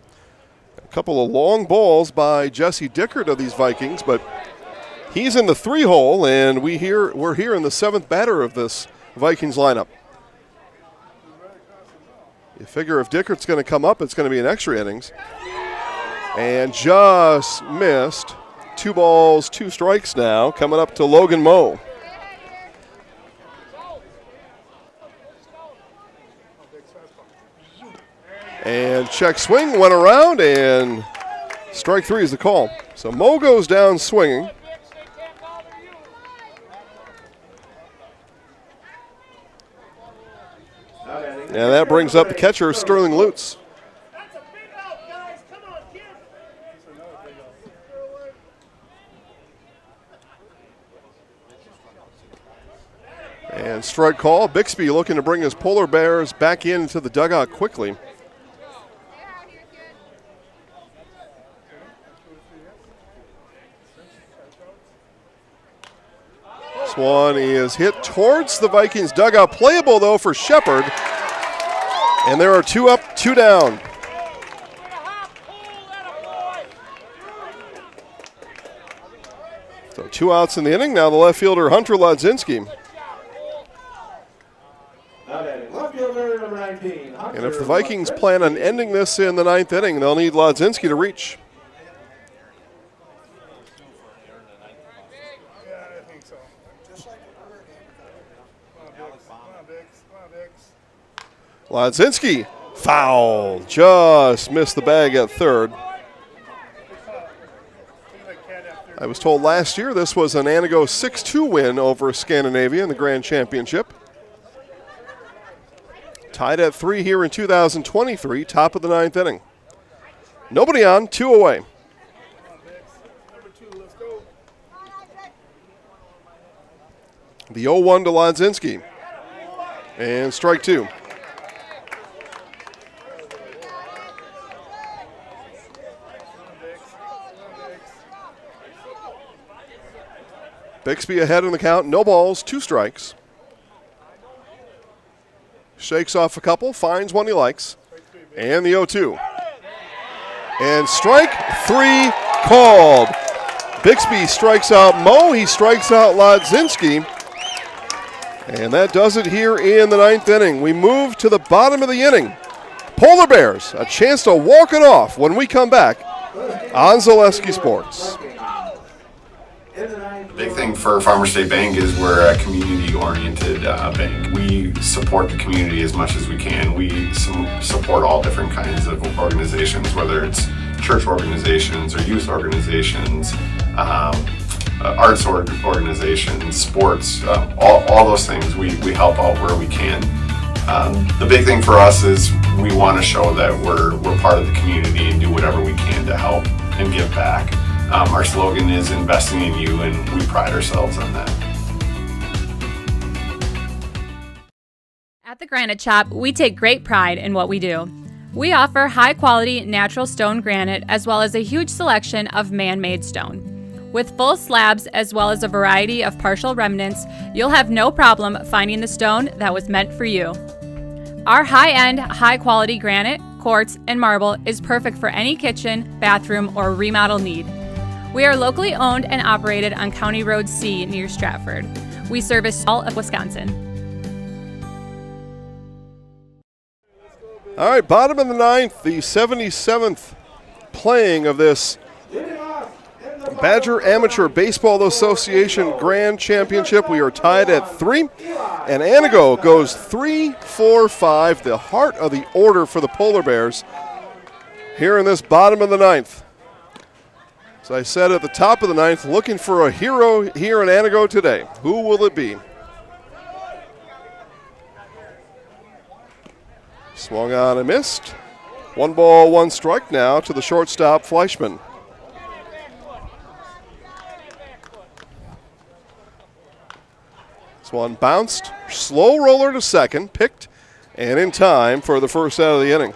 A couple of long balls by Jesse Dickert of these Vikings, but he's in the 3-hole, and we're here in the 7th batter of this Vikings lineup. You figure if Dickert's going to come up, it's going to be an extra innings. And just missed. 2 balls, 2 strikes now, coming up to Logan Moe. And check swing, went around, and strike 3 is the call. So Moe goes down swinging. And that brings up the catcher, Sterling Lutz. And strike call. Bixby looking to bring his Polar Bears back into the dugout quickly. This one is hit towards the Vikings dugout. Playable, though, for Shepard. And there are 2 up, 2 down. So 2 outs in the inning. Now the left fielder, Hunter Lodzinski. And if the Vikings plan on ending this in the 9th inning, they'll need Lodzinski to reach. Lodzinski, foul, just missed the bag at third. I was told last year this was an Antigo 6-2 win over Scandinavia in the Grand Championship. Tied at 3 here in 2023, top of the 9th inning. Nobody on, 2 away. The 0-1 to Lodzinski. And strike 2. Bixby ahead in the count, no balls, 2 strikes. Shakes off a couple, finds one he likes, and the 0-2. And strike 3 called. Bixby strikes out Moe, he strikes out Lodzinski. And that does it here in the 9th inning. We move to the bottom of the inning. Polar Bears, a chance to walk it off when we come back on Zaleski Sports. The big thing for Farmers State Bank is we're a community-oriented bank. We support the community as much as we can. We support all different kinds of organizations, whether it's church organizations or youth organizations, arts organizations, sports, all those things. We help out where we can. The big thing for us is we want to show that we're part of the community and do whatever we can to help and give back. Our slogan is investing in you, and we pride ourselves on that. At the Granite Shop, we take great pride in what we do. We offer high-quality natural stone granite as well as a huge selection of man-made stone. With full slabs as well as a variety of partial remnants, you'll have no problem finding the stone that was meant for you. Our high-end, high-quality granite, quartz, and marble is perfect for any kitchen, bathroom, or remodel need. We are locally owned and operated on County Road C near Stratford. We service all of Wisconsin. All right, bottom of the ninth, the 77th playing of this Badger Amateur Baseball Association Grand Championship. We are tied at 3, and Antigo goes 3-4-5, the heart of the order for the Polar Bears here in this bottom of the ninth. As I said at the top of the ninth, looking for a hero here in Antigo today. Who will it be? Swung on and missed. 1 ball, 1 strike now to the shortstop, Fleischman. This one bounced, slow roller to second, picked, and in time for the first out of the inning.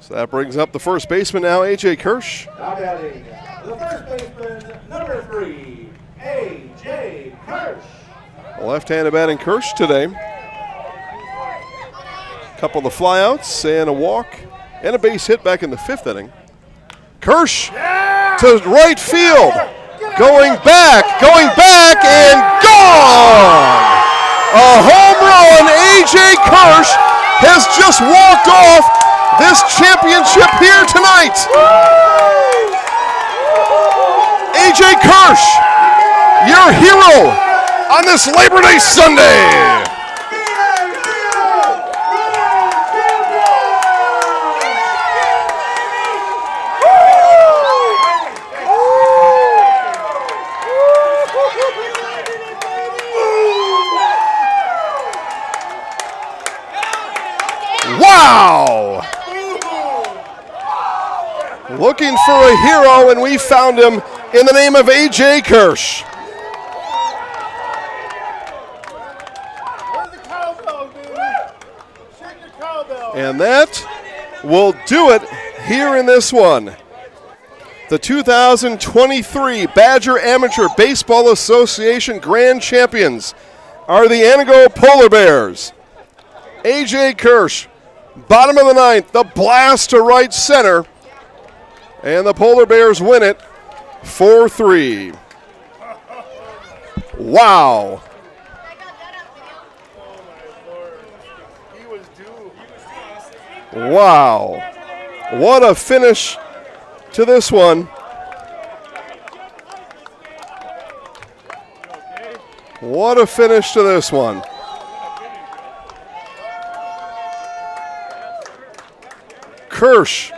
So that brings up the first baseman now, A.J. Kirsch. Now batting, the first baseman, number 3, A.J. Kirsch. A left-handed batting Kirsch today. Couple of flyouts and a walk and a base hit back in the 5th inning. Kirsch to right field. Going back, and gone! A home run. A.J. Kirsch has just walked off this championship here tonight. A.J. Kirsch, your hero on this Labor Day Sunday. Wow! Looking for a hero, and we found him in the name of A.J. Kirsch. And that will do it here in this one. The 2023 Badger Amateur Baseball Association Grand Champions are the Antigo Polar Bears. A.J. Kirsch, bottom of the ninth, the blast to right center. And the Polar Bears win it 4-3. Wow. Wow. What a finish to this one. What a finish to this one. Kirsch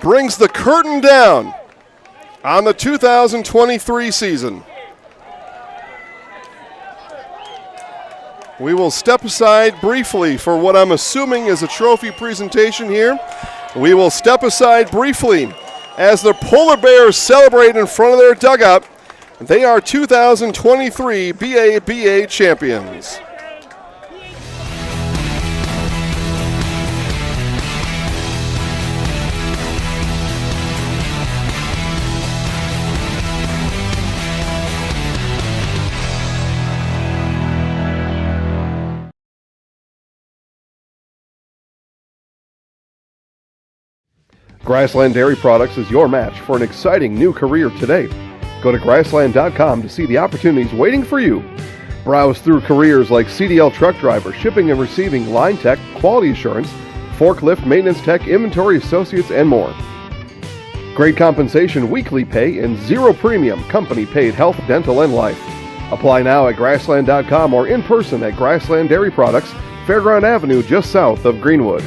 brings the curtain down on the 2023 season. We will step aside briefly for what I'm assuming is a trophy presentation here. We will step aside briefly as the Polar Bears celebrate in front of their dugout. They are 2023 BABA champions. Grassland Dairy Products is your match for an exciting new career today. Go to grassland.com to see the opportunities waiting for you. Browse through careers like CDL truck driver, shipping and receiving, line tech, quality assurance, forklift, maintenance tech, inventory associates, and more. Great compensation, weekly pay, and zero premium, company-paid health, dental, and life. Apply now at Grassland.com or in person at Grassland Dairy Products, Fairground Avenue, just south of Greenwood.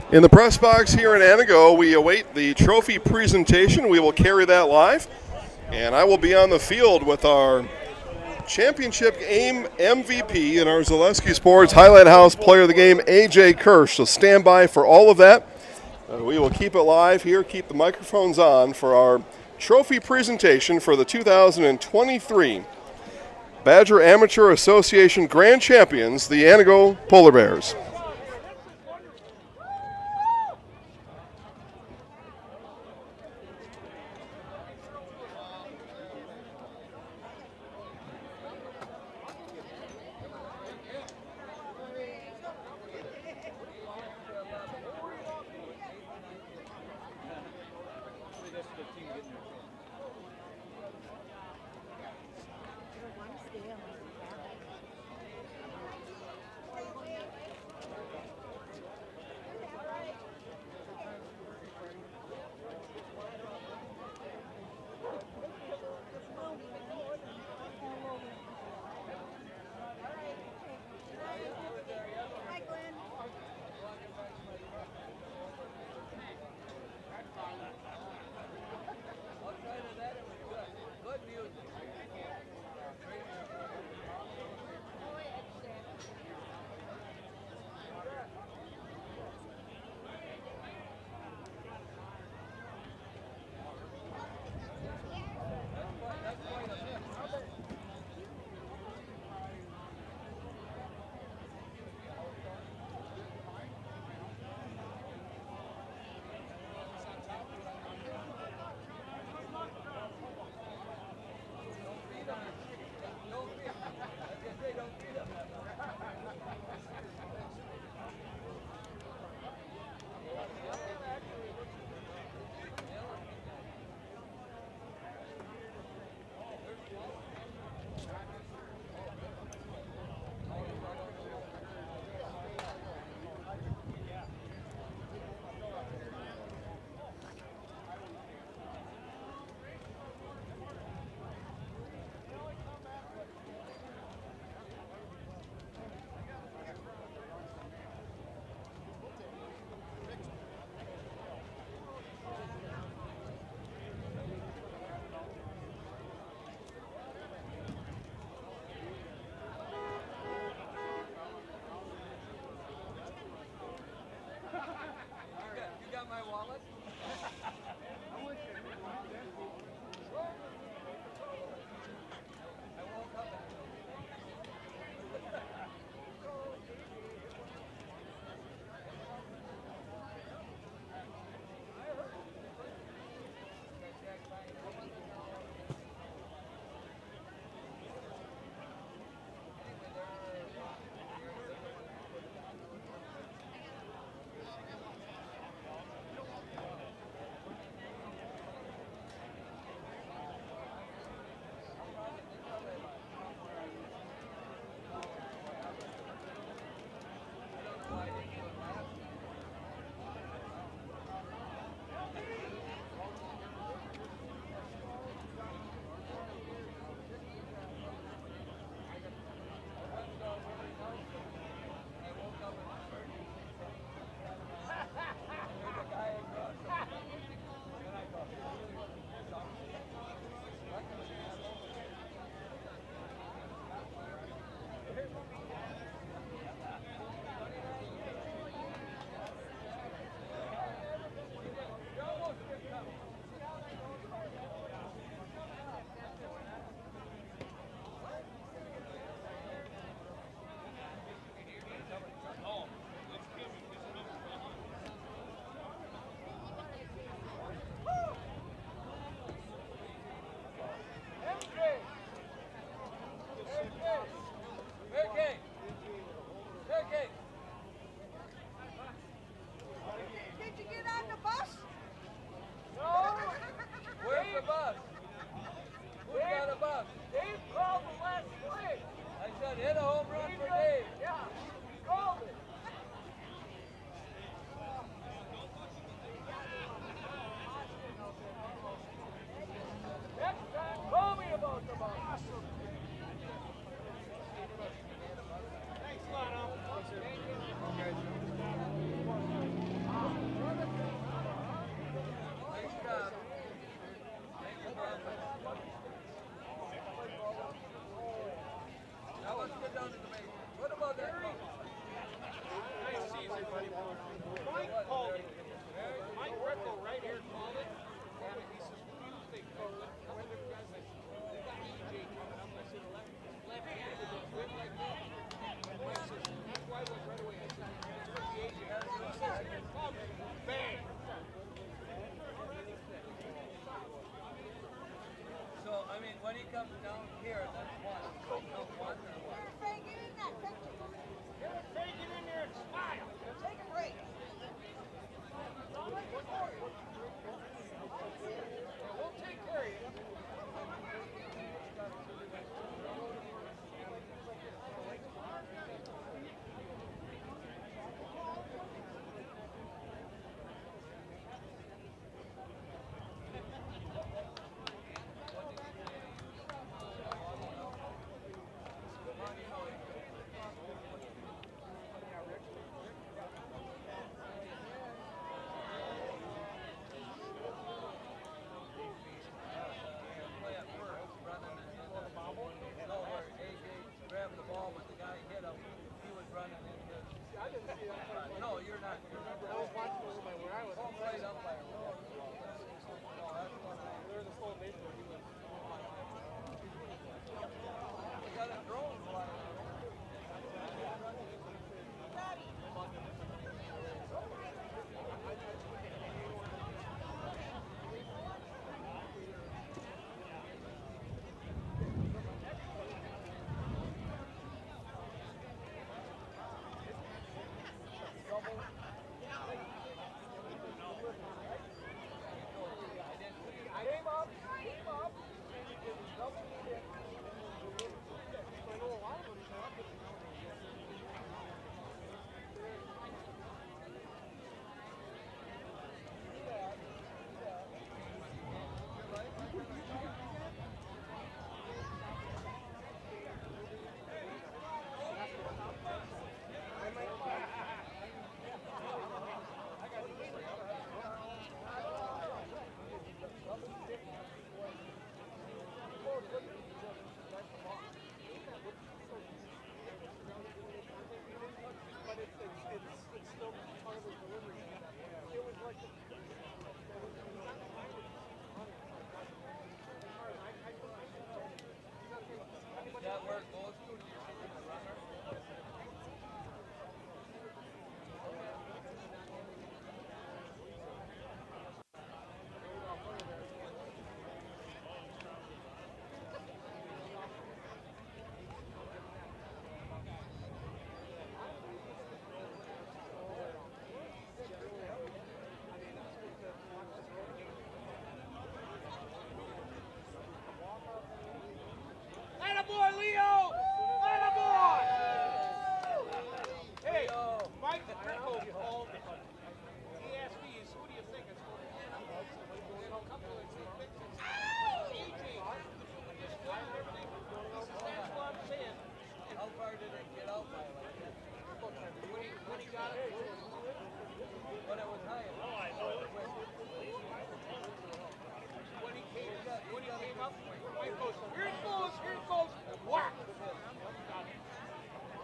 In the press box here in Antigo, we await the trophy presentation. We will carry that live. And I will be on the field with our championship game MVP and our Zaleski Sports Highlight House Player of the Game, AJ Kirsch. So stand by for all of that. We will keep it live here, keep the microphones on for our trophy presentation for the 2023 Badger Amateur Association Grand Champions, the Antigo Polar Bears. Attaboy, Leo! Attaboy! Hey, Mike the Crickle called me. He asked me, who do you think it's going to be? And I'll come to it and say, AJ, just won and everything. He says, that's what I'm saying. And how far did it get out by? When he got it, when it was high. Oh, I know. When he came up, Mike goes, here it goes, whack!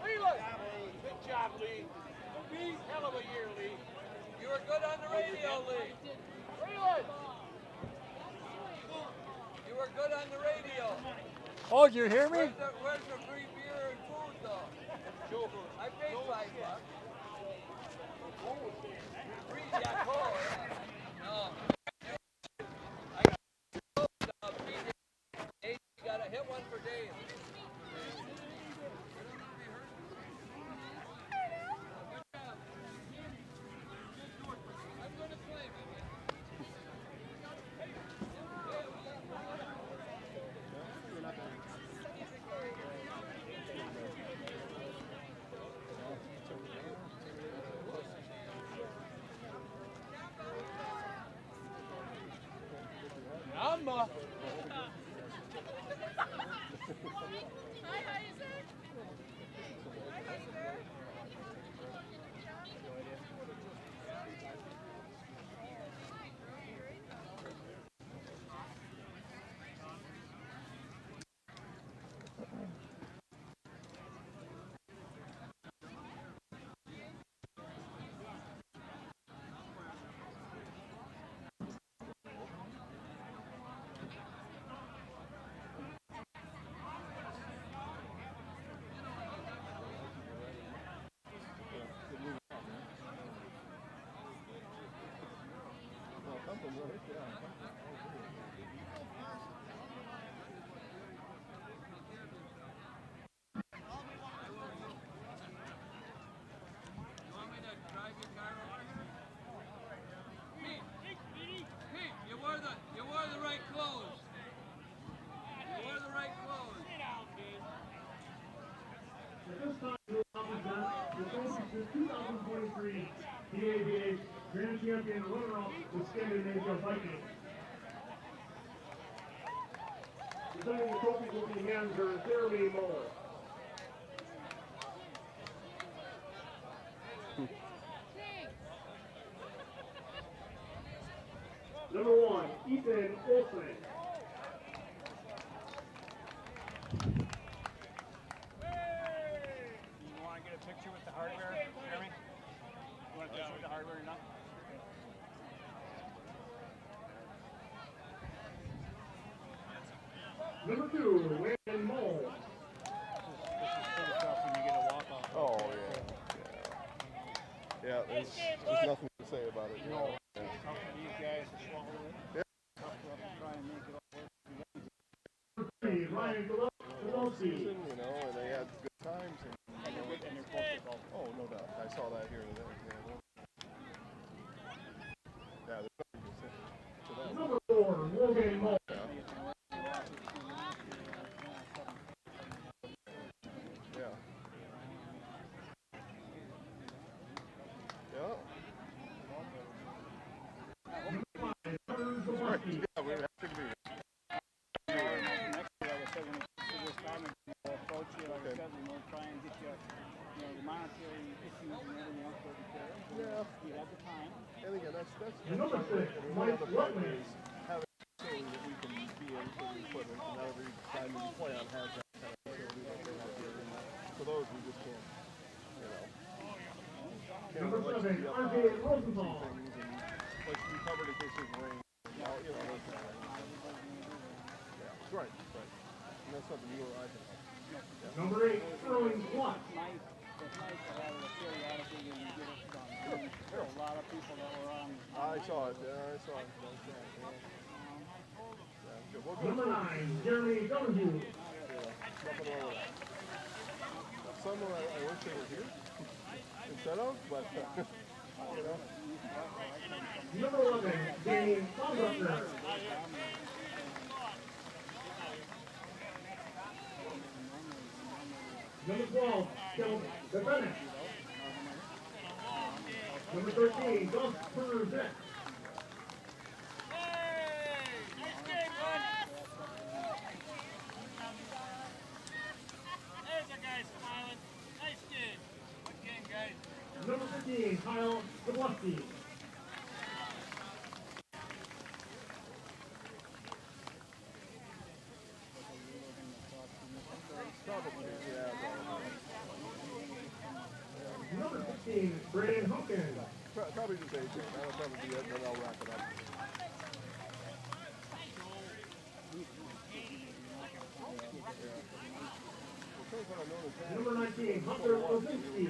Leland! Good job, Lee. Lee, hell of a year, Lee. You were good on the radio, Lee. Leland! You were good on the radio. Oh, did you hear me? Where's the free beer and food, though? I paid $5. Free, yeah, cool. No. You gotta hit one for Dave. awesome, right? Yeah. You wore the right clothes. You wore the right clothes. At this time, we'll present the 2023 PABA Grand Champion runner-up, the Scandinavia Vikings. Presenting the trophy will be manager Jeremy Moore. Number 1, Ethan Olsen. You want to get a picture with the hardware, Jeremy? You want a picture with the hardware, you know? Number 2, Landon Mole. This is pretty tough when you get a walk-off. Oh, yeah. Yeah, there's nothing to say about it. No. It's tough for these guys to swallow it. Yeah. Tough for us to try and make it all work. Ryan Pelosi. Season, you know, and they had good times. And they're close to oh, no doubt. I saw that here today. Yeah, there's nothing to say to that. Number 4, Logan Mole. Yeah. Yeah, we're happy to be here. Next year, like I said, when it comes to this time, we'll approach you, like I said, and we'll try and get you, the monetary issues and everything else taken care of. Yeah. You have the time. And again, that's Number 6, one Mike of the part Rutland. is having a facility that we can be in for the equipment, and not every time we play on has that kind of facility that they have here. And for those, we just can't, you know. Number 7, RJ Rosenthal. Like we covered in case there's rain. You know, those kind of things. Yeah, right. And that's something you or I can help. Yeah. Number 8, Sterling Plus. It's nice to have it periodically when you get it done. There are a lot of people that were on. I saw it. Yeah, I saw it. Yeah, good. We'll go. Number 9, Jeremy Donahue. Yeah, nothing wrong with that. Some of I wish they were here instead of, but you know. Number 11, Danny Baumgartner. Number 12, Kevin Bennett. Number 13, Gus Burnett. There's a guy smiling. Nice game. Good game, guys. Number 15, Kyle Zablowski. Probably, yeah. Number 16, Brandon Hawkins. Probably just 18. That'll probably be it, then I'll wrap it up. Number 19, Hunter Ozinski.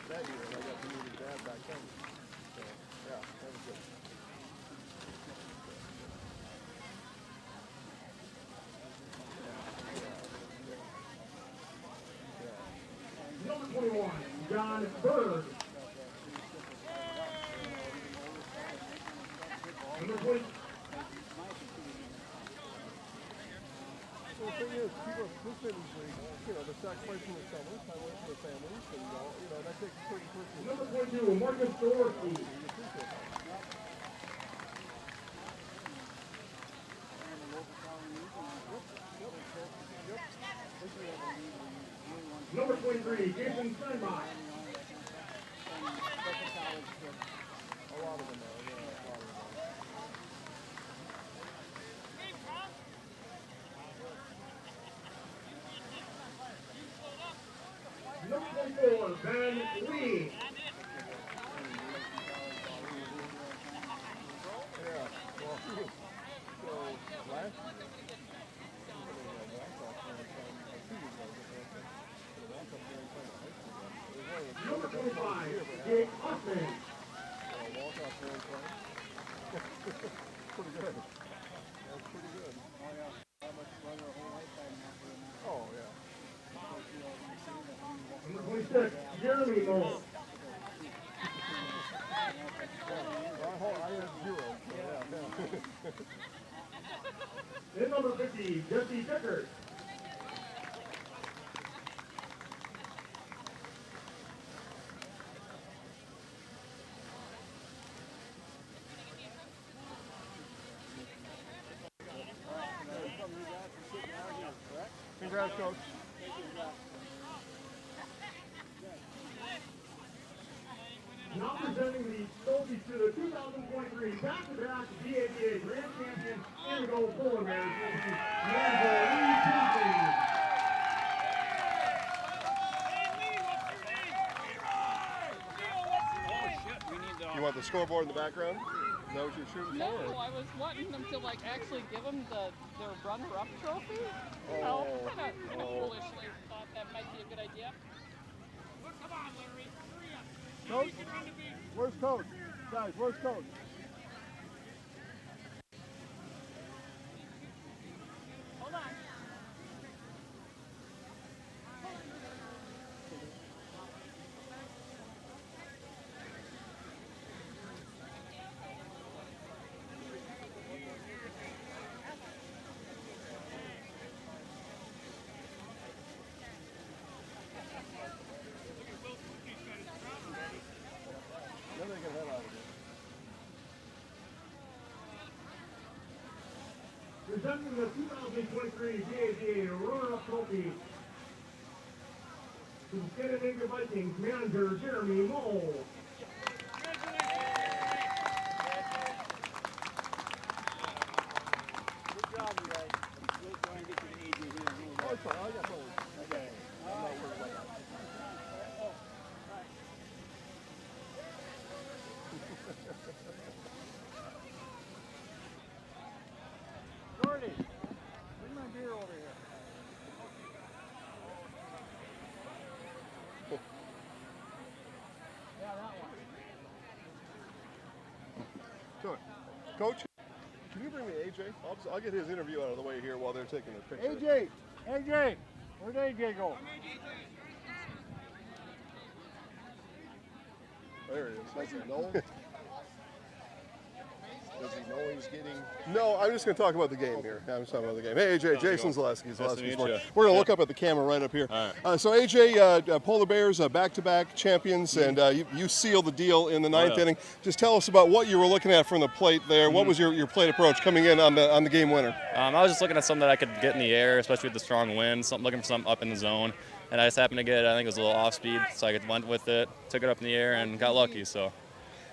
That year, and I got to meet his dad back then. So, yeah, that was good. Number 21, John Bird. Number 20. So the thing is, people, this industry, you know, the sacrificing the summer, time away from the families, and you know, that takes a certain person. Number 22, Marcus Dorsey. Number 23, Jason Steinbach. A lot of them are, yeah, a lot of them are. Number 24, Ben Lee. Yeah, well, so last Number 25, Jake Hoffman. walk-off In number 50, Jesse Dickert. Congrats, Coach. Now presenting the trophies to the 2023 back-to-back BABA Grand Champion Antigo Polar Bears will be You want the scoreboard in the background? Is that what you're shooting No, for? I was wanting them to like actually give them their runner-up trophy. You Oh, know, kind of oh. foolishly thought that might be a good idea. Come on, Larry. Coach, where's Coach? Guys, where's Coach? Hold on. Presenting the 2023 BABA runner-up trophy to the Scandinavia Vikings manager Jeremy Mole. Good job, you guys. Let's go and get to the AJ here. Oh, sorry, I got both. Okay. I'm not worried about that. Jordy, bring my beer over here. Yeah, that one. Sure. Coach, can you bring me AJ? I'll get his interview out of the way here while they're taking a picture. AJ, where'd AJ go? There he is. Does he know? Does he know he's getting? No, I'm just going to talk about the game here. I'm just talking about the game. Hey, AJ, Jason Zaleski. Nice to meet you. We're going to look up at the camera right up here. So, AJ, Polar Bears, back-to-back champions, and you sealed the deal in the ninth inning. Just tell us about what you were looking at from the plate there. What was your plate approach coming in on the game winner? I was just looking at something that I could get in the air, especially with the strong wind, looking for something up in the zone. And I just happened to get, I think it was a little off speed, so I went with it, took it up in the air, and got lucky. So.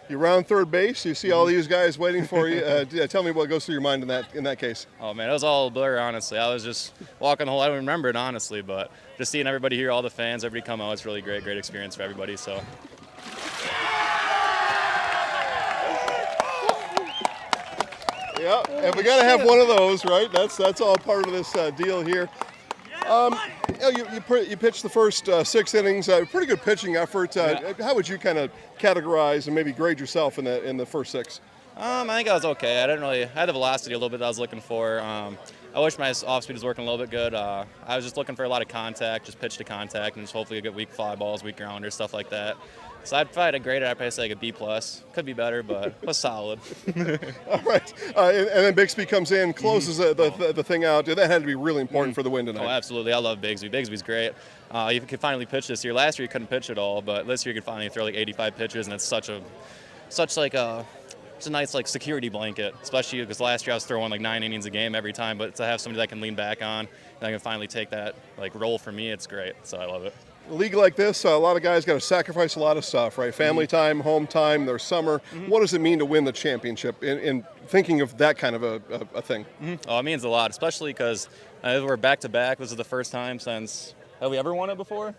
You round third base. You see all these guys waiting for you. Tell me what goes through your mind in that case. Oh man, it was all a blur. Honestly, I was just walking the whole. I don't remember it honestly, but just seeing everybody here, all the fans, everybody come out, it's really great experience for everybody. So. Yeah, and we got to have one of those, right? That's all part of this deal here. You pitched the first 6 innings. Pretty good pitching effort. How would you kind of categorize and maybe grade yourself in the first 6? I think I was okay. I had the velocity a little bit that I was looking for. I wish my off speed was working a little bit good. I was just looking for a lot of contact, just pitch to contact, and just hopefully get weak fly balls, weak grounders, stuff like that. So if I had a grade, I'd probably say like a B+. Could be better, but it was solid. All right. And then Bixby comes in, closes the thing out. That had to be really important for the win tonight. Oh, absolutely. I love Bixby. Bixby's great. You could finally pitch this year. Last year you couldn't pitch at all, but this year you could finally throw like 85 pitches, and it's such a nice like security blanket, especially because last year I was throwing like 9 innings a game every time. But to have somebody that I can lean back on, and I can finally take that like role for me, it's great. So I love it. A league like this, a lot of guys got to sacrifice a lot of stuff, right? Family time, home time, their summer. What does it mean to win the championship in thinking of that kind of a thing? Oh, it means a lot, especially because we're back-to-back. This is the first time since – have we ever won it before?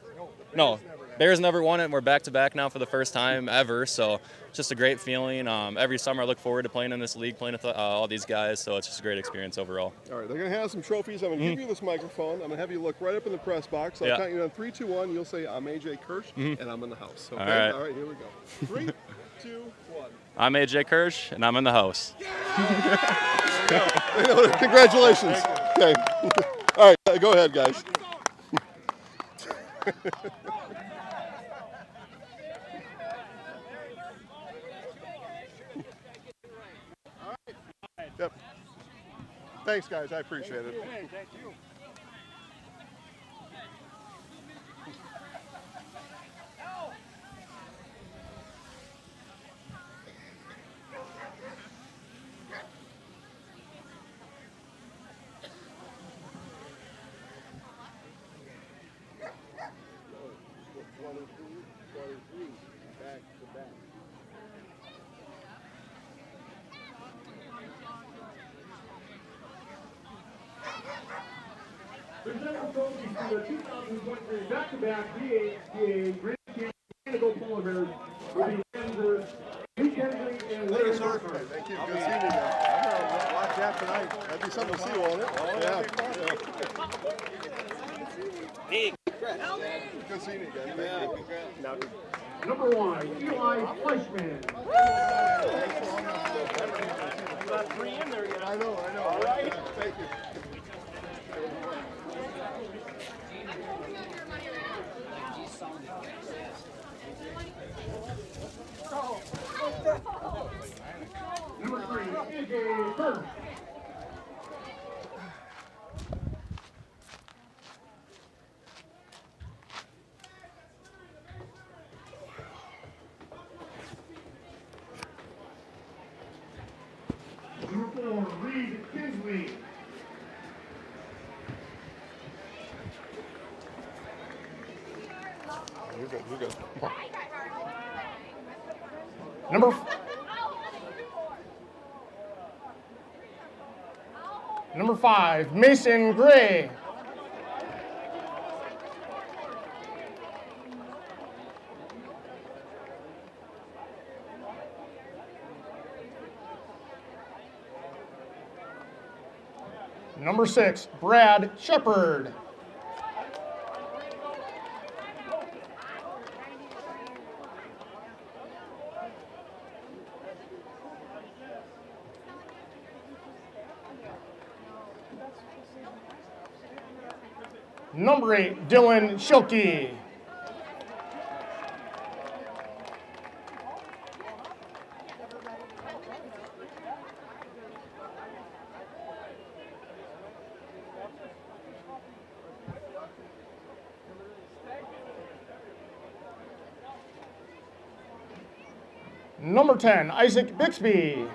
No. Bears never won it, and we're back-to-back now for the first time ever, so it's just a great feeling. Every summer I look forward to playing in this league, playing with all these guys, so it's just a great experience overall. All right, they're going to have some trophies. I'm going to give you this microphone. I'm going to have you look right up in the press box. I'll count you down 3, 2, 1. You'll say, I'm AJ Kirsch, and I'm in the house. Okay? All right, here we go. 3, 2, 1. I'm AJ Kirsch, and I'm in the house. Congratulations. Okay. All right, go ahead, guys. Yep. Thanks, guys. I appreciate it. Hey, thank you. Presenting trophies to the 2023 back-to-back BAA Grand Champion Antigo Polar Bears will be Kansas, Kensley, and Larry Burkhardt. Thank you. Good seeing you guys. I'm going to watch that tonight. That'd be something to see, won't it? Yeah. Hey, Good seeing you guys. Thank you. Number 1, Eli Fleischman. You got 3 in there yet. I know. All right. Thank you. Number 3, AJ Burke. Number 4, Reed Kinsley. You're good. Number 5, Mason Gray. Number 6, Brad Shepard. Number 8, Dylan Schilke. Number 10, Isaac Bixby.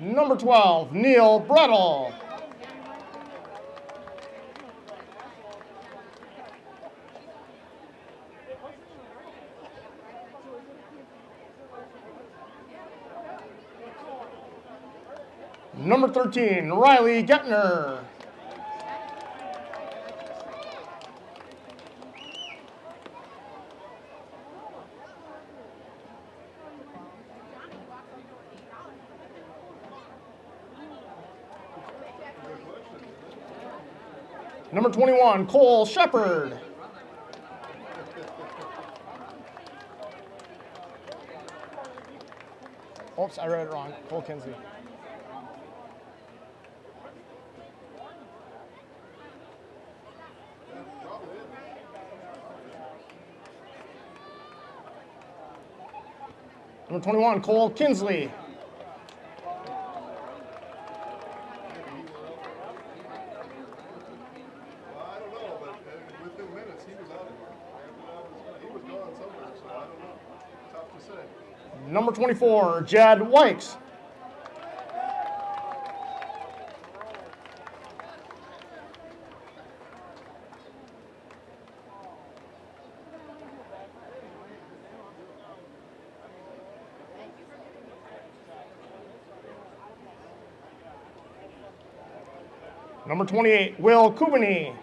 Number 12, Neil Brettel. Number 13, Riley Gettner. Number 21, Cole Shepard. Oops, I read it wrong. Cole Kinsley. Number 21, Cole Kinsley. Number 24, Jed Wykes. Number 28, Will Kubany.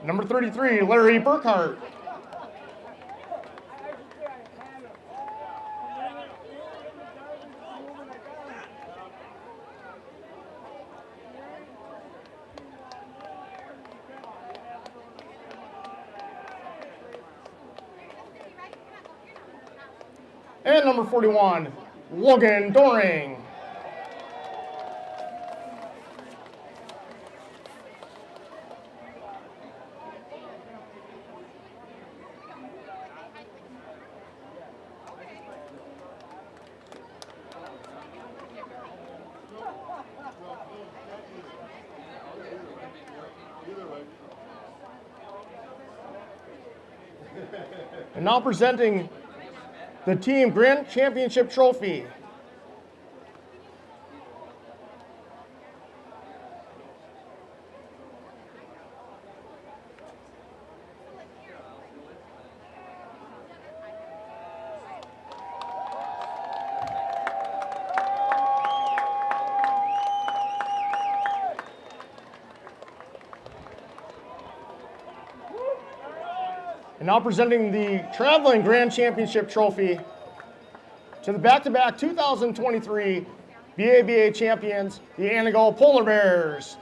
Number 33, Larry Burkhart. and number 41, Logan Doring. And now presenting the team Grand Championship Trophy. And now presenting the Traveling Grand Championship Trophy to the back-to-back 2023 BABA champions, the Antigo Polar Bears.